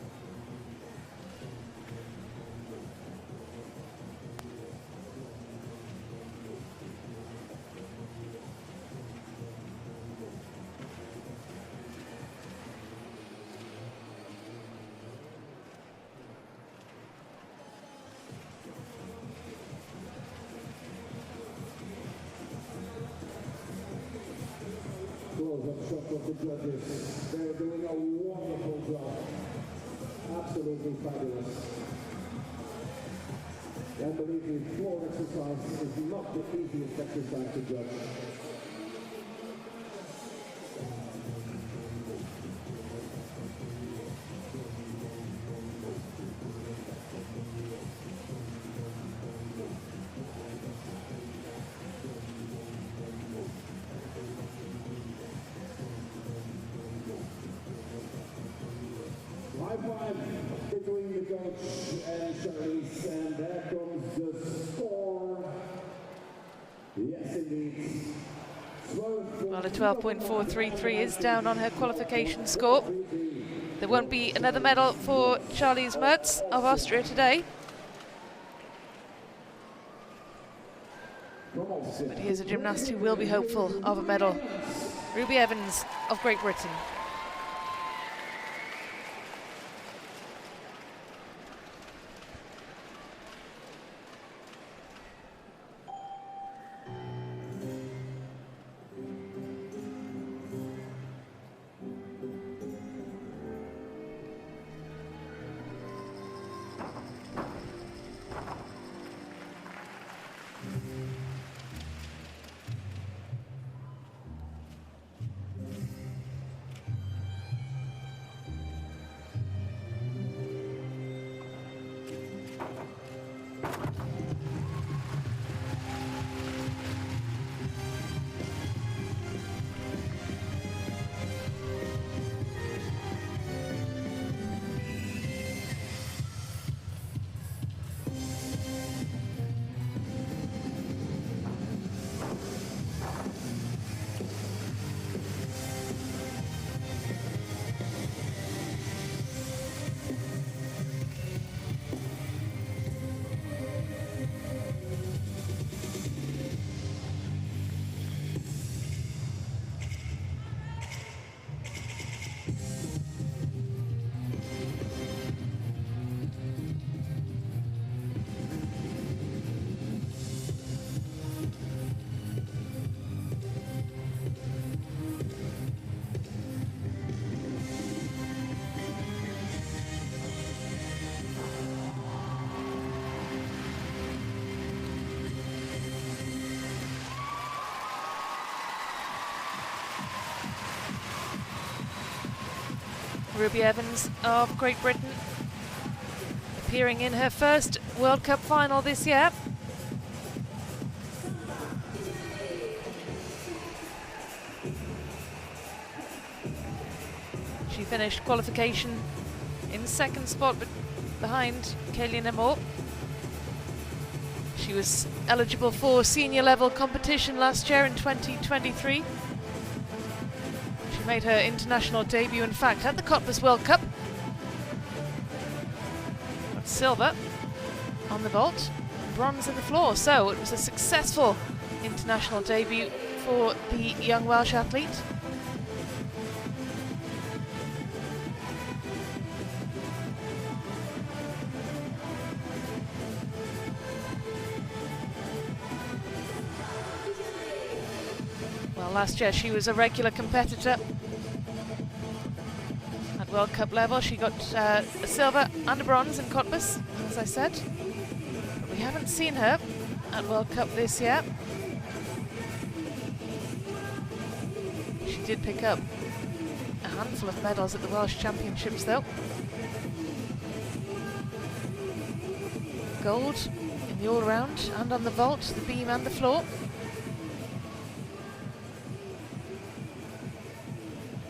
[SPEAKER 1] Close-up shot of the judges. They're doing a wonderful job. Absolutely fabulous. And believe me, floor exercise is not the easiest exercise to judge. High five between the coach and Charlize, and there comes the score. Yes, indeed.
[SPEAKER 3] Well, a 12.433 is down on her qualification score. There won't be another medal for Charlize Mertz of Austria today. But here's a gymnast who will be hopeful of a medal. Ruby Evans of Great Britain. Ruby Evans of Great Britain, appearing in her first World Cup final this year. She finished qualification in second spot, but behind Kaylee Namor. She was eligible for senior level competition last year in 2023. Made her international debut, in fact, at the Cottbus World Cup. Got silver on the vault, bronze in the floor, so it was a successful international debut for the young Welsh athlete. Well, last year she was a regular competitor at World Cup level. She got a silver and a bronze in Cottbus, as I said. But we haven't seen her at World Cup this year. She did pick up a handful of medals at the Welsh Championships, though. Gold in the all-round and on the vault, the beam and the floor.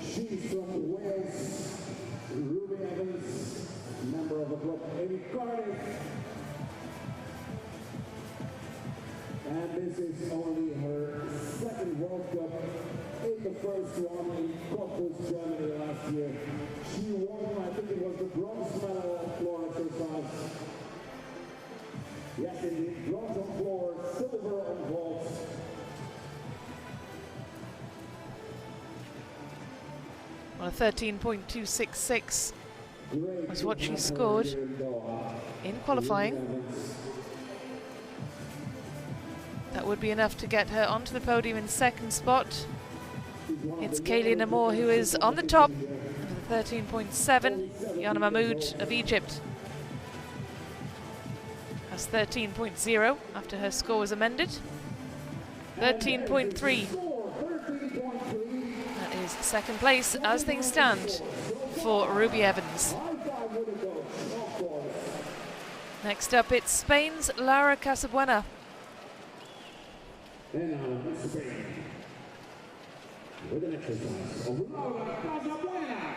[SPEAKER 1] She's from Wales, Ruby Evans, member of the club in Cardiff. And this is only her second World Cup, in the first one in Cottbus, Germany last year. She won, I think it was the bronze medal on floor exercise. Yes, indeed, bronze on floor, silver on vault.
[SPEAKER 3] Well, a 13.266 was what she scored in qualifying. That would be enough to get her onto the podium in second spot. It's Kaylee Namor who is on the top, 13.7. Yana Mahmoud of Egypt That's 13.0 after her score was amended. 13.3. That is second place as things stand for Ruby Evans. Next up, it's Spain's Lara Casabuena.
[SPEAKER 1] And now Spain with an exercise of Laura Casabuena.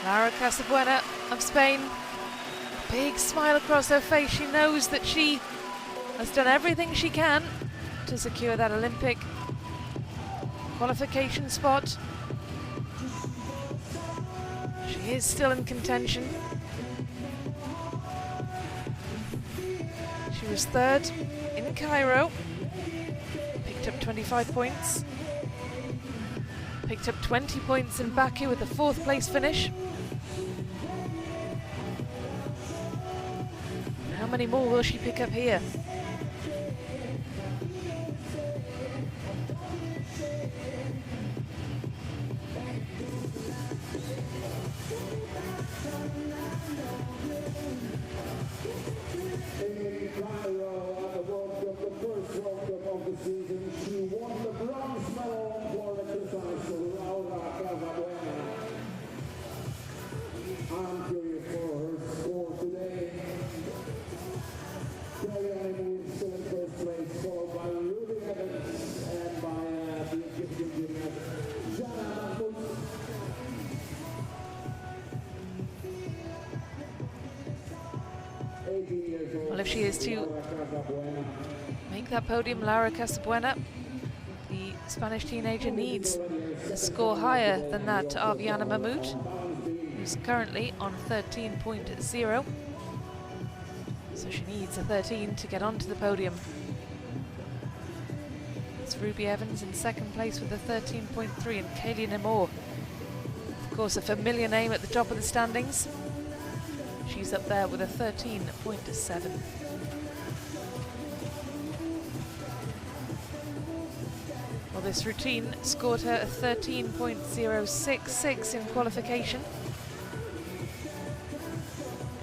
[SPEAKER 3] Lara Casabuena of Spain, a big smile across her face. She knows that she has done everything she can to secure that Olympic qualification spot. She is still in contention. She was third in Cairo, picked up 25 points. Picked up 20 points in Baku with a fourth place finish. How many more will she pick up here? Well, if she is to make that podium, Lara Casabuena, the Spanish teenager needs a score higher than that of Yana Mahmoud, who's currently on 13.0. So she needs a 13 to get onto the podium. It's Ruby Evans in second place with a 13.3, and Kaylee Nemore, of course, a familiar name at the top of the standings. She's up there with a 13.7. Well, this routine scored her a 13.066 in qualification.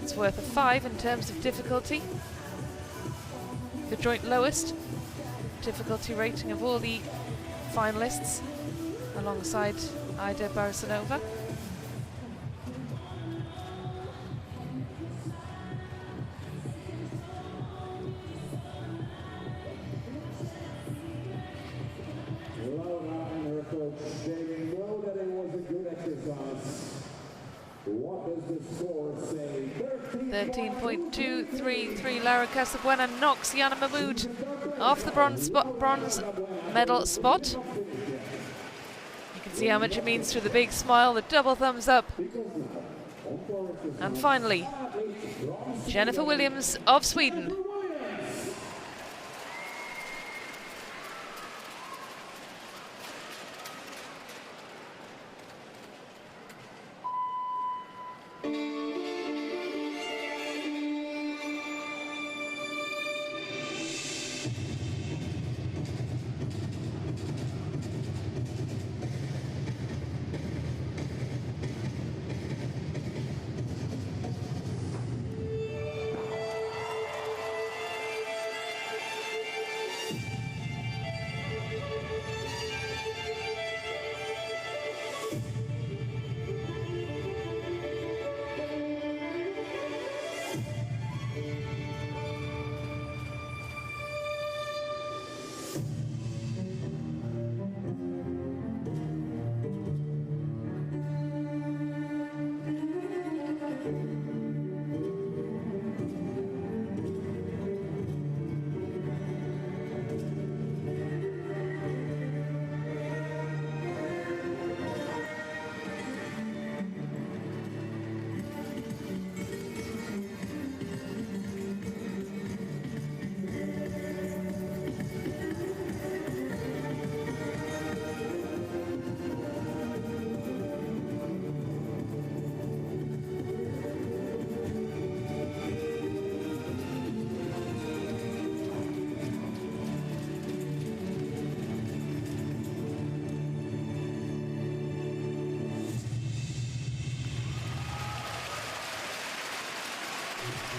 [SPEAKER 3] It's worth a 5 in terms of difficulty. The joint lowest difficulty rating of all the finalists, alongside Aida Barasanova.
[SPEAKER 1] Laura and her coach, they know that it was a good exercise. What does the score say?
[SPEAKER 3] 13.233. Lara Casabuena knocks Yana Mahmoud off the bronze medal spot. You can see how much it means through the big smile, the double thumbs up. And finally, Jennifer Williams of Sweden.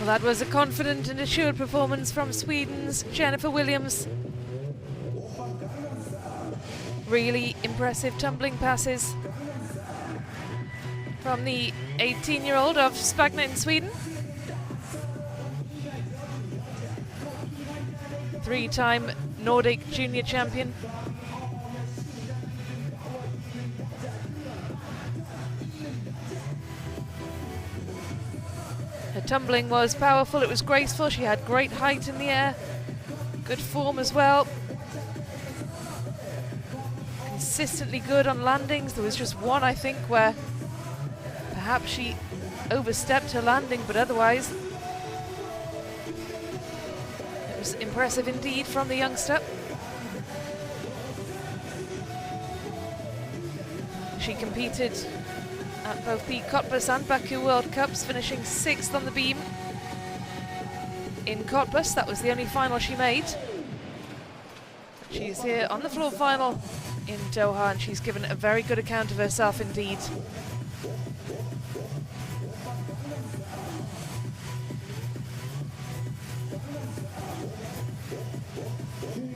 [SPEAKER 3] Well, that was a confident and assured performance from Sweden's Jennifer Williams. Really impressive tumbling passes from the 18-year-old of Spagna in Sweden. 3-time Nordic junior champion. Her tumbling was powerful, it was graceful, she had great height in the air, good form as well. Consistently good on landings. There was just one, I think, where perhaps she overstepped her landing, but otherwise it was impressive indeed from the youngster. She competed at both the Cottbus and Baku World Cups, finishing 6th on the beam in Cottbus. That was the only final she made. She's here on the floor final in Doha, and she's given a very good account of herself indeed.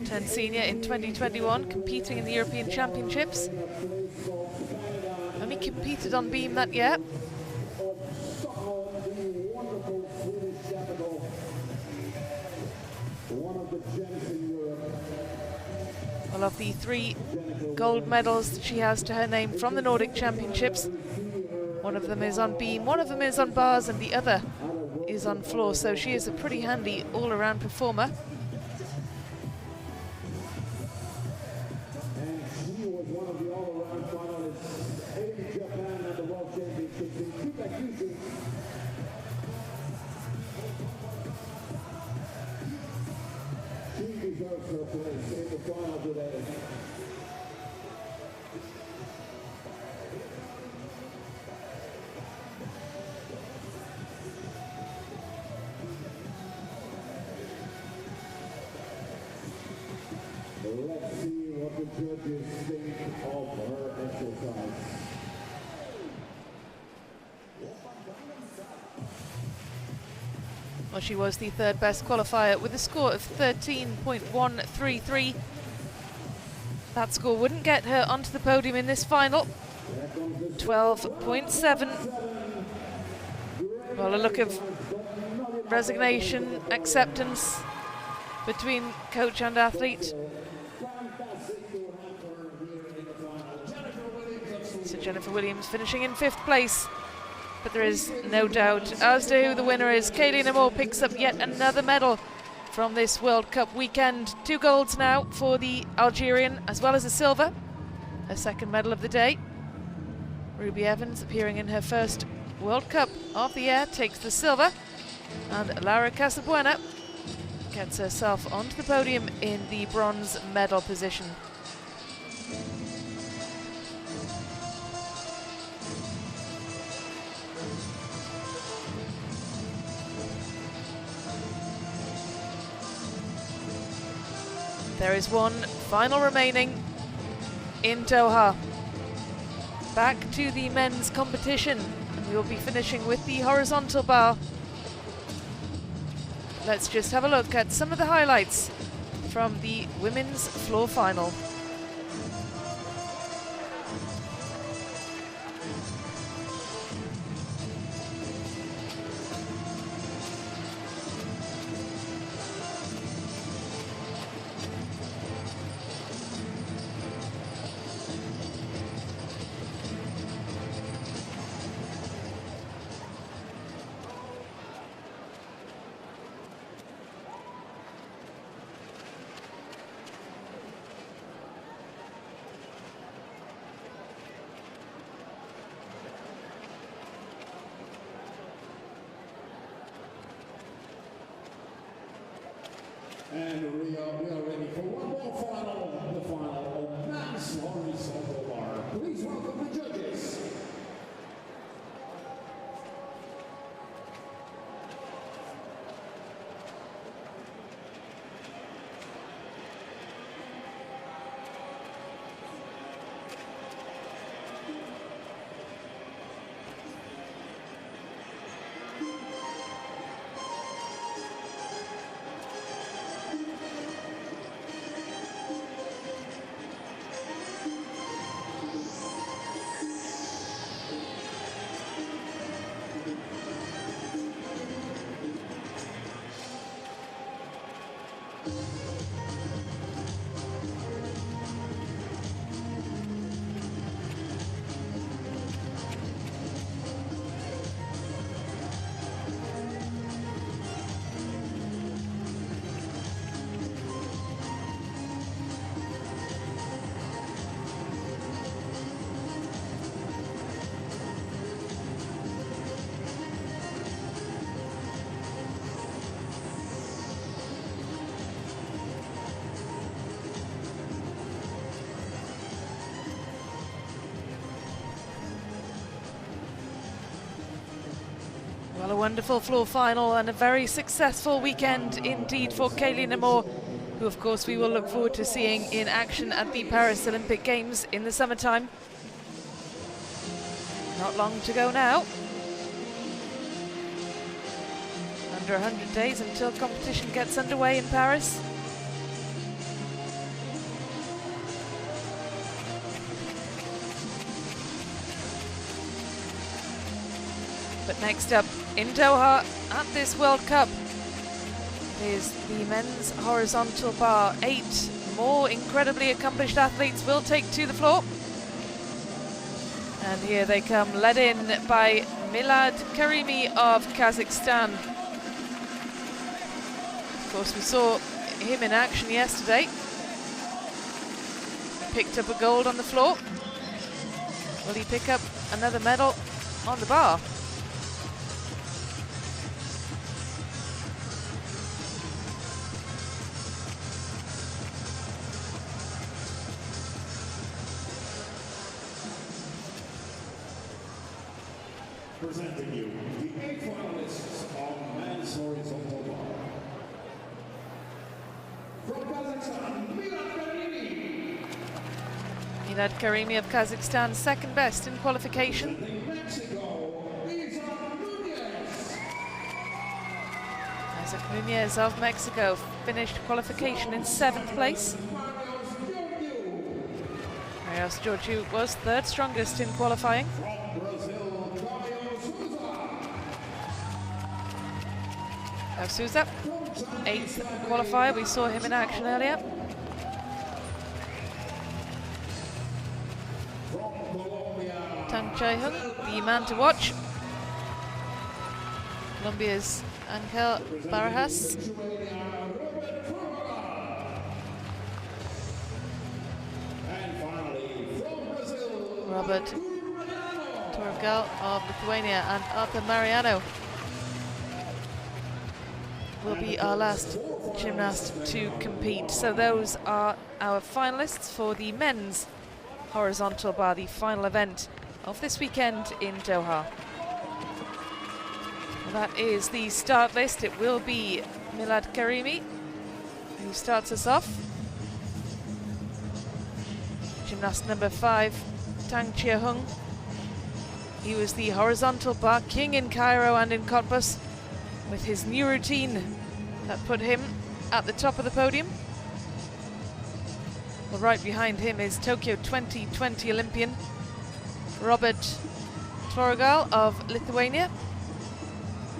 [SPEAKER 3] Turned senior in 2021, competing in the European Championships. Only competed on beam that year. Well, of the 3 gold medals that she has to her name from the Nordic Championships, one of them is on beam, one of them is on bars, and the other is on floor, so she is a pretty handy all-around performer.
[SPEAKER 1] Let's see what the judges think of her exercise.
[SPEAKER 3] Well, she was the 3rd best qualifier with a score of 13.133. That score wouldn't get her onto the podium in this final. 12.7. Well, a look of resignation, acceptance between coach and athlete. So Jennifer Williams finishing in 5th place. But there is no doubt as to who the winner is. Kayleen Moore picks up yet another medal from this World Cup weekend. 2 golds now for the Algerian, as well as a silver, her 2nd medal of the day. Ruby Evans, appearing in her first World Cup of the year, takes the silver, and Laura Casabuena gets herself onto the podium in the bronze medal position. There is one final remaining in Doha. Back to the men's competition, and we will be finishing with the horizontal bar. Let's just have a look at some of the highlights from the women's floor final.
[SPEAKER 1] And we are ready for one more final, the final of men's horizontal bar. Please welcome the judges.
[SPEAKER 3] Well, a wonderful floor final and a very successful weekend indeed for Kaylee Namor, who of course we will look forward to seeing in action at the Paris Olympic Games in the summertime. Not long to go now. Under 100 days until competition gets underway in Paris. But next up in Doha at this World Cup is the men's horizontal bar. 8 more incredibly accomplished athletes will take to the floor. And here they come, led in by Milad Karimi of Kazakhstan. Of course, we saw him in action yesterday. Picked up a gold on the floor. Will he pick up another medal on the bar?
[SPEAKER 1] Presenting you the 8 finalists on men's horizontal bar. From Kazakhstan, Milad Karimi.
[SPEAKER 3] Milad Karimi of Kazakhstan, second best in qualification.
[SPEAKER 1] Mexico,
[SPEAKER 3] Isaac Nunez of Mexico finished qualification in 7th place. Marios Georgiou was 3rd strongest in qualifying. Souza, 8th qualifier, we saw him in action earlier. Tang Chae-hung, the man to watch. Colombia's Angel Barajas. Robert Torgal of Lithuania and Arthur Mariano will be our last gymnast to compete. So those are our finalists for the men's horizontal bar, the final event of this weekend in Doha. That is the start list. It will be Milad Karimi who starts us off. Gymnast number 5, Tang Chae-hung. He was the horizontal bar king in Cairo and in Cottbus, with his new routine that put him at the top of the podium. Well, right behind him is Tokyo 2020 Olympian Robert Torgal of Lithuania.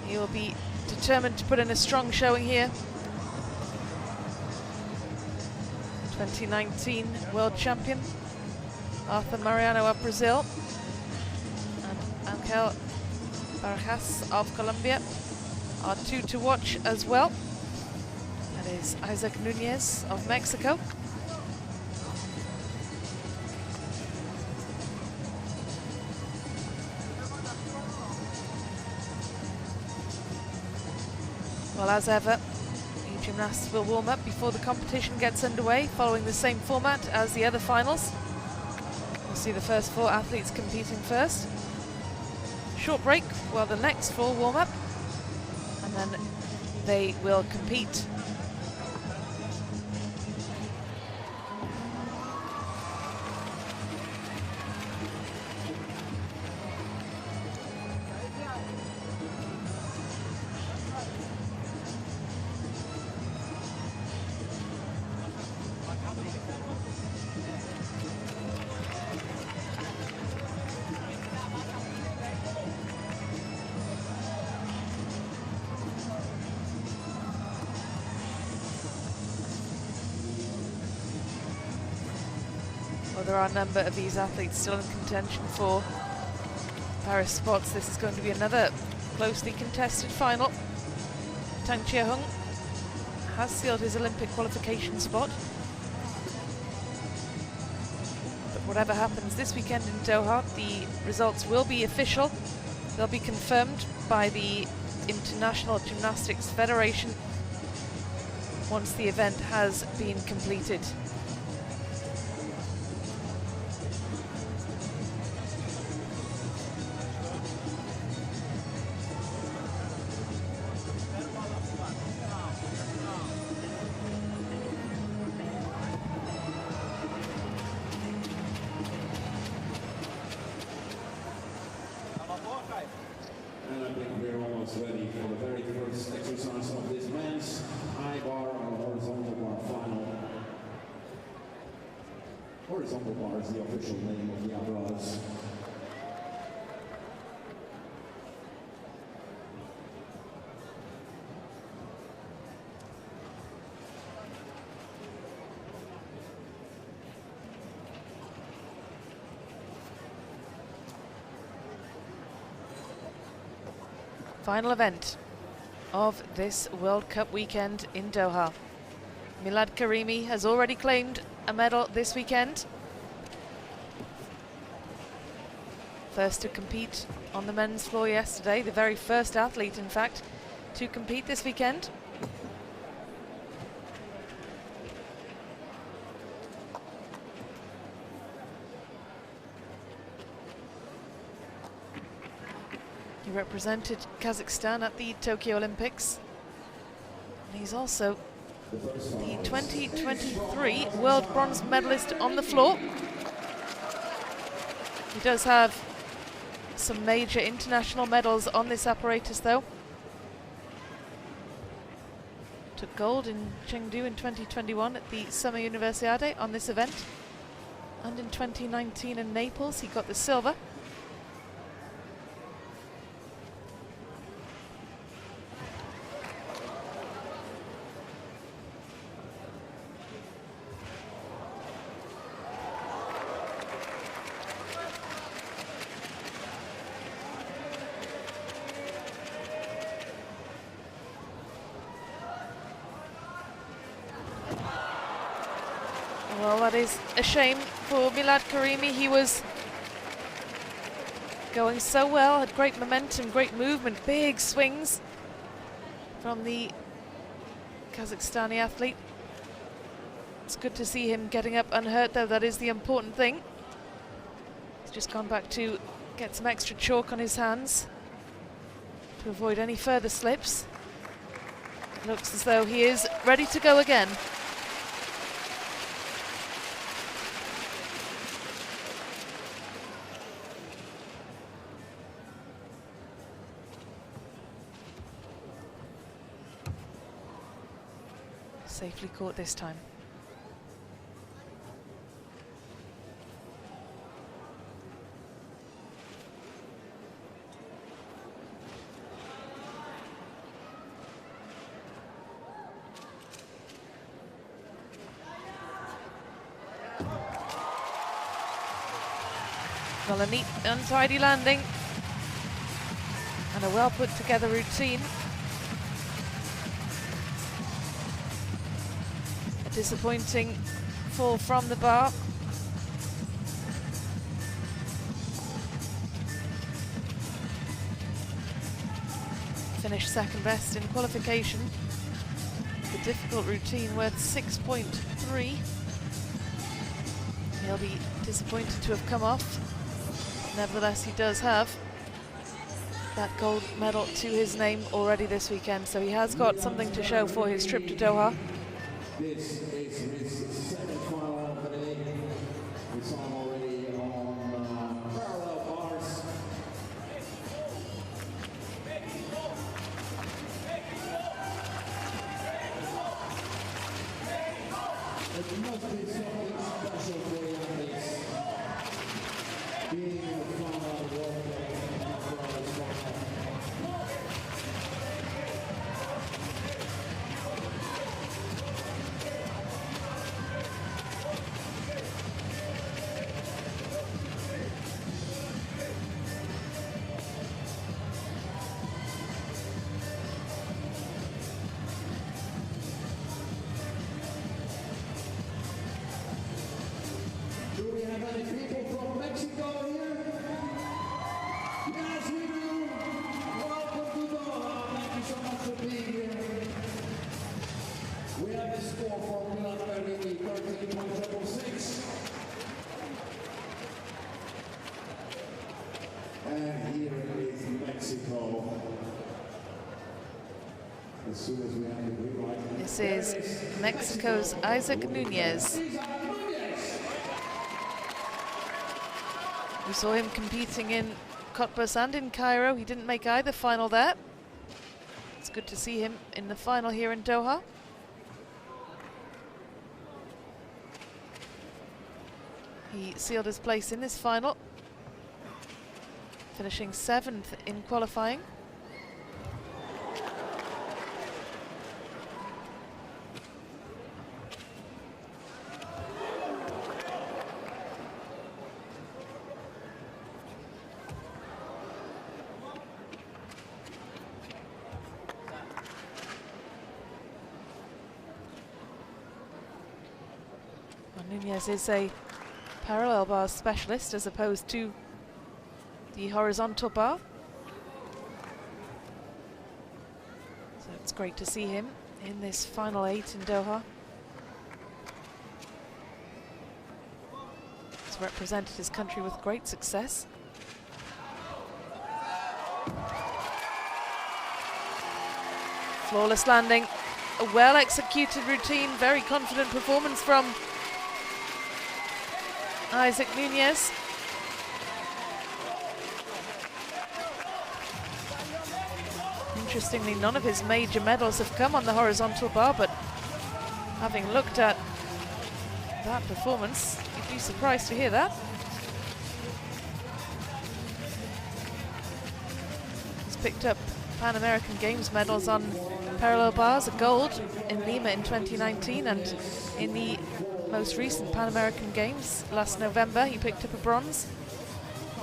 [SPEAKER 3] He will be determined to put in a strong showing here. 2019 world champion Arthur Mariano of Brazil and Angel Barajas of Colombia are 2 to watch as well. That is Isaac Nunez of Mexico. Well, as ever, the gymnasts will warm up before the competition gets underway, following the same format as the other finals. We'll see the first 4 athletes competing first. Short break while the next 4 warm up, and then they will compete. Well, there are a number of these athletes still in contention for Paris spots. This is going to be another closely contested final. Tang Chae-hung has sealed his Olympic qualification spot. But whatever happens this weekend in Doha, the results will be official. They'll be confirmed by the International Gymnastics Federation once the event has been completed.
[SPEAKER 2] almost ready for the very first exercise of this men's high bar or horizontal bar final. Horizontal bar is the official name of the apparatus.
[SPEAKER 3] Final event of this World Cup weekend in Doha. Milad Karimi has already claimed a medal this weekend. First to compete on the men's floor yesterday, the very first athlete, in fact, to compete this weekend. He represented Kazakhstan at the Tokyo Olympics. And he's also the 2023 World Bronze Medalist on the floor. He does have some major international medals on this apparatus though. Took gold in Chengdu in 2021 at the Summer Universiade on this event. And in 2019 in Naples he got the silver. Well, that is a shame for Milad Karimi. He was going so well, had great momentum, great movement, big swings from the Kazakhstani athlete. It's good to see him getting up unhurt though, that is the important thing. He's just gone back to get some extra chalk on his hands to avoid any further slips. It looks as though he is ready to go again. Safely caught this time. Well, a neat, untidy landing and a well put together routine. Disappointing fall from the bar. Finished second best in qualification. The difficult routine worth 6.3. He'll be disappointed to have come off. Nevertheless, he does have that gold medal to his name already this weekend, so he has got something to show for his trip to Doha.
[SPEAKER 2] This is his second final of the day. We saw him already on parallel bars. It must be something special for the athletes. Being in the final of the World Cup. Do we have any people from Mexico here? Yes, we do. Welcome to Doha. Thank you so much for being here. We have the score for Milad Karimi, 13.666. And here is Mexico. As soon as we have the green light.
[SPEAKER 3] This is Mexico's Isaac Nunez. We saw him competing in Cottbus and in Cairo. He didn't make either final there. good to see him in the final here in Doha. He sealed his place in this final, finishing 7th in qualifying. Nunez is a parallel bar specialist as opposed to the horizontal bar. So it's great to see him in this final 8 in Doha. He's represented his country with great success. Flawless landing, a well-executed routine, very confident performance from Isaac Nunez. Interestingly, none of his major medals have come on the horizontal bar, but having looked at that performance, you'd be surprised to hear that. He's picked up Pan American Games medals on parallel bars, a gold in Lima in 2019, and in the most recent Pan American Games last November he picked up a bronze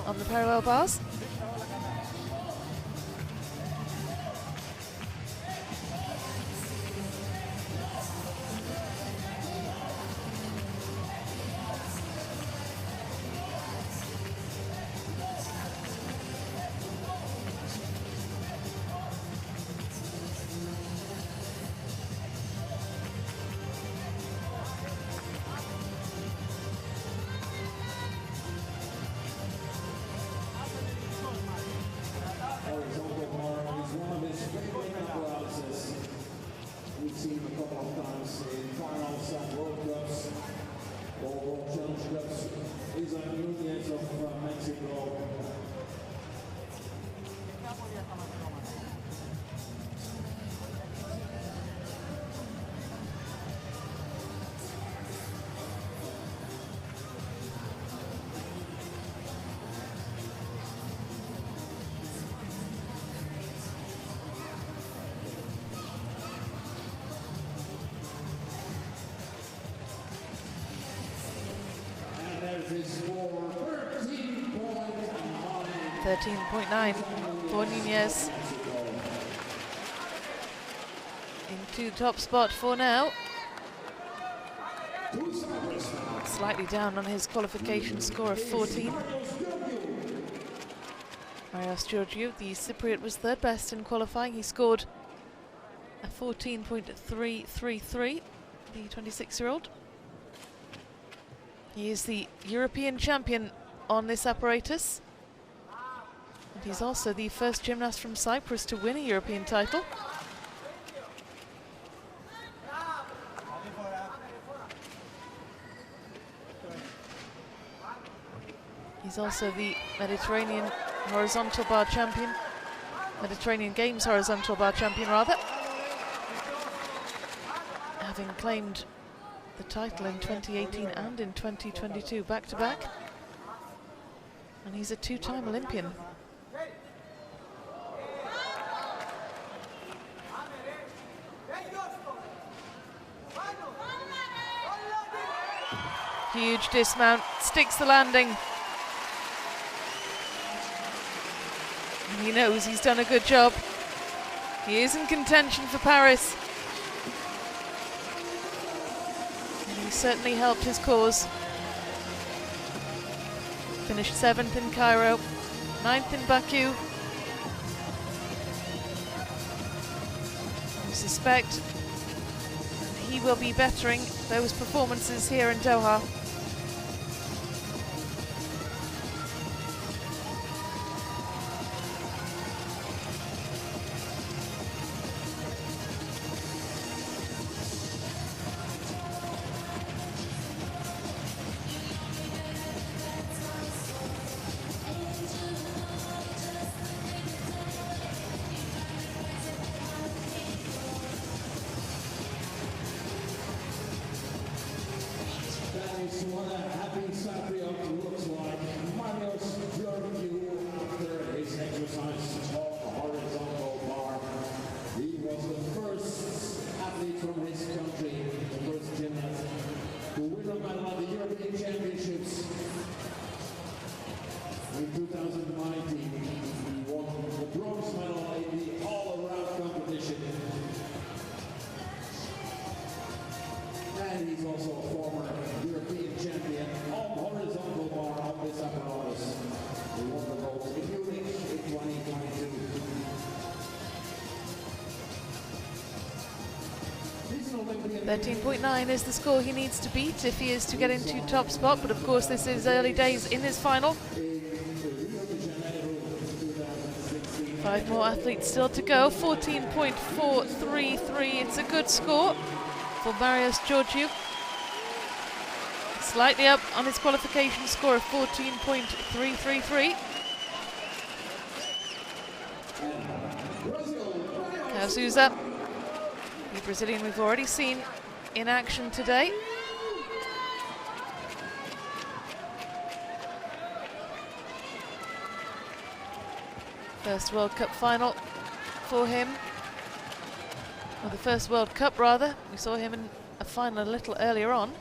[SPEAKER 3] on the parallel bars.
[SPEAKER 1] We've seen him a couple of times in finals at World Cups, World Challenge Cups. He's a Nunez of Mexico. For
[SPEAKER 3] 13.9 for Nunez. Into top spot for now. Slightly down on his qualification score of 14. Marios Georgiou, the Cypriot, was third best in qualifying. He scored a 14.333, the 26-year-old. He is the European champion on this apparatus. And he's also the first gymnast from Cyprus to win a European title. He's also the Mediterranean horizontal bar champion, Mediterranean Games horizontal bar champion rather, having claimed the title in 2018 and in 2022 back-to-back. And he's a two-time Olympian. Huge dismount, sticks the landing. And he knows he's done a good job. He is in contention for Paris. And he certainly helped his cause. Finished 7th in Cairo, 9th in Baku. I suspect he will be bettering those performances here in Doha.
[SPEAKER 1] In 2019, he won the bronze medal in the all-around competition. And he's also a former European champion on horizontal bar of this apparatus. He won the gold in Munich in 2022.
[SPEAKER 3] 13.9 is the score he needs to beat if he is to get into top spot, but of course this is early days in his final. 5 more athletes still to go. 14.433. It's a good score for Marios Georgiou. Slightly up on his qualification score of 14.333. Souza, the Brazilian we've already seen in action today. First World Cup final for him. Or the first World Cup rather. We saw him in a final a little earlier on.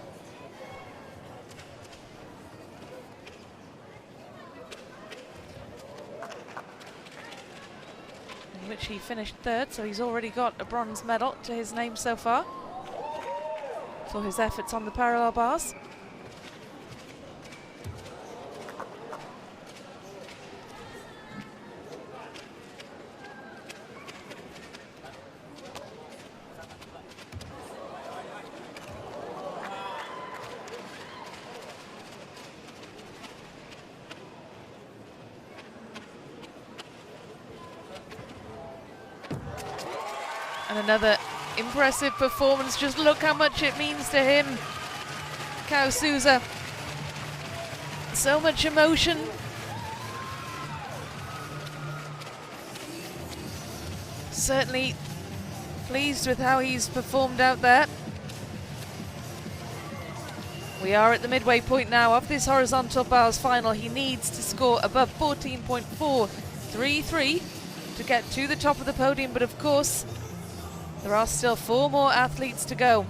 [SPEAKER 3] In which he finished third, so he's already got a bronze medal to his name so far for his efforts on the parallel bars. And another impressive performance. Just look how much it means to him. Souza. So much emotion. Certainly pleased with how he's performed out there. We are at the midway point now of this horizontal bars final. He needs to score above 14.433 to get to the top of the podium, but of course there are still 4 more athletes to go.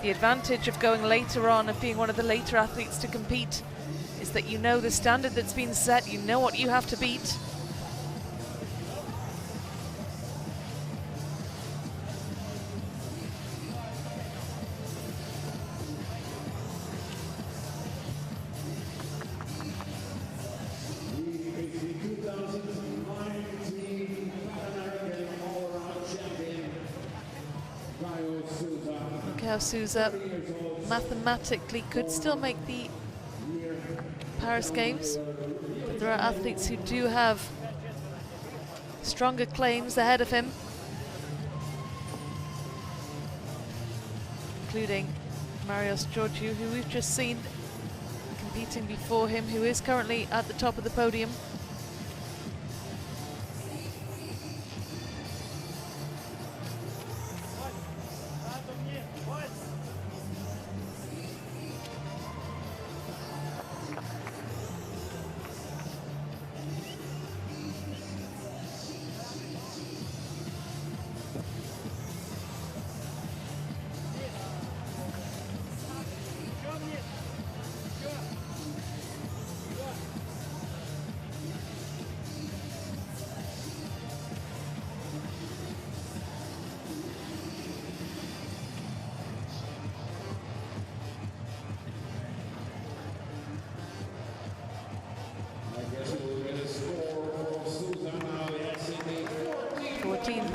[SPEAKER 3] The advantage of going later on, of being one of the later athletes to compete, is that you know the standard that's been set, you know what you have to beat. Souza mathematically could still make the Paris Games, but there are athletes who do have stronger claims ahead of him, including Marios Georgiou, who we've just seen competing before him, who is currently at the top of the podium.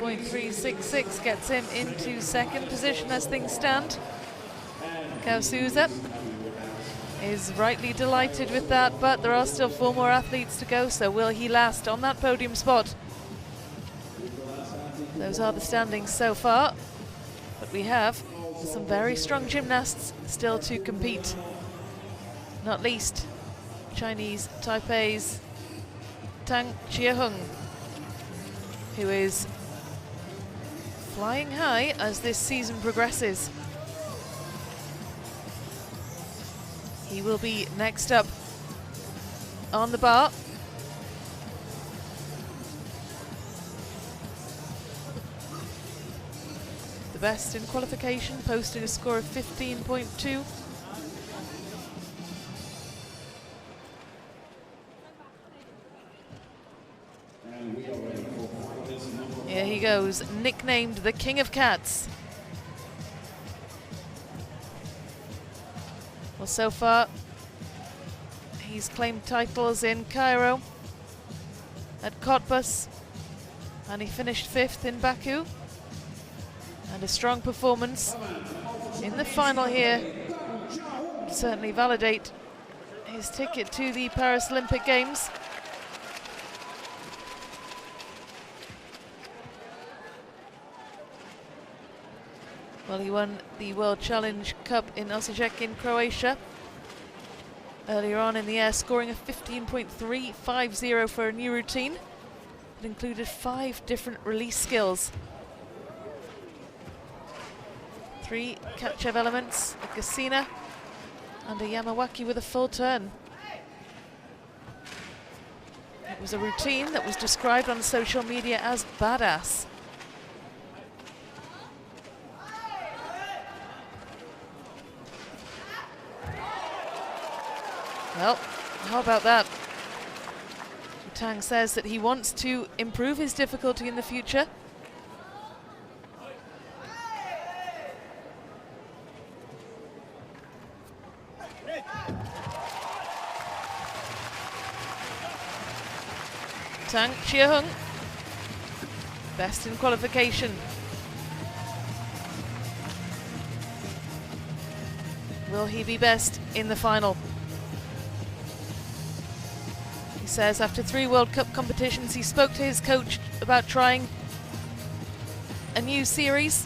[SPEAKER 3] .366 gets him into second position as things stand. Souza is rightly delighted with that, but there are still 4 more athletes to go, so will he last on that podium spot? Those are the standings so far, but we have some very strong gymnasts still to compete, not least Chinese Taipei's Tang Chiehung, who is flying high as this season progresses. He will be next up on the bar. The best in qualification, posting a score of 15.2. goes, nicknamed the King of Cats. Well, so far, he's claimed titles in Cairo, at Cottbus, and he finished 5th in Baku. And a strong performance in the final here would certainly validate his ticket to the Paris Olympic Games. Well, he won the World Challenge Cup in Osijek in Croatia earlier on in the air, scoring a 15.350 for a new routine. It included 5 different release skills. 3 Kachev elements, a Gasina, and a Yamawaki with a full turn. It was a routine that was described on social media as badass. Well, how about that? Tang says that he wants to improve his difficulty in the future. Tang Chiahung, best in qualification. Will he be best in the final? He says after 3 World Cup competitions, he spoke to his coach about trying a new series.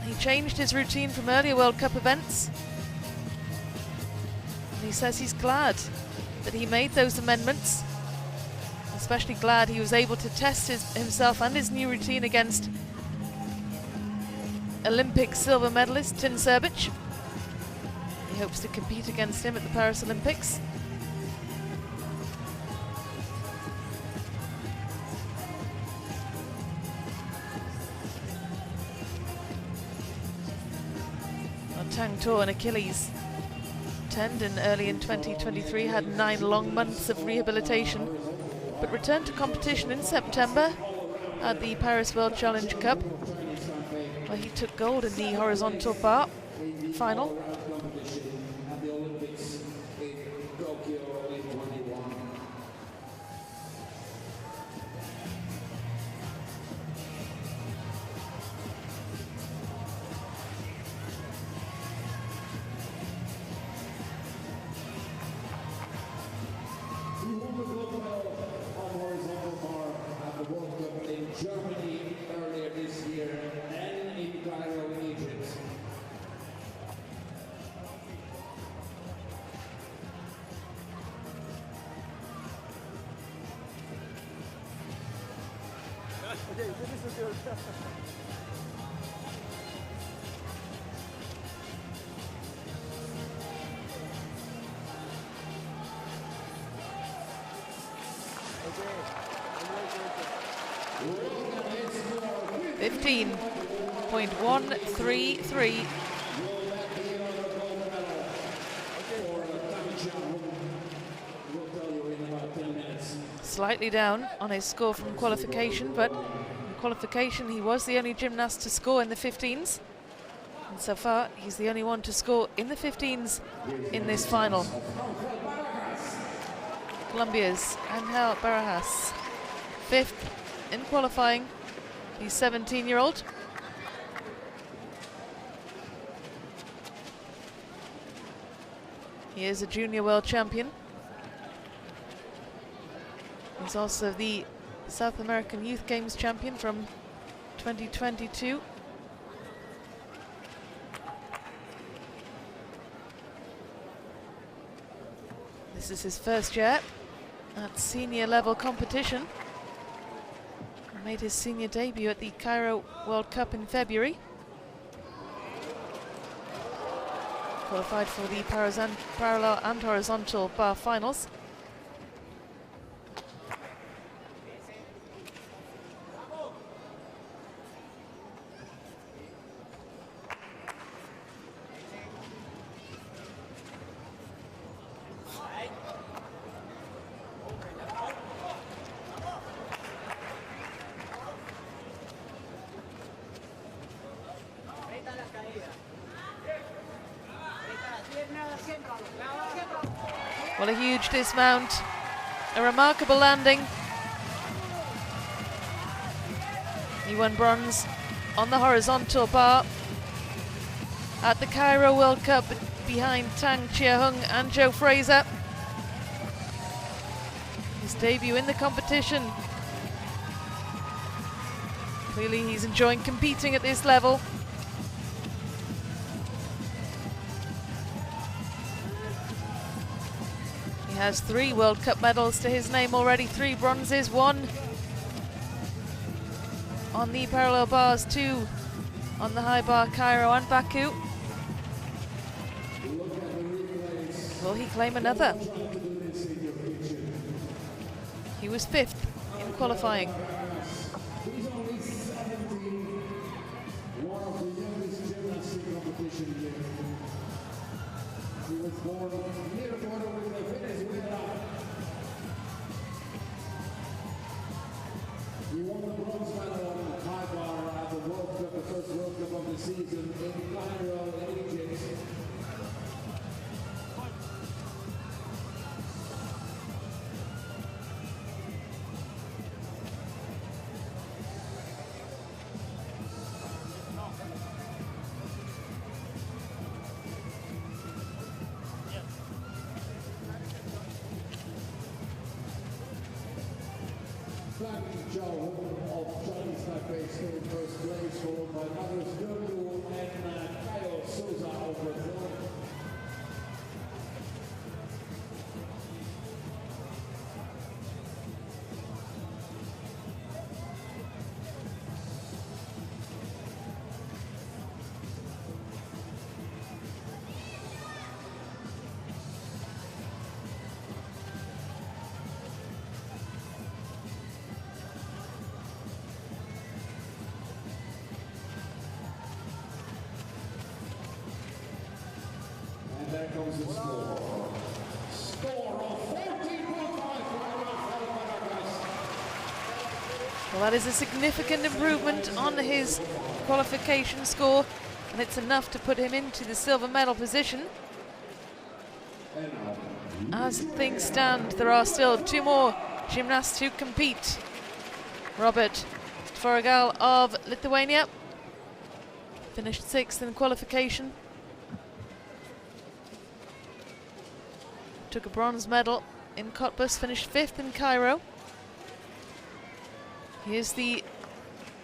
[SPEAKER 3] He changed his routine from earlier World Cup events. And he says he's glad that he made those amendments. Especially glad he was able to test himself and his new routine against Olympic silver medalist Tin Serbic. He hopes to compete against him at the Paris Olympics. Tang tore an Achilles tendon early in 2023, had 9 long months of rehabilitation, but returned to competition in September at the Paris World Challenge Cup, where he took gold in the horizontal bar final.
[SPEAKER 1] Germany earlier this year and in Cairo, Egypt.
[SPEAKER 3] Okay. 15.133. Slightly down on his score from qualification, but in qualification he was the only gymnast to score in the 15s. And so far, he's the only one to score in the 15s in this final. Colombia's Angel Barajas, 5th in qualifying, the 17-year-old. He is a junior world champion. He's also the South American Youth Games champion from 2022. This is his first year at senior level competition. He made his senior debut at the Cairo World Cup in February. Qualified for the parallel and horizontal bar finals. Well, a huge dismount, a remarkable landing. He won bronze on the horizontal bar at the Cairo World Cup behind Tang Chia-hung and Joe Fraser. His debut in the competition. Clearly he's enjoying competing at this level. He has 3 World Cup medals to his name already, 3 bronzes, 1 on the parallel bars, 2 on the high bar Cairo and Baku. Will he claim another? He was 5th in qualifying.
[SPEAKER 1] He's only 17, one of the youngest gymnastic competition here. He was born near the border with Venezuela. He won the bronze medal on the high bar at the World Cup, the first World Cup of the season in Cairo, Egypt. Joe of Chinese Taipei still in first place, followed by others Gurdu and Caio Souza of Brazil. There comes the score. Score of 14.5
[SPEAKER 3] Well, that is a significant improvement on his qualification score, and it's enough to put him into the silver medal position. As things stand, there are still 2 more gymnasts to compete. Robert Tvoragal of Lithuania finished 6th in qualification. Took a bronze medal in Cottbus, finished 5th in Cairo. He is the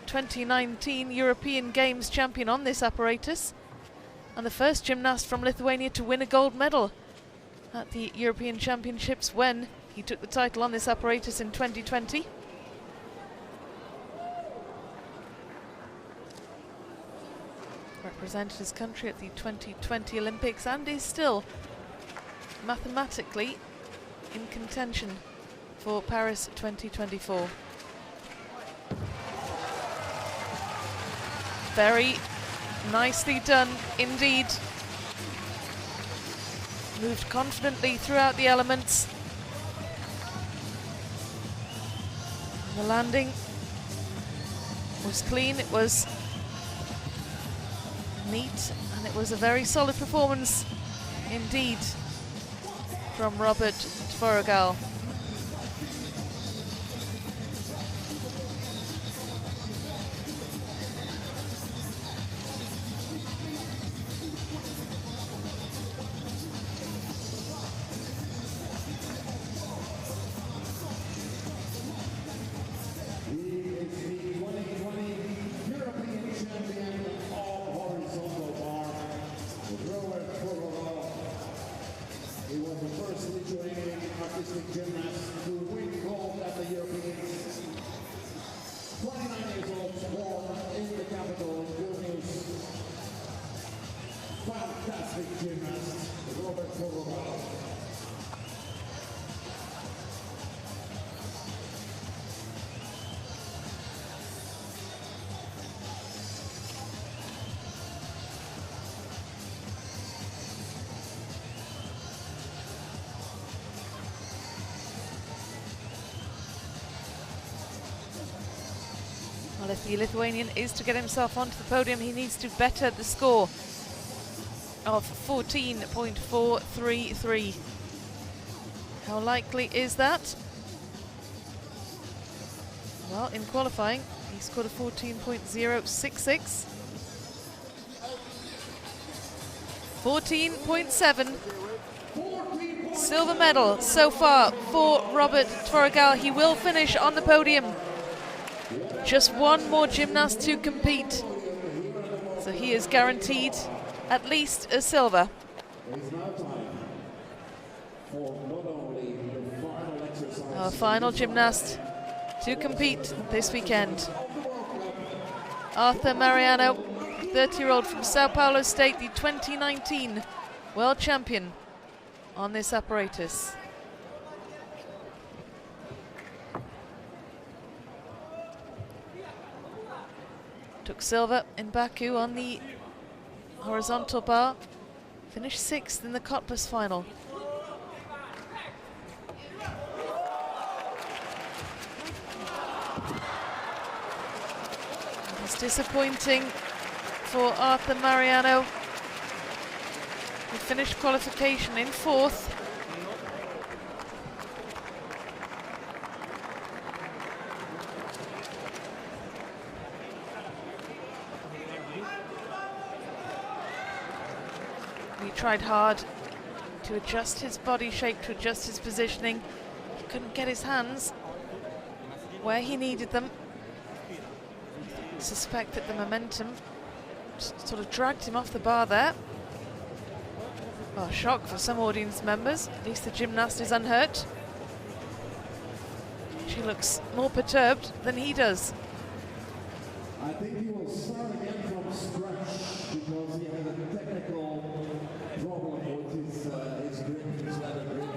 [SPEAKER 3] 2019 European Games champion on this apparatus, and the first gymnast from Lithuania to win a gold medal at the European Championships when he took the title on this apparatus in 2020. Represented his country at the 2020 Olympics and is still mathematically in contention for Paris 2024. Very nicely done indeed. Moved confidently throughout the elements. And the landing was clean, it was neat, and it was a very solid performance indeed from Robert Tvoragal.
[SPEAKER 1] Gymnast to win gold at the Europeans. 29 years old, born in the capital, Vilnius. Fantastic gymnast, Robert Tvoragal.
[SPEAKER 3] Well, if the Lithuanian is to get himself onto the podium, he needs to better the score of 14.433. How likely is that? Well, in qualifying, he scored a 14.066. 14.7. Silver medal so far for Robert Tvoregal. He will finish on the podium. Just one more gymnast to compete. So he is guaranteed at least a silver. Our final gymnast to compete this weekend. Arthur Mariano, 30-year-old from Sao Paulo State, the 2019 world champion on this apparatus. Took silver in Baku on the horizontal bar, finished 6th in the cutlass final. It's disappointing for Arthur Mariano. He finished qualification in 4th. He tried hard to adjust his body shape, to adjust his positioning. He couldn't get his hands where he needed them. I suspect that the momentum sort of dragged him off the bar there. Oh, shock for some audience members. At least the gymnast is unhurt. She looks more perturbed than he does.
[SPEAKER 1] I think he will start again from scratch because he had a technical problem with his grip, his leather grip.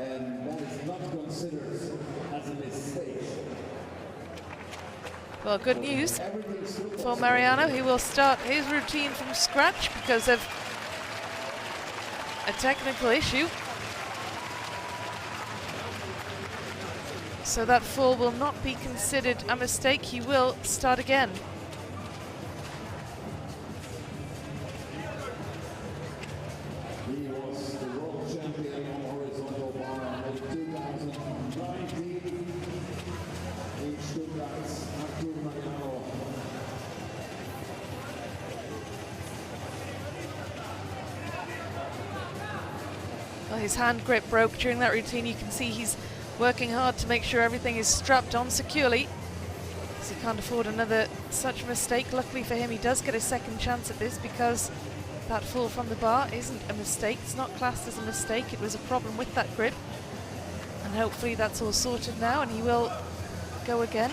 [SPEAKER 1] And that is not considered as a mistake.
[SPEAKER 3] Well, good news for Mariano. He will start his routine from scratch because of a technical issue. So that fall will not be considered a mistake. He will start again.
[SPEAKER 1] He was the world champion on horizontal bar in 2019 in Stuttgart. Arthur Mariano.
[SPEAKER 3] Well, his hand grip broke during that routine. You can see he's working hard to make sure everything is strapped on securely, because he can't afford another such mistake. Luckily for him, he does get a second chance at this because that fall from the bar isn't a mistake. It's not classed as a mistake. It was a problem with that grip, and hopefully that's all sorted now and he will go again.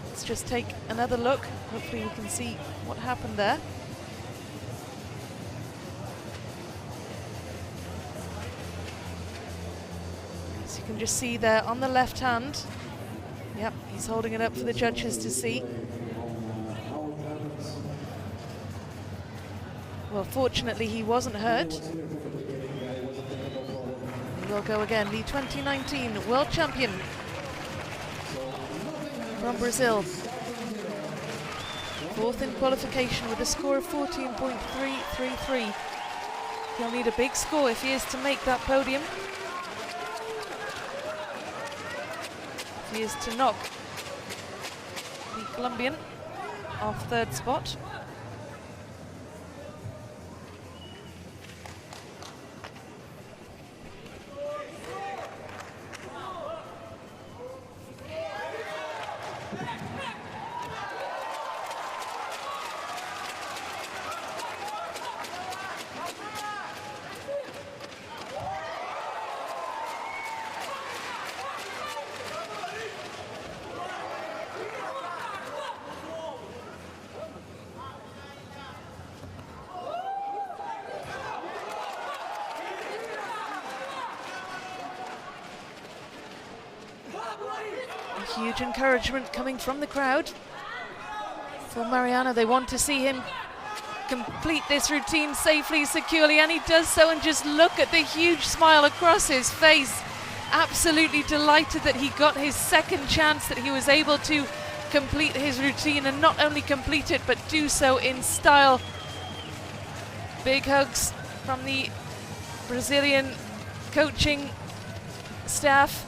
[SPEAKER 3] Let's just take another look. Hopefully we can see what happened there. You can just see there on the left hand. Yep, he's holding it up for the judges to see. Well, fortunately he wasn't hurt. He will go again, the 2019 world champion from Brazil. 4th in qualification with a score of 14.333. He'll need a big score if he is to make that podium. He is to knock the Colombian off 3rd spot. Huge encouragement coming from the crowd for Mariano. They want to see him complete this routine safely, securely, and he does so. And just look at the huge smile across his face. Absolutely delighted that he got his second chance, that he was able to complete his routine, and not only complete it but do so in style. Big hugs from the Brazilian coaching staff,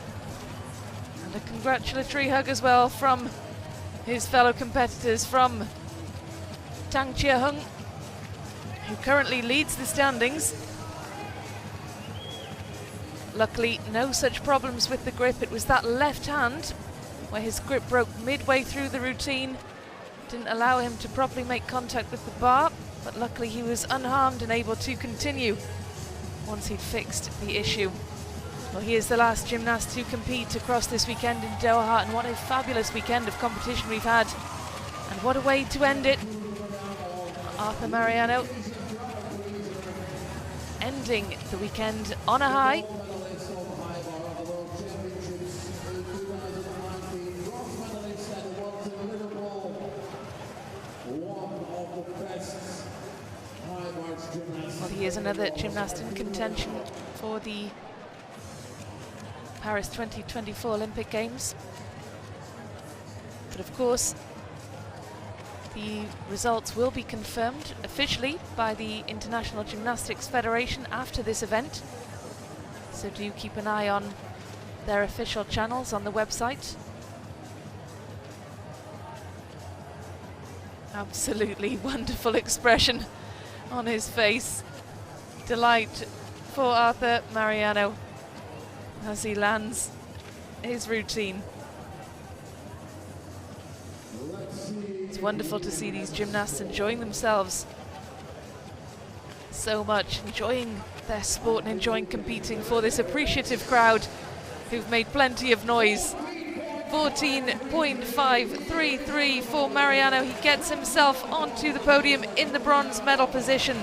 [SPEAKER 3] and a congratulatory hug as well from his fellow competitors, from Tang Chia-hung, who currently leads the standings. Luckily, no such problems with the grip. It was that left hand where his grip broke midway through the routine. Didn't allow him to properly make contact with the bar, but luckily he was unharmed and able to continue once he'd fixed the issue. Well, he is the last gymnast to compete across this weekend in Doha, and what a fabulous weekend of competition we've had. And what a way to end it. Arthur Mariano ending the weekend on a high. Well, he is another gymnast in contention for the Paris 2024 Olympic Games. But of course, the results will be confirmed officially by the International Gymnastics Federation after this event. So do keep an eye on their official channels on the website. Absolutely wonderful expression on his face. Delight for Arthur Mariano as he lands his routine. It's wonderful to see these gymnasts enjoying themselves so much, enjoying their sport and enjoying competing for this appreciative crowd who've made plenty of noise. 14.533 for Mariano. He gets himself onto the podium in the bronze medal position.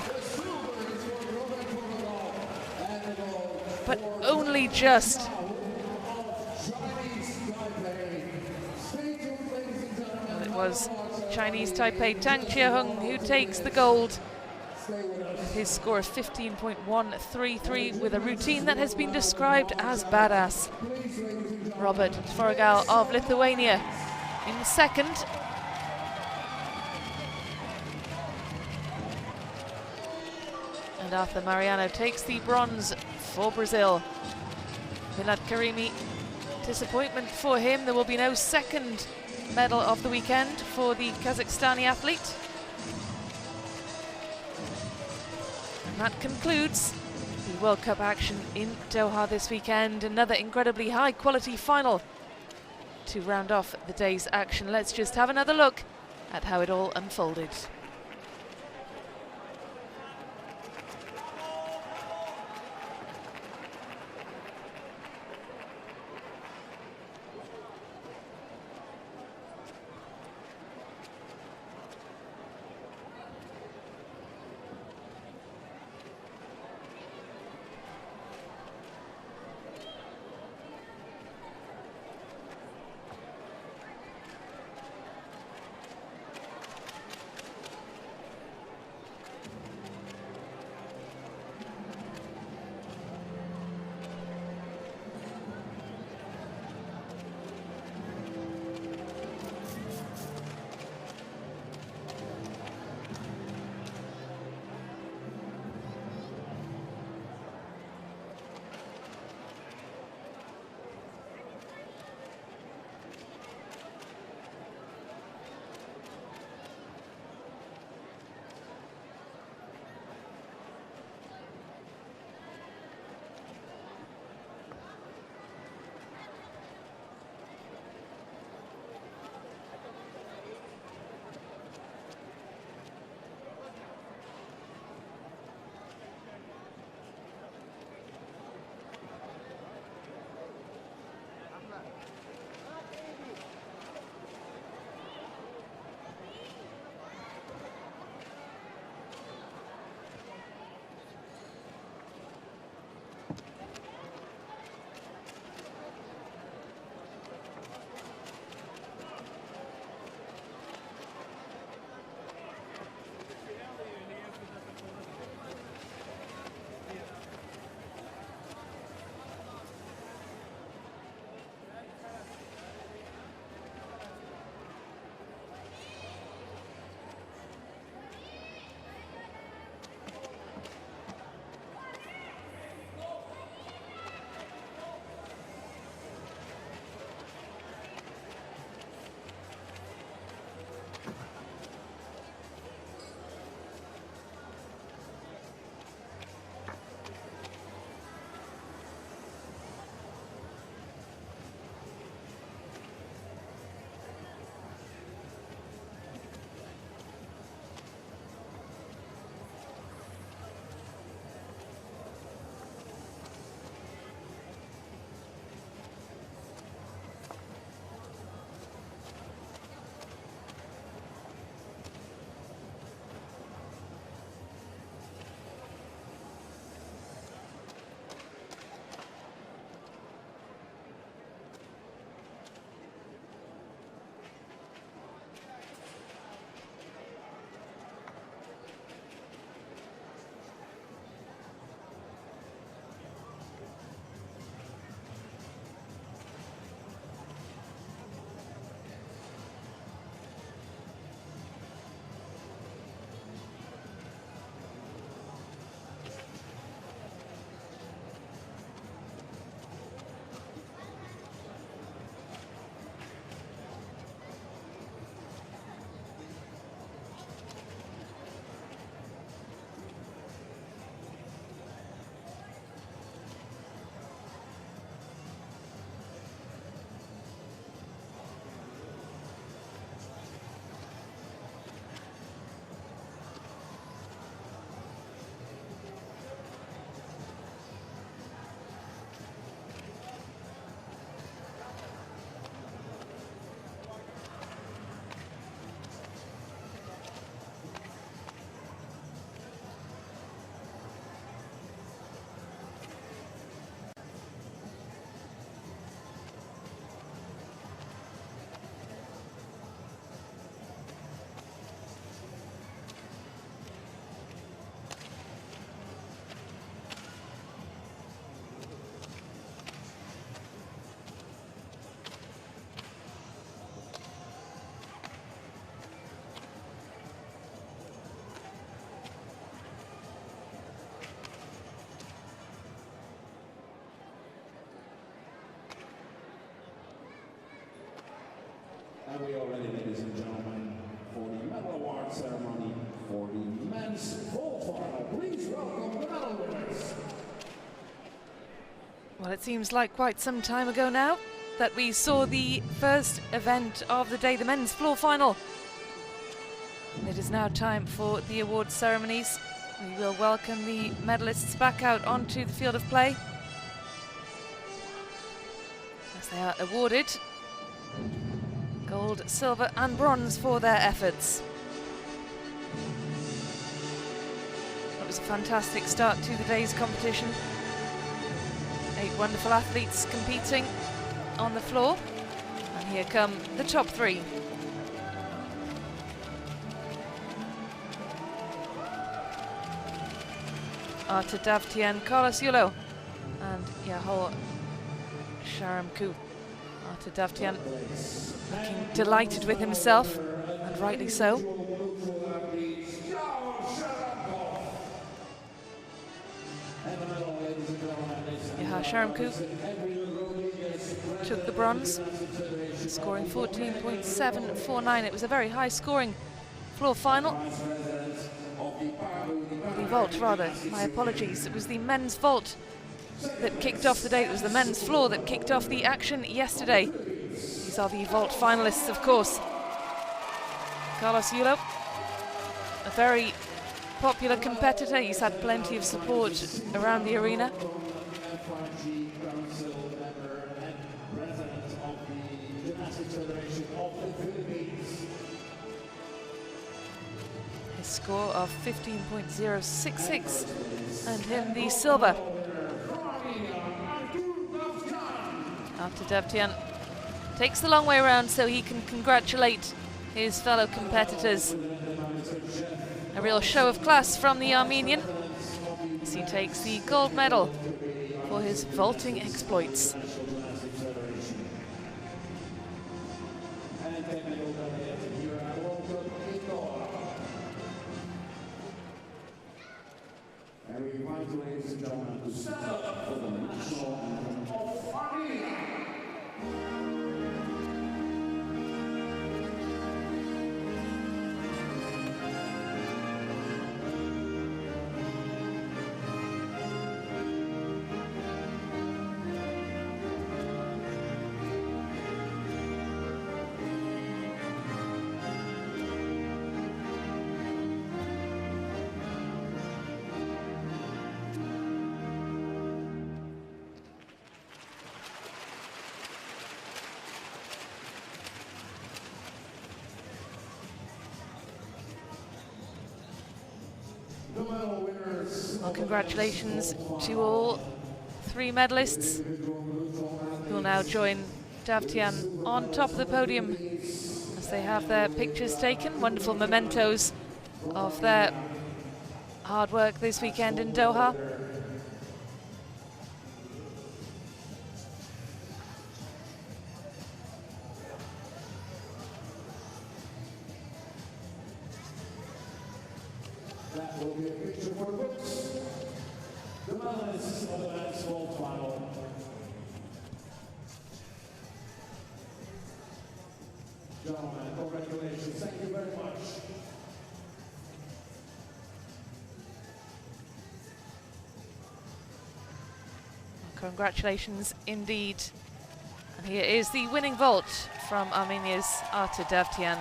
[SPEAKER 3] But only just. Well, it was Chinese Taipei Tang Chia-hung who takes the gold with his score of 15.133 with a routine that has been described as badass. Robert Tvorogal of Lithuania in second. And Arthur Mariano takes the bronze for Brazil. Milad Karimi, disappointment for him. There will be no second medal of the weekend for the Kazakhstani athlete. And that concludes the World Cup action in Doha this weekend. Another incredibly high quality final to round off the day's action. Let's just have another look at how it all unfolded.
[SPEAKER 1] men's full final. Please welcome the medal winners.
[SPEAKER 3] Well, it seems like quite some time ago now that we saw the first event of the day, the men's floor final. It is now time for the awards ceremonies. We will welcome the medalists back out onto the field of play as they are awarded gold, silver and bronze for their efforts. It was a fantastic start to the day's competition. 8 wonderful athletes competing on the floor, and here come the top 3. Arta Davtien, Carlos Yulo and Yahol Sharamku. Arta Davtien looking delighted with himself, and rightly so. Yahol Sharamku took the bronze, scoring 14.749. It was a very high scoring floor final. The vault, rather, my apologies. It was the men's vault that kicked off the day. It was the men's floor that kicked off the action yesterday. These are the vault finalists, of course. Carlos Yulo, a very popular competitor. He's had plenty of support around the arena. His score of 15.066 earned him the silver. After Davtien takes the long way around so he can congratulate his fellow competitors. A real show of class from the Armenian as he takes the gold medal for his vaulting exploits.
[SPEAKER 1] And we invite you, ladies and gentlemen, to stand up for the national anthem of Armenia.
[SPEAKER 3] Well, congratulations to all 3 medalists who will now join Davtien on top of the podium as they have their pictures taken. Wonderful mementos of their hard work this weekend in Doha.
[SPEAKER 1] That will be a picture for the books. The medalists of the men's vault final. Gentlemen, congratulations. Thank you very much.
[SPEAKER 3] Congratulations indeed. And here is the winning vault from Armenia's Arta Davtien.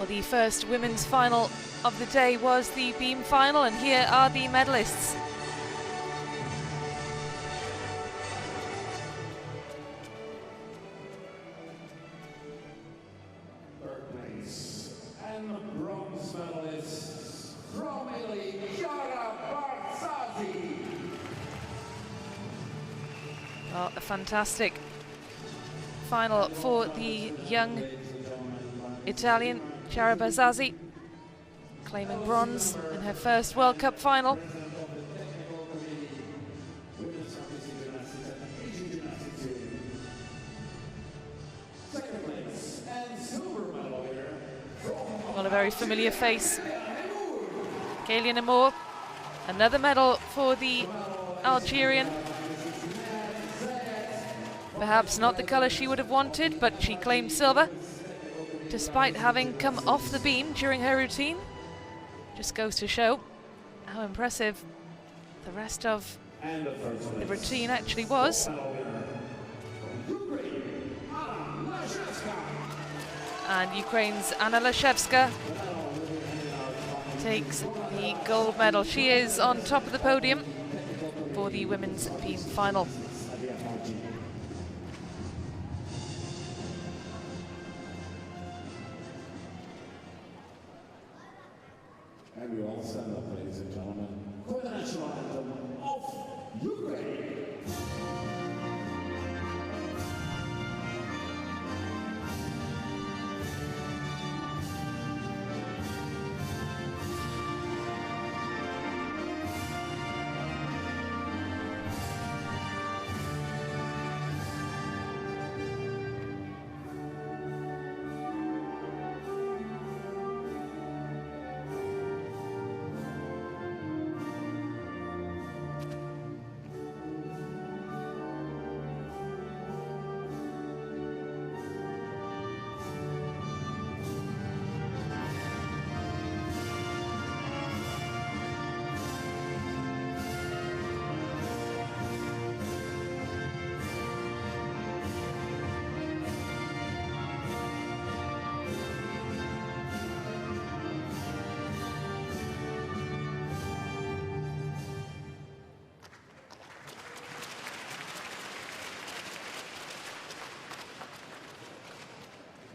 [SPEAKER 3] Well, the first women's final of the day was the beam final, and here are the medalists.
[SPEAKER 1] Third place and the bronze medalists from Italy, Apparatus.
[SPEAKER 3] Well, a fantastic final for the young Italian Chiara Bazzazzi, claiming bronze in her first World Cup final. Well, a very familiar face, Kaylin Amour. Another medal for the Algerian. Perhaps not the colour she would have wanted, but she claimed silver, despite having come off the beam during her routine. Just goes to show how impressive the rest of the routine actually was. And Ukraine's Anna Lashevska takes the gold medal. She is on top of the podium for the women's beam final.
[SPEAKER 1] And we all stand up, ladies and gentlemen, for the national anthem of Ukraine.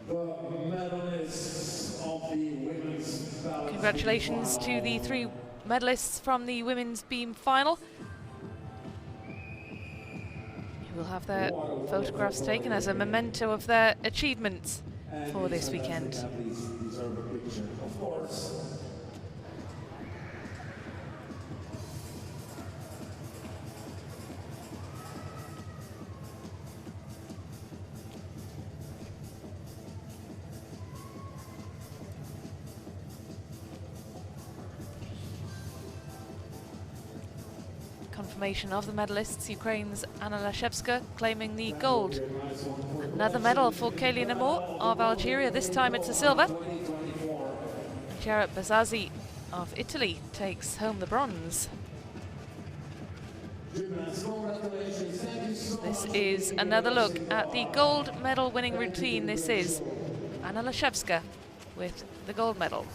[SPEAKER 1] The medalists of the women's balance.
[SPEAKER 3] Congratulations to the three medalists from the women's beam final, who will have their photographs taken as a memento of their achievements for this weekend.
[SPEAKER 1] Deserve a picture, of course.
[SPEAKER 3] Confirmation of the medalists, Ukraine's Anna Lashevska claiming the gold. Another medal for Kaylin Amour of Algeria, this time it's a silver. Chiara Bazzazzi of Italy takes home the bronze. This is another look at the gold medal winning routine. This is Anna Lashevska with the gold medal.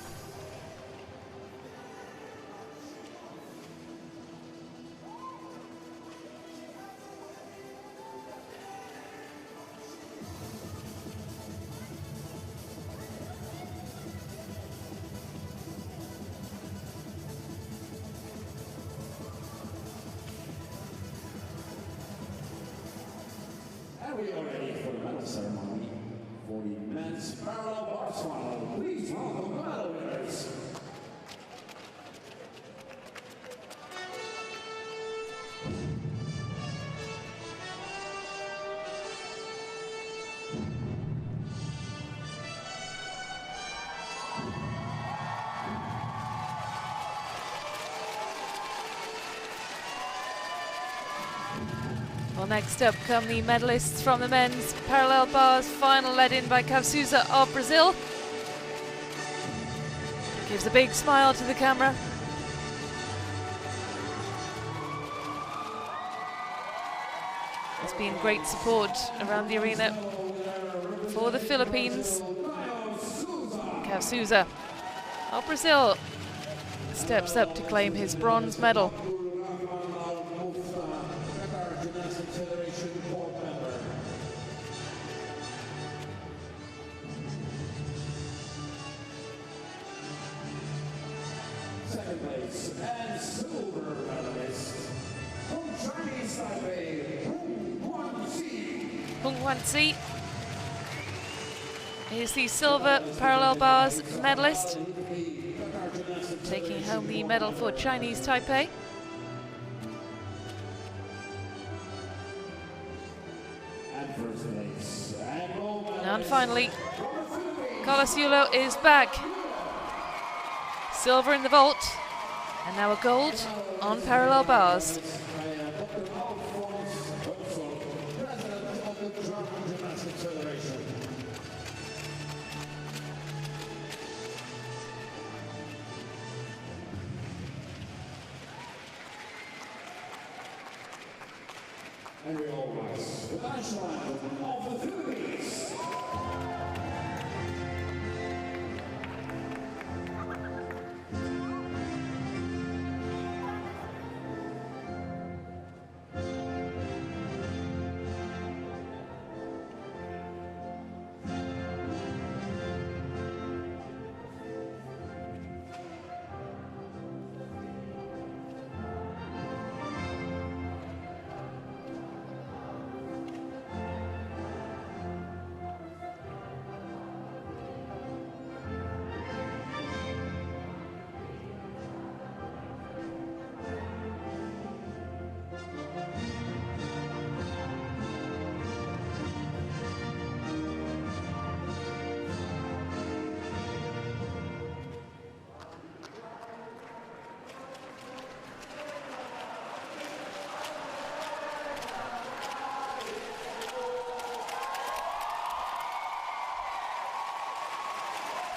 [SPEAKER 1] And we are ready for the medal ceremony for the men's parallel bars final. Please welcome the medal winners.
[SPEAKER 3] Well, next up come the medalists from the men's parallel bars final, led in by Kavsuza of Brazil. Gives a big smile to the camera. There's been great support around the arena for the Philippines. Souza of Brazil steps up to claim his bronze medal.
[SPEAKER 1] Second place and silver medalist from Chinese Taipei,
[SPEAKER 3] Hung Wan-si is the silver parallel bars medalist, taking home the medal for Chinese Taipei.
[SPEAKER 1] and first place.
[SPEAKER 3] And finally, Carlos Yulo is back. Silver in the vault, and now a gold on parallel bars.
[SPEAKER 1] And we all rise. The national anthem of the Philippines.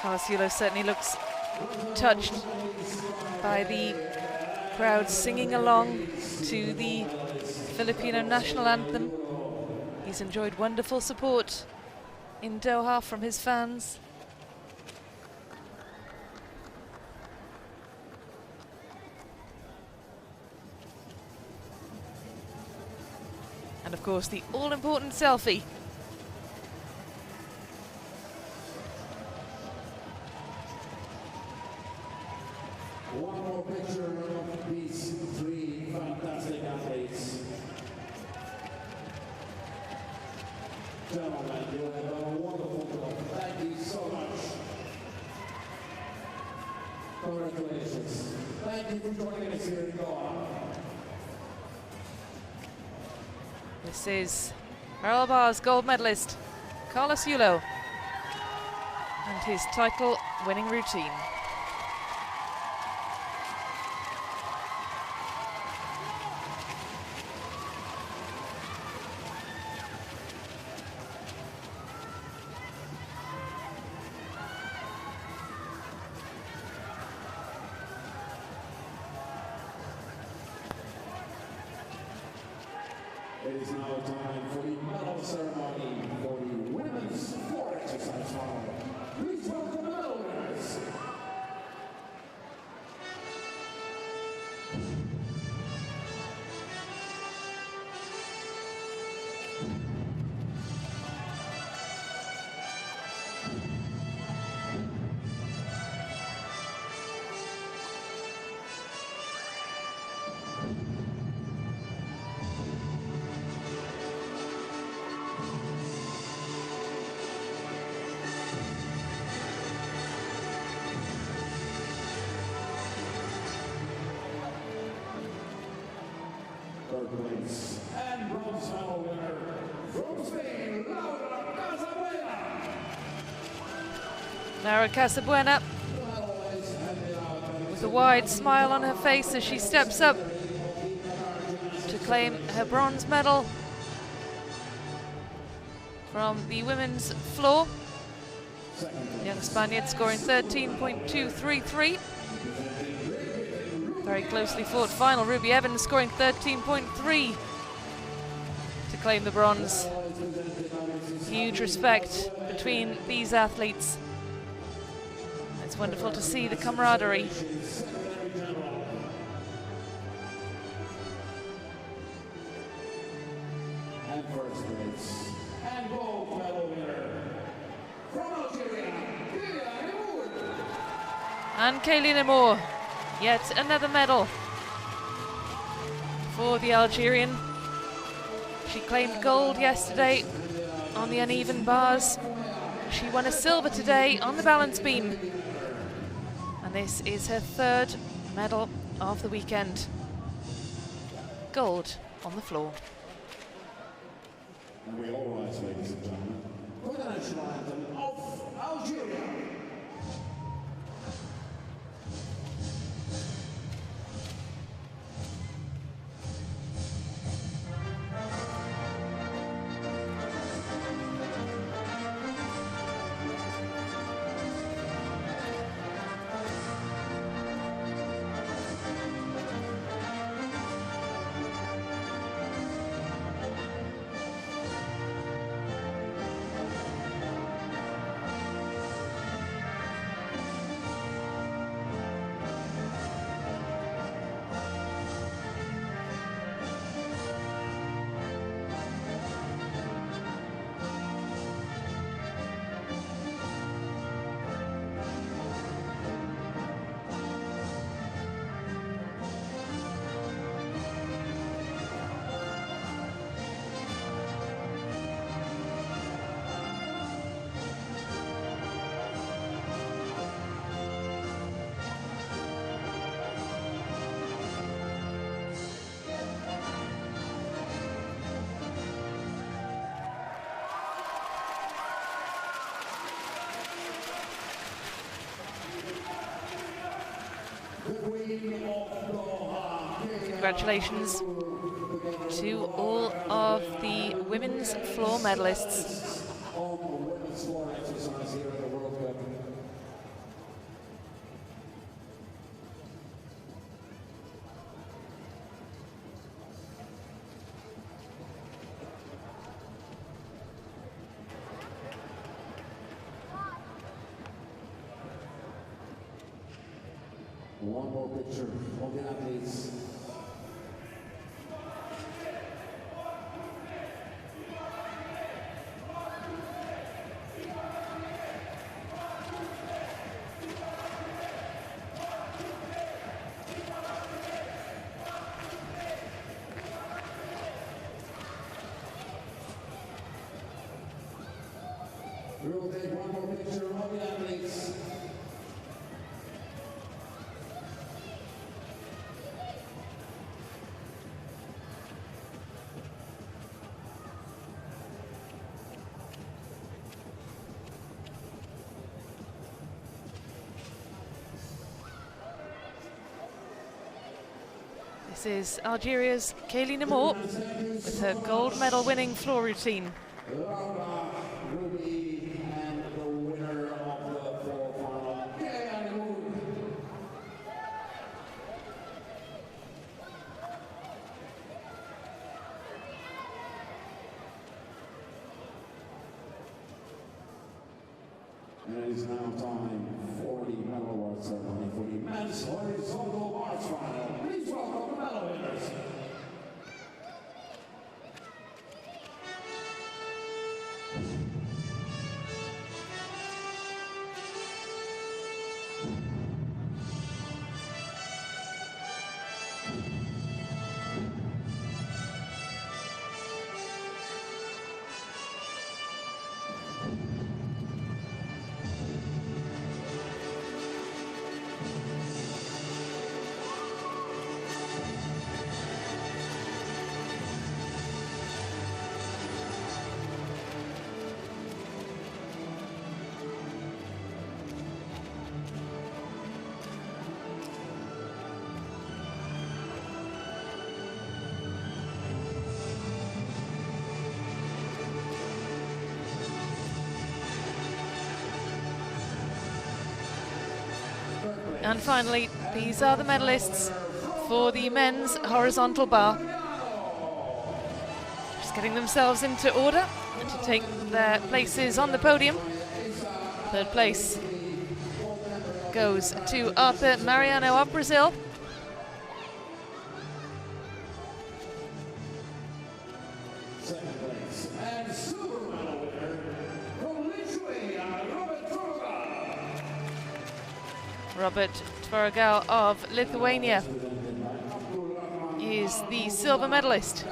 [SPEAKER 3] Carlos Yulo certainly looks touched by the crowd singing along to the Filipino national anthem. He's enjoyed wonderful support in Doha from his fans. And of course, the all-important selfie.
[SPEAKER 1] One more picture of these three fantastic athletes. Gentlemen, you have done a wonderful job. Thank you so much. Congratulations. Thank you for joining us here in Doha.
[SPEAKER 3] This is parallel bars gold medalist Carlos Yulo and his title winning routine.
[SPEAKER 1] It is now time for the medal ceremony for the women's floor exercise final. Please welcome the medal winners. Third place and bronze medal winner from Spain, Laura Casabuena.
[SPEAKER 3] Laura Casabuena with a wide smile on her face as she steps up to claim her bronze medal from the women's floor. Young Spaniard scoring 13.233. Very closely fought final. Ruby Evans scoring 13.3 to claim the bronze. Huge respect between these athletes. It's wonderful to see the camaraderie.
[SPEAKER 1] And first place, and gold medal winner from Algeria,
[SPEAKER 3] And Kayleen Amour, yet another medal for the Algerian. She claimed gold yesterday on the uneven bars. She won a silver today on the balance beam. And this is her third medal of the weekend. Gold on the floor.
[SPEAKER 1] And we all rise, ladies and gentlemen, for the national anthem of Algeria.
[SPEAKER 3] Congratulations to all of the women's floor medalists.
[SPEAKER 1] One more picture of the athletes. We will take one more picture of the athletes.
[SPEAKER 3] This is Algeria's Kayleen Amour with her gold medal winning floor routine.
[SPEAKER 1] Ruby, and the winner of the floor final, Kayleen Amour. And it is now time for the medal award ceremony for the men's horizontal arts final. Please welcome the medal winners.
[SPEAKER 3] And finally, these are the medalists for the men's horizontal bar. Just getting themselves into order to take their places on the podium. Third place goes to Arthur Mariano of Brazil.
[SPEAKER 1] Second place, and silver medal winner from Lithuania,
[SPEAKER 3] Robert Tvargal of Lithuania is the silver medalist.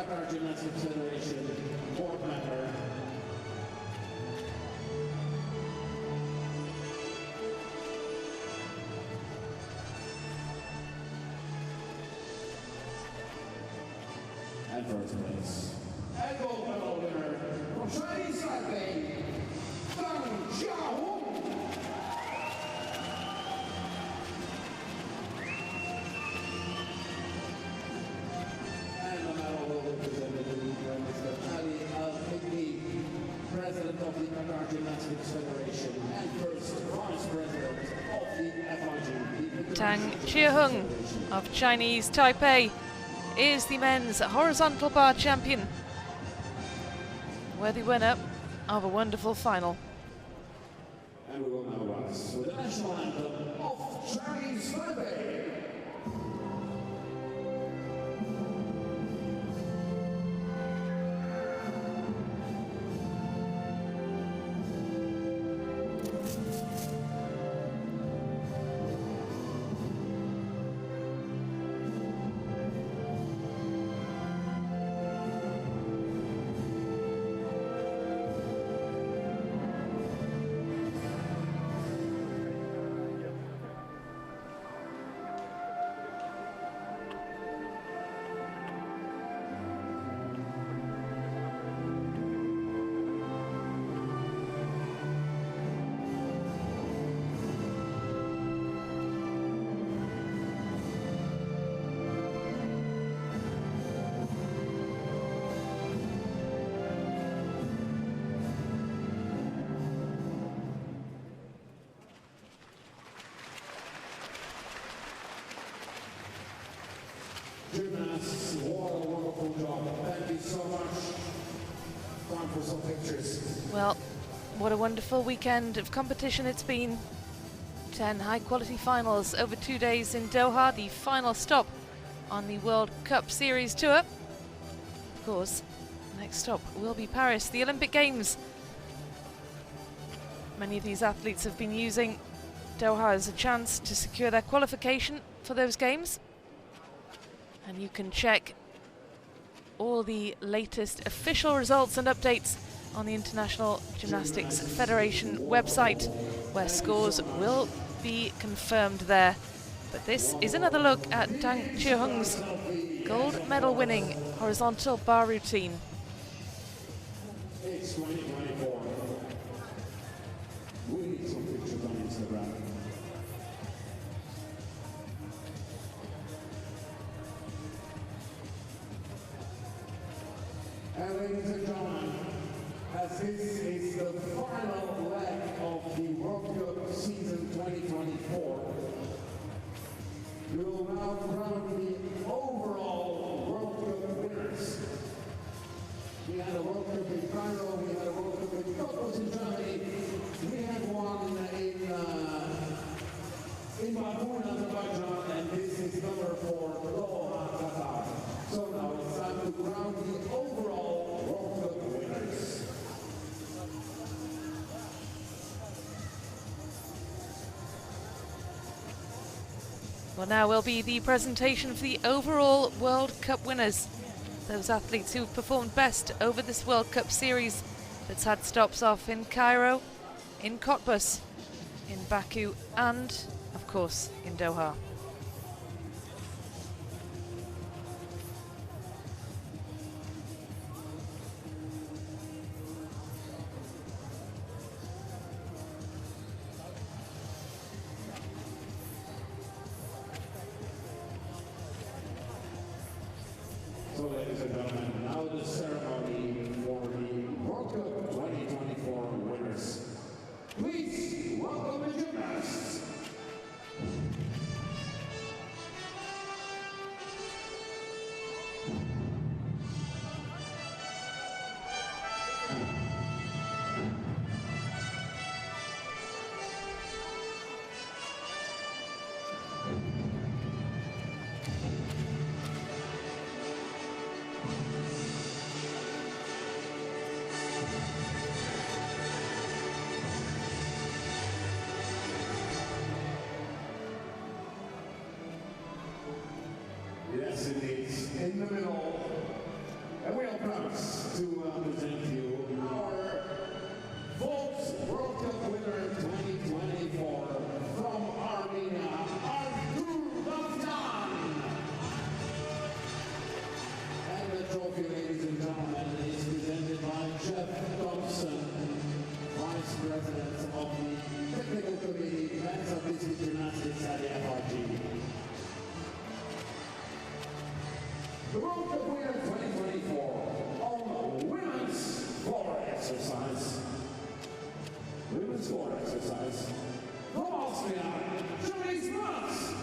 [SPEAKER 1] And first place, and gold medal winner from Chinese Taipei, Dang Xiaohong. And the medal will be presented to Mr. Ali Al-Hikmi, President of the Qatar Gymnastics Federation and first Vice President of the FIG.
[SPEAKER 3] Tang Chiahung of Chinese Taipei is the men's horizontal bar champion. Worthy winner of a wonderful final.
[SPEAKER 1] And we will now rise with the national anthem of Chinese Taipei. Gymnasts, what a wonderful job. Thank you so much. Time for some pictures.
[SPEAKER 3] Well, what a wonderful weekend of competition it's been. 10 high-quality finals over 2 days in Doha, the final stop on the World Cup Series Tour. Of course, next stop will be Paris, the Olympic Games. Many of these athletes have been using Doha as a chance to secure their qualification for those games. And you can check all the latest official results and updates on the International Gymnastics Federation website, where scores will be confirmed there. But this is another look at Tang Chiahung's gold medal winning horizontal bar routine.
[SPEAKER 1] It's 2024. We need some pictures on Instagram. And ladies and gentlemen, as this is the final leg of the World Cup season 2024, we will now crown the overall World Cup winners. We had a World Cup in Cairo, we had a World Cup in Cottbus in Germany, we had one in Baku in Azerbaijan, and this is number 4, Doha, Qatar. So now it's time to crown the overall World Cup winners.
[SPEAKER 3] Well, now will be the presentation for the overall World Cup winners. Those athletes who've performed best over this World Cup series that's had stops off in Cairo, in Cottbus, in Baku, and, of course, in Doha.
[SPEAKER 1] So, ladies and gentlemen, now the ceremony for the World Cup 2024 winners. Please welcome the gymnasts. Yes, indeed. In the middle. And we are proud to present you our Volts World Cup winner 2024 from Armenia, and the trophy, ladies and gentlemen, is presented by Jeff Thompson, Vice President of the Technical Committee, Men's Artistic Gymnastics at the FRG. The World Cup winner 2024 on women's floor exercise. Women's floor exercise. From Austria, Julie Schwartz.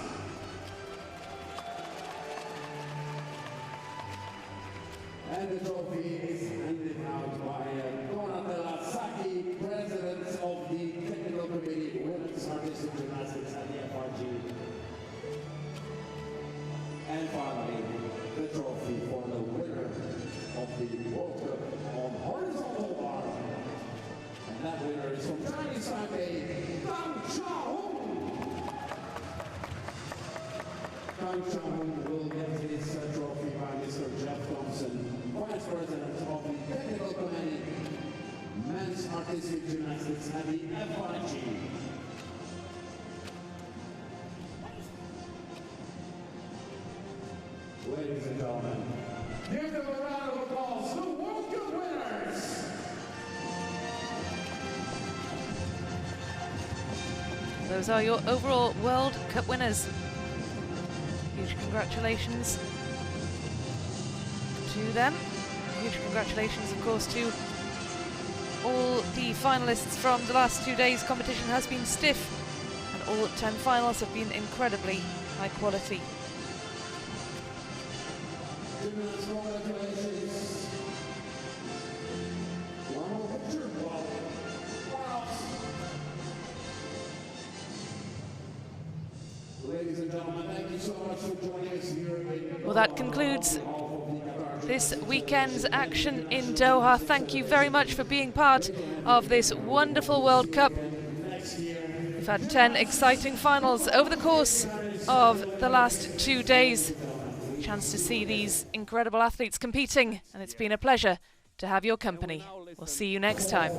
[SPEAKER 1] And the trophy is handed out by Donatella Sacchi, President of the Technical Committee, Women's Artistic Gymnastics at the FRG. And finally, the trophy for the winner of the World Cup on horizontal bar. And that winner is from Chinese Taipei, Kang Chao-Hung. Kang Chao-Hung will get his trophy by Mr. Jeff Thompson, Vice President of the Technical Committee, Men's Artistic Gymnastics at the FRG. Ladies and gentlemen, give them a round of applause, the World Cup winners!
[SPEAKER 3] Those are your overall World Cup winners. Huge congratulations to them. Huge congratulations, of course, to all the finalists from the last 2 days. Competition has been stiff, and all 10 finals have been incredibly high quality.
[SPEAKER 1] Congratulations. One more picture. Wow. Ladies and gentlemen, thank you so much for joining us here in
[SPEAKER 3] Well, that concludes this weekend's action in Doha. Thank you very much for being part of this wonderful World Cup. We've had 10 exciting finals over the course of the last 2 days. Chance to see these incredible athletes competing, and it's been a pleasure to have your company. We'll see you next time.